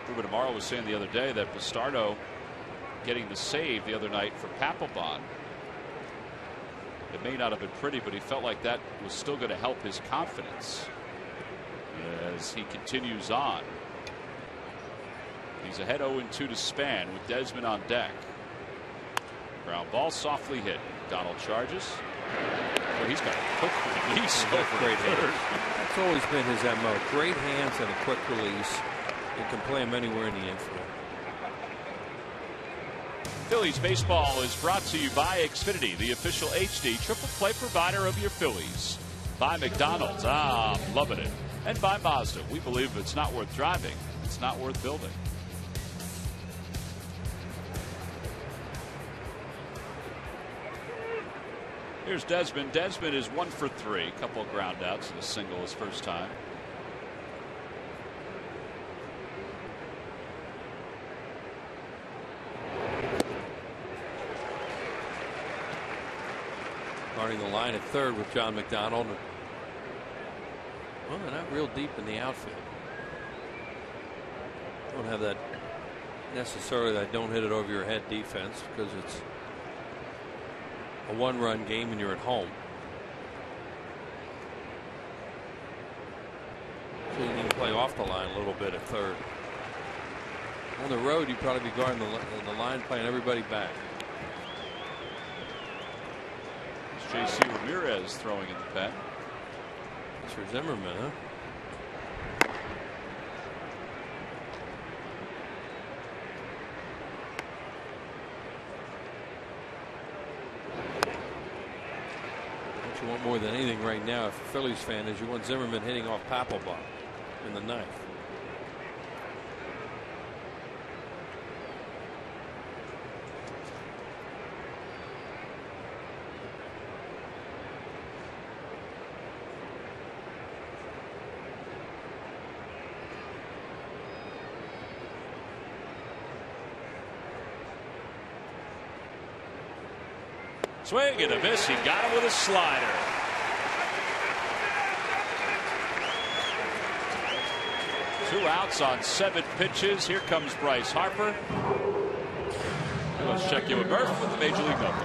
Ruben Amaro was saying the other day that Bastardo getting the save the other night for Papelbon. It may not have been pretty, but he felt like that was still going to help his confidence as he continues on. He's ahead 0-2 to Span with Desmond on deck. Ground ball softly hit. Donald charges. Well, he's got a quick release. Great hands. That's always been his MO. Great hands and a quick release. You can play him anywhere in the infield. Phillies baseball is brought to you by Xfinity, the official HD triple play provider of your Phillies. By McDonald's, I'm loving it. And by Mazda, we believe if it's not worth driving, it's not worth building. Here's Desmond. Desmond is 1 for 3. A couple of ground outs and a single his first time. Starting the line at third with John McDonald. Well, they're not real deep in the outfield. Don't have that necessarily that don't hit it over your head defense because it's a one-run game and you're at home. So you can play off the line a little bit at third. On the road, you'd probably be guarding the line, playing everybody back. J.C. Ramirez throwing in the pen. That's for Zimmerman, huh? What you want more than anything right now, if a Phillies fan, is you want Zimmerman hitting off Papelbon in the ninth. Swing and a miss. He got it with a slider. Two outs on 7 pitches. Here comes Bryce Harper. Let's check you with Murph with the Major League Notebook.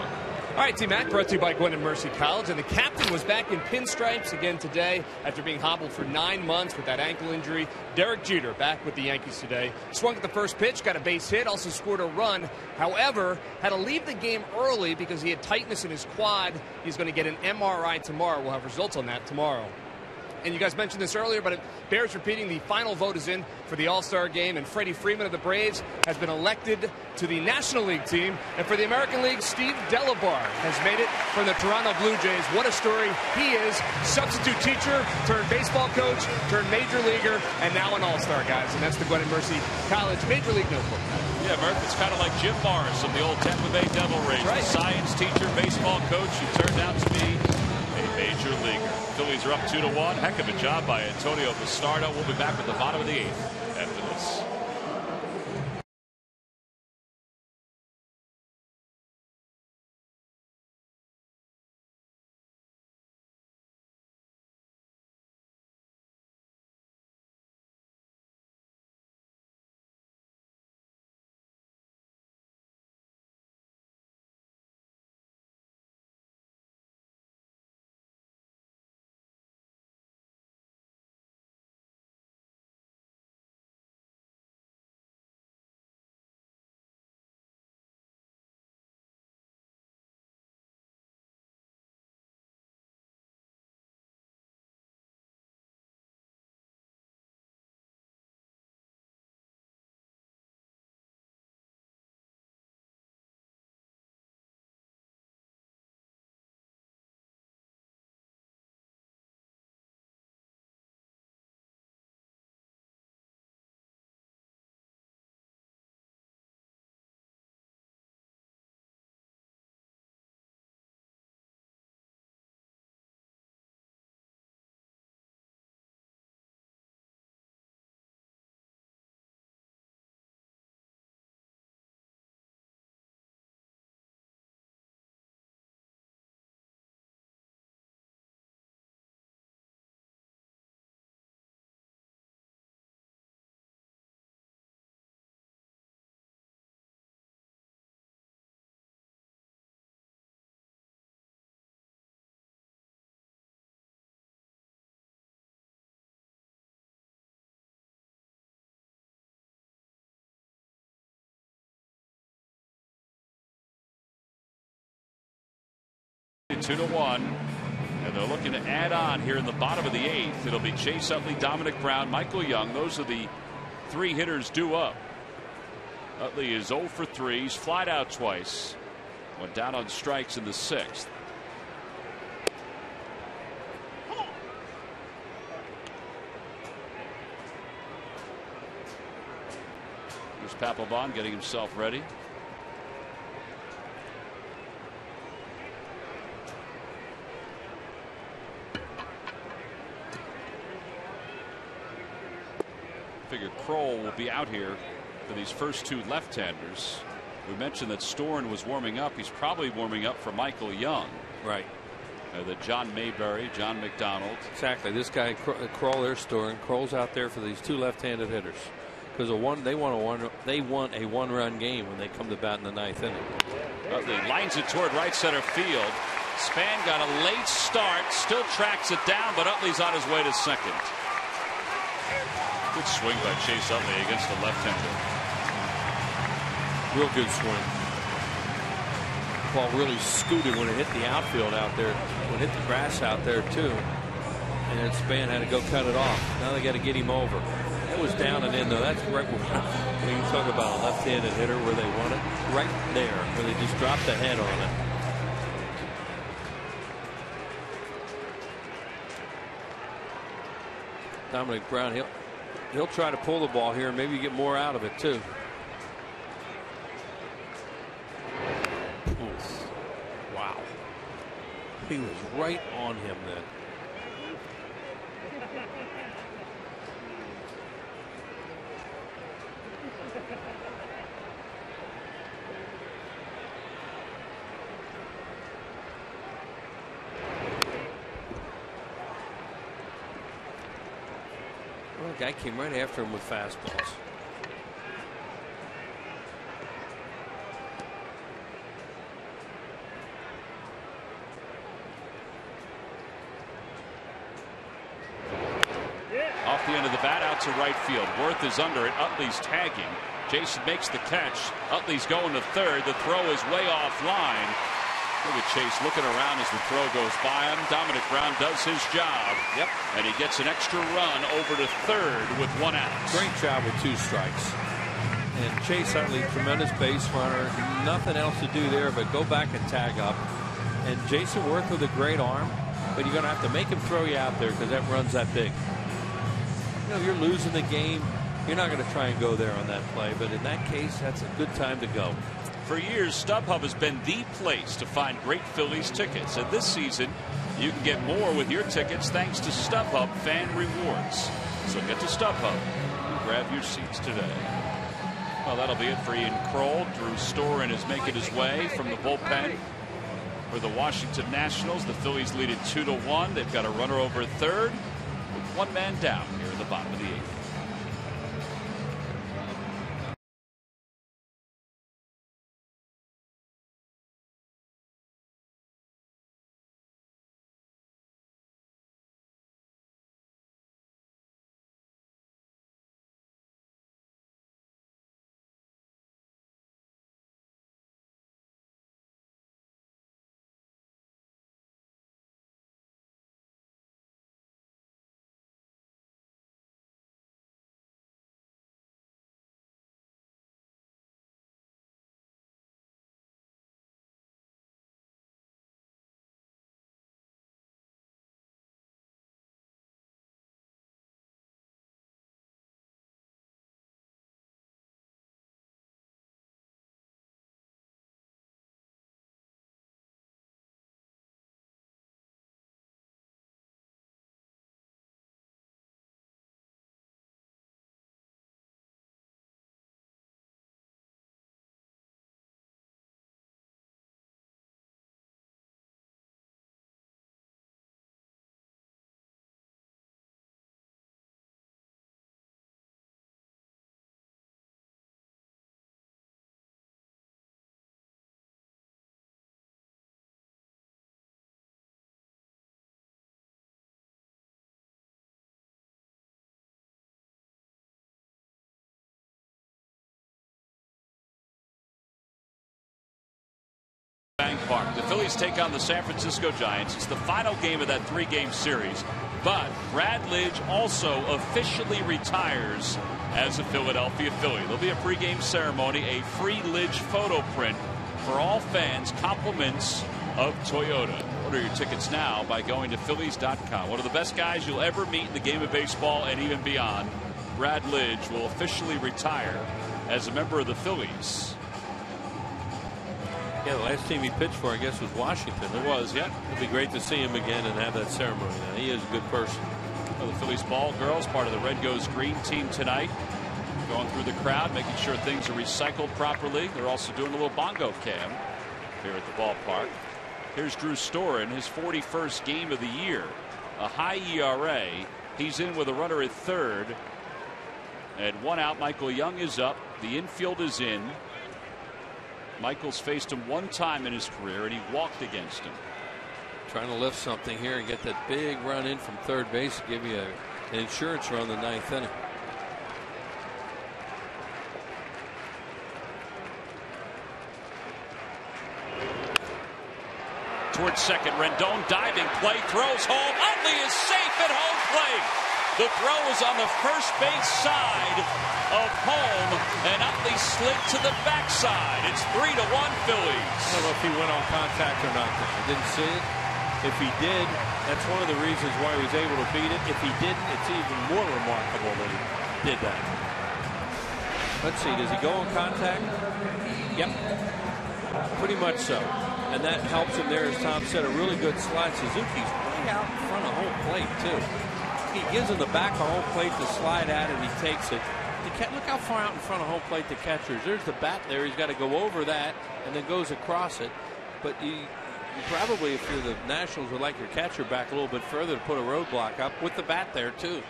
All right, T-Mac, brought to you by Gwinnett Mercy College. And the captain was back in pinstripes again today after being hobbled for 9 months with that ankle injury. Derek Jeter back with the Yankees today. Swung at the first pitch, got a base hit, also scored a run. However, had to leave the game early because he had tightness in his quad. He's going to get an MRI tomorrow. We'll have results on that tomorrow. And you guys mentioned this earlier, but it bears repeating. The final vote is in for the All-Star game, and Freddie Freeman of the Braves has been elected to the National League team. And for the American League, Steve Delabar has made it from the Toronto Blue Jays. What a story. He is substitute teacher, turned baseball coach, turned major leaguer, and now an All-Star, guys. And that's the Gwinnett Mercy College Major League Notebook. Yeah, Murph, it's kind of like Jim Morris of the old Tampa Bay Devil Rays. Right. Science teacher, baseball coach, who turned out to be a major leaguer. Phillies are up 2-1. Heck of a job by Antonio Bastardo. We'll be back with the bottom of the 8th after this. Two to one, and they're looking to add on here in the bottom of the 8th. It'll be Chase Utley, Dominic Brown, Michael Young. Those are the 3 hitters due up. Utley is 0 for 3. He's flied out twice. Went down on strikes in the 6th. Here's Papelbon getting himself ready. Figure Kroll will be out here for these first 2 left-handers. We mentioned that Storen was warming up. He's probably warming up for Michael Young. Right. The John Mayberry, John McDonald. Exactly. This guy Kroll, there's Storen. Kroll's out there for these 2 left-handed hitters because they want a one-run game when they come to bat in the 9th inning. Utley lines it toward right center field. Span got a late start, still tracks it down, but Utley's on his way to second. Good swing by Chase Utley against the left-hander. Real good swing. Ball really scooted when it hit the outfield out there. When it hit the grass out there too. And then Span had to go cut it off. Now they got to get him over. That was down and in though. That's right when you talk about a left-handed hitter where they want it. Right there where they just dropped the head on it. Dominic Brown, he'll try to pull the ball here and maybe get more out of it too. Oof. Wow. He was right on him then. Well, the guy came right after him with fastballs. Off the end of the bat, out to right field. Worth is under it. Utley's tagging. Jason makes the catch. Utley's going to third. The throw is way offline. Look at Chase looking around as the throw goes by him. Dominic Brown does his job. Yep. And he gets an extra run over to third with 1 out. Great job with 2 strikes. And Chase Utley, tremendous base runner. Nothing else to do there but go back and tag up. And Jason Worth with a great arm, but you're going to have to make him throw you out there because that run's that big. You know, you're losing the game. You're not going to try and go there on that play, but in that case, that's a good time to go. For years, StubHub has been the place to find great Phillies tickets. And this season, You can get more with your tickets thanks to StubHub Fan Rewards. So get to StubHub and grab your seats today. Well, that'll be it for Ian Kroll. Drew Storen is making his way from the bullpen for the Washington Nationals. The Phillies lead it 2-1. They've got a runner over third with one man down here at the bottom of the 8th. Park. The Phillies take on the San Francisco Giants. It's the final game of that 3-game series. But Brad Lidge also officially retires as a Philadelphia Philly. There'll be a pregame ceremony, a free Lidge photo print for all fans, compliments of Toyota. Order your tickets now by going to Phillies.com. One of the best guys you'll ever meet in the game of baseball and even beyond. Brad Lidge will officially retire as a member of the Phillies. Yeah, the last team he pitched for, I guess, was Washington. It was, yeah. It'd be great to see him again and have that ceremony. Now, he is a good person. Well, the Phillies ball girls, part of the Red Goes Green team tonight, going through the crowd, making sure things are recycled properly. They're also doing a little bongo cam here at the ballpark. Here's Drew Storen, his 41st game of the year. A high ERA. He's in with a runner at third. And one out. Michael Young is up. The infield is in. Michael's faced him one time in his career, and he walked against him. Trying to lift something here and get that big run in from third base to give you an insurance run the 9th inning. Towards second, Rendon diving play, throws home. Utley is safe at home plate. The throw is on the first base side of home, and Utley slid to the backside. It's 3-1 Phillies. I don't know if he went on contact or not. I didn't see it. If he did, that's one of the reasons why he was able to beat it. If he didn't, it's even more remarkable that he did that. Let's see, does he go on contact? Yep. Pretty much so. And that helps him there, as Tom said, a really good slide. Suzuki's way out in front of home plate, too. He gives him the back of home plate to slide at, and he takes it. Look how far out in front of home plate the catcher is. There's the bat there. He's got to go over that and then goes across it. But you probably, if you're the Nationals, would like your catcher back a little bit further to put a roadblock up with the bat there, too.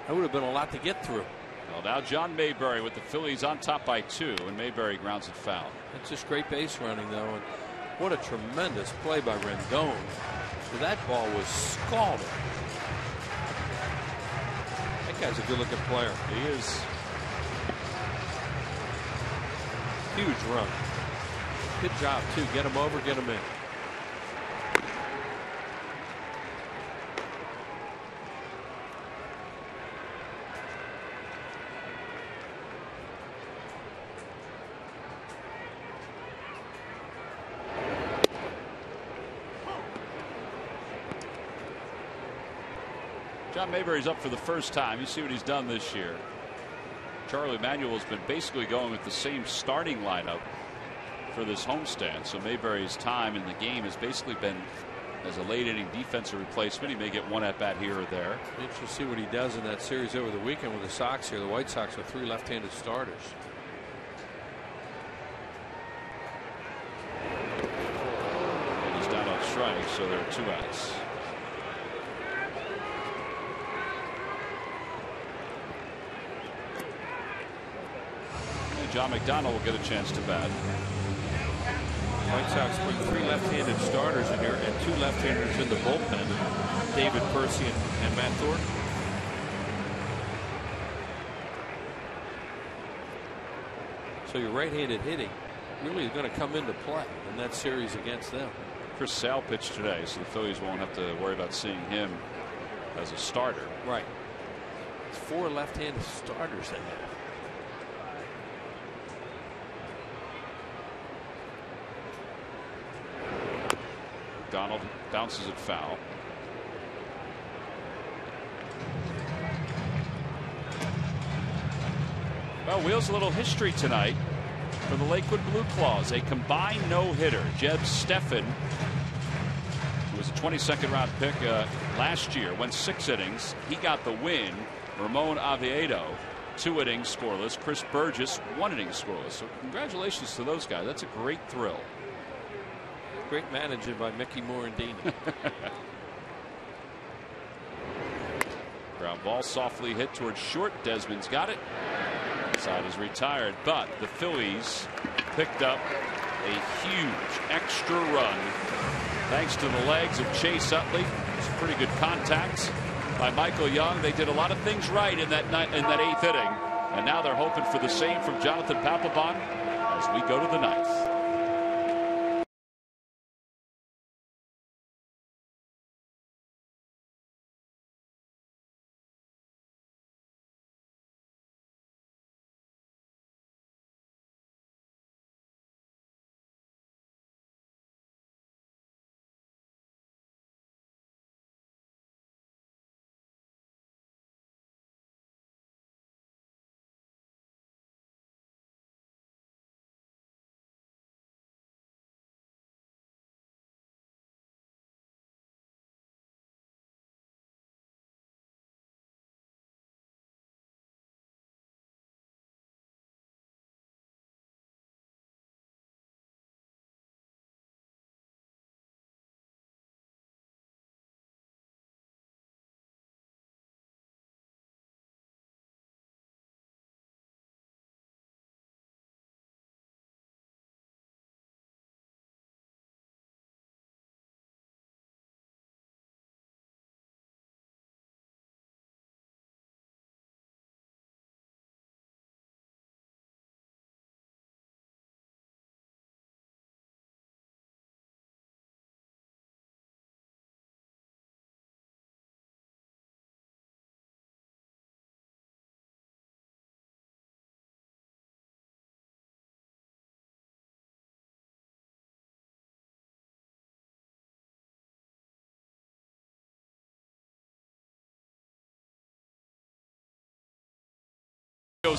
That would have been a lot to get through. Well, now John Mayberry with the Phillies on top by 2, and Mayberry grounds it foul. It's just great base running, though. And what a tremendous play by Rendon. So that ball was scalded. That guy's a good-looking player. He is. Huge run. Good job, too. Get him over, get him in. John Mayberry's up for the first time. You see what he's done this year. Charlie Manuel's been basically going with the same starting lineup for this homestand. So Mayberry's time in the game has basically been As a late inning defensive replacement, he may get one at bat here or there. Interesting to see what he does in that series over the weekend with the Sox here. The White Sox with 3 left-handed starters. And he's down on strike, so there are 2 outs. And John McDonald will get a chance to bat. White Sox bring 3 left-handed starters in here and 2 left-handers in the bullpen. David Percy and Matt Thornton. So your right-handed hitting really is going to come into play in that series against them. Chris Sale pitched today, so the Phillies won't have to worry about seeing him as a starter. Right. It's 4 left-handed starters they have. Donald bounces it foul. Well, Wheels, a little history tonight for the Lakewood Blue Claws. A combined no-hitter. Jeb Steffen, who was a 22nd round pick last year, went 6 innings. He got the win. Ramon Oviedo, 2 innings scoreless. Chris Burgess, 1 inning scoreless. So congratulations to those guys. That's a great thrill. Great managing by Mickey Morandini. Ground ball softly hit towards short. Desmond's got it. Side is retired, but the Phillies picked up a huge extra run thanks to the legs of Chase Utley. Some pretty good contacts by Michael Young. They did a lot of things right in that 8th inning, and now they're hoping for the same from Jonathan Papelbon as we go to the 9th.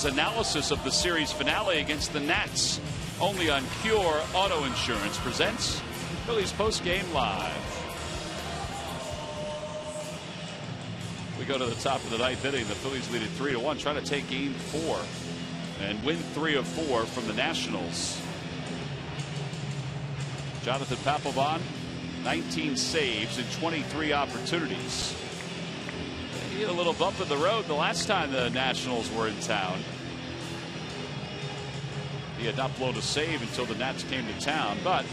Analysis of the series finale against the Nats, only on Cure Auto Insurance, presents Phillies Post-Game Live. We go to the top of the 9th inning. The Phillies lead it 3-1, trying to take Game 4 and win 3 of 4 from the Nationals. Jonathan Papelbon, 19 saves and 23 opportunities. He had a little bump in the road the last time the Nationals were in town. He had not blown a save until the Nats came to town, but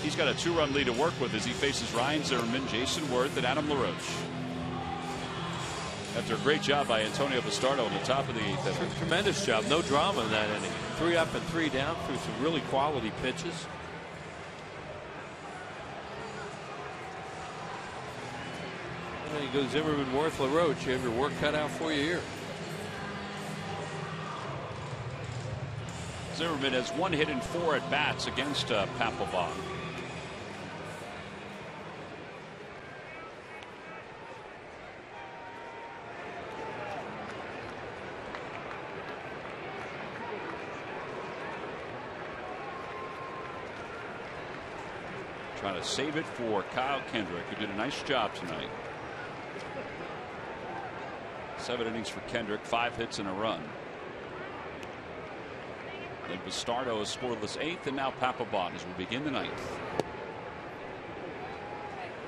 he's got a 2-run lead to work with as he faces Ryan Zimmerman, Jason Worth, and Adam LaRoche. After a great job by Antonio Bastardo on the top of the 8th inning. Tremendous job. No drama in that inning. 3 up and 3 down through some really quality pitches. And then he goes Zimmerman, Worth, LaRoche. You have your work cut out for you here. Zimmerman has 1 hit and 4 at bats against Papelbon. trying to save it for Kyle Kendrick, who did a nice job tonight. 7 innings for Kendrick, 5 hits and a run. Then Bastardo is scoreless 8th, and now Papelbon as we begin the 9th.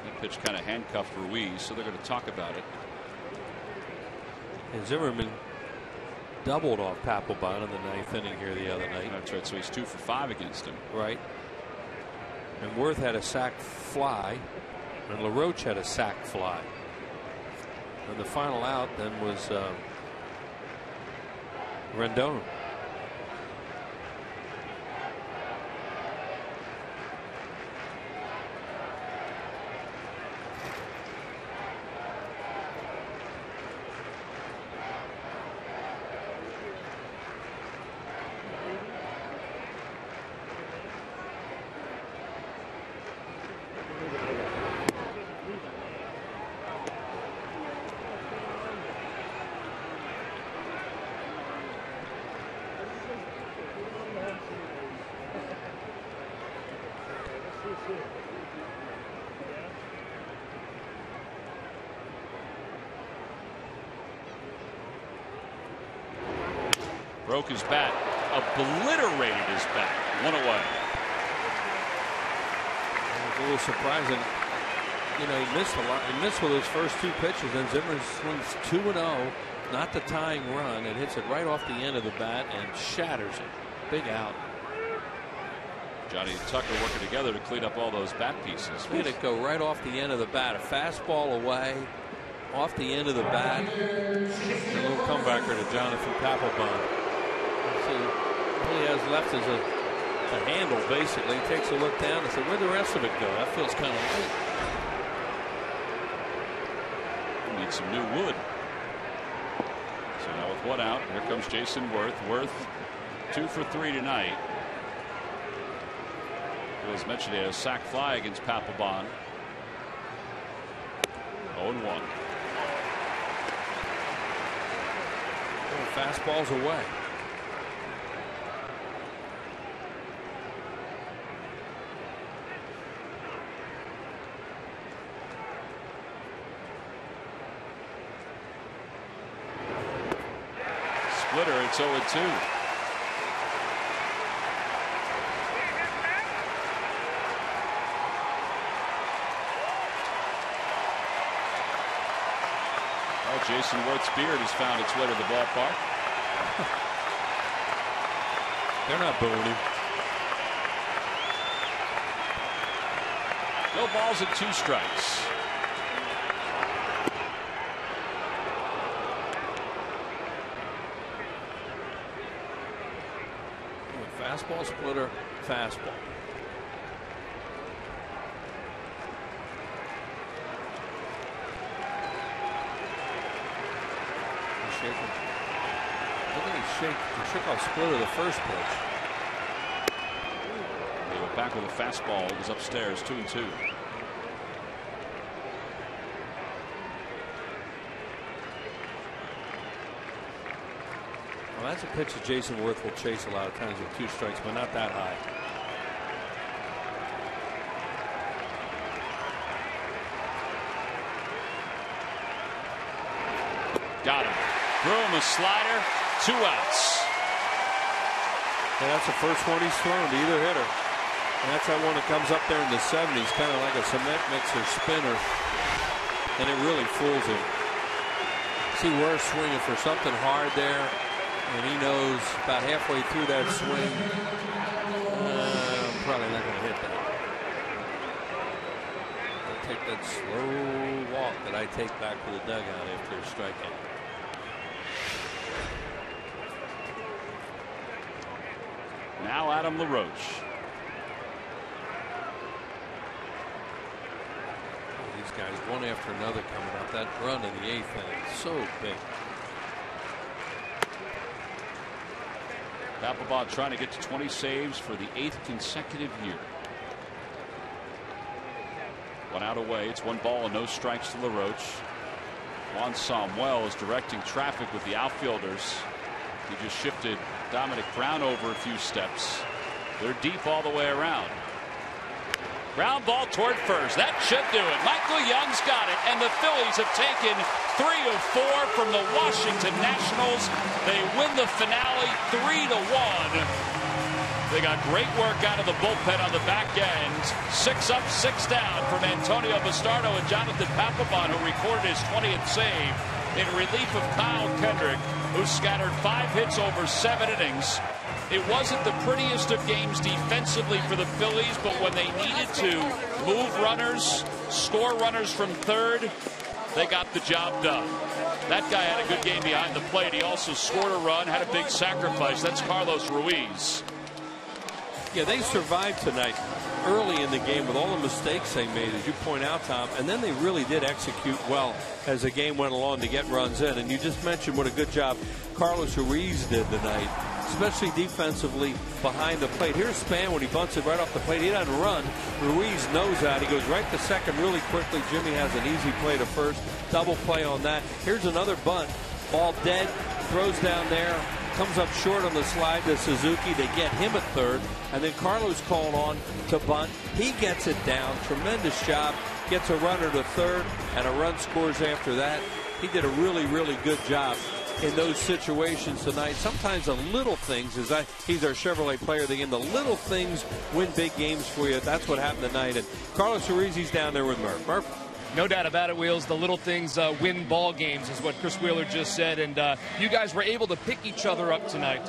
That pitch kind of handcuffed Ruiz, so they're going to talk about it. And Zimmerman doubled off Papelbon in the 9th inning here the other night. That's right, so he's 2 for 5 against him. Right. And Worth had a sac fly, and LaRoche had a sac fly. And the final out then was Rendon. Broke his bat, obliterated his bat, 1 away. It was a little surprising. You know, he missed a lot. He missed with his first 2 pitches, and Zimmer swings 2-0, not the tying run, and hits it right off the end of the bat and shatters it. Big out. Johnny and Tucker working together to clean up all those bat pieces. Let it go right off the end of the bat. A fastball away, off the end of the bat. A little comebacker to Jonathan Papelbon. All he has left is a handle, basically. He takes a look down and says, where'd the rest of it go? That feels kind of light. We need some new wood. So now with 1 out, here comes Jason Worth. Worth 2 for 3 tonight. As mentioned, he had a sac fly against Papelbon. 0-1. Fastballs away. Splitter, it's 0-2. Jason Worth's beard has found its way to the ballpark. They're not booing him. No balls and 2 strikes. Fastball, splitter, fastball. He shook off Splitter the first pitch. They went back with a fastball. It was upstairs, 2-2. Well, that's a pitch that Jason Worth will chase a lot of times with 2 strikes, but not that high. Got him. Threw him a slider. 2 outs. Yeah, that's the first one he's thrown to either hitter. And that's that one that comes up there in the 70s, kind of like a cement mixer spinner. And it really fools him. See, we're swinging for something hard there. And he knows about halfway through that swing, I'm probably not going to hit that. I'll take that slow walk that I take back to the dugout after a strikeout. Now Adam LaRoche. These guys, one after another, coming up. That run in the 8th inning, so big. Papelbon trying to get to 20 saves for the 8th consecutive year. 1 out away. It's 1 ball and no strikes to LaRoche. Juan Samuel is directing traffic with the outfielders. He just shifted Dominic Brown over a few steps. They're deep all the way around. Ground ball toward first. That should do it. Michael Young's got it, and the Phillies have taken 3 of 4 from the Washington Nationals. They win the finale 3-1. They got great work out of the bullpen on the back end. 6 up, 6 down from Antonio Bastardo and Jonathan Papelbon, who recorded his 20th save in relief of Kyle Kendrick, who scattered 5 hits over 7 innings. It wasn't the prettiest of games defensively for the Phillies, but when they needed to move runners, score runners from third, they got the job done. That guy had a good game behind the plate. He also scored a run, had a big sacrifice. That's Carlos Ruiz. Yeah, they survived tonight early in the game with all the mistakes they made, as you point out, Tom, and then they really did execute well as the game went along to get runs in. And you just mentioned what a good job Carlos Ruiz did tonight, especially defensively behind the plate. Here's Span when he bunts it right off the plate. He doesn't run. Ruiz knows that. He goes right to second really quickly. Jimmy has an easy play to first. Double play on that. Here's another bunt. Ball dead. Throws down there. Comes up short on the slide to Suzuki. They get him at third. And then Carlos called on to bunt. He gets it down. Tremendous job. Gets a runner to third. And a run scores after that. He did a really, really good job in those situations tonight. Sometimes the little things, he's our Chevrolet player of the game, the little things win big games for you. That's what happened tonight. And Carlos Ruiz, he's down there with Murph. Murph? No doubt about it, Wheels. The little things win ball games is what Chris Wheeler just said. And you guys were able to pick each other up tonight.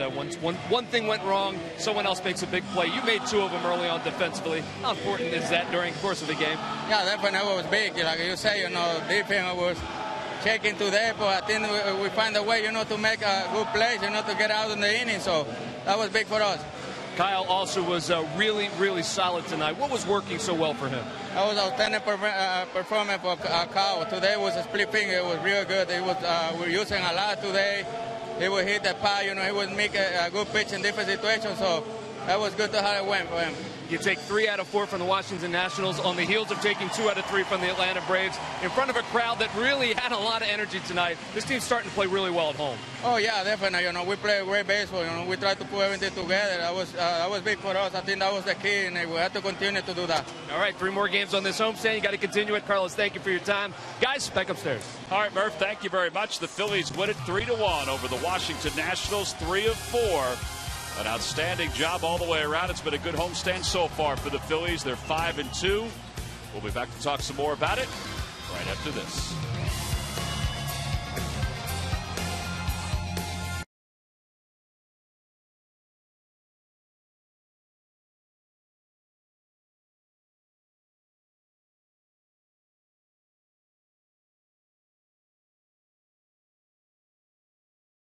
One thing went wrong, someone else makes a big play. You made 2 of them early on defensively. How important is that during the course of the game? Yeah, definitely was big. Like you say, defense was checking today, but I think we find a way, to make a good plays, to get out in the inning. So that was big for us. Kyle also was really, really solid tonight. What was working so well for him? That was outstanding performance for Kyle. Today was a split finger. It was real good. We were using a lot today. He would hit the pie. He would make a good pitch in different situations. So that was good to how it went for him. You take 3 out of 4 from the Washington Nationals on the heels of taking 2 out of 3 from the Atlanta Braves in front of a crowd that really had a lot of energy tonight. This team's starting to play really well at home. Oh, yeah, definitely. We play great baseball. We try to put everything together. That was big for us. I think that was the key, and we have to continue to do that. All right, 3 more games on this homestand. You got to continue it. Carlos, thank you for your time. Guys, back upstairs. All right, Murph, thank you very much. The Phillies win it 3-1 over the Washington Nationals, 3 of 4. An outstanding job all the way around. It's been a good homestand so far for the Phillies. They're 5-2. We'll be back to talk some more about it right after this.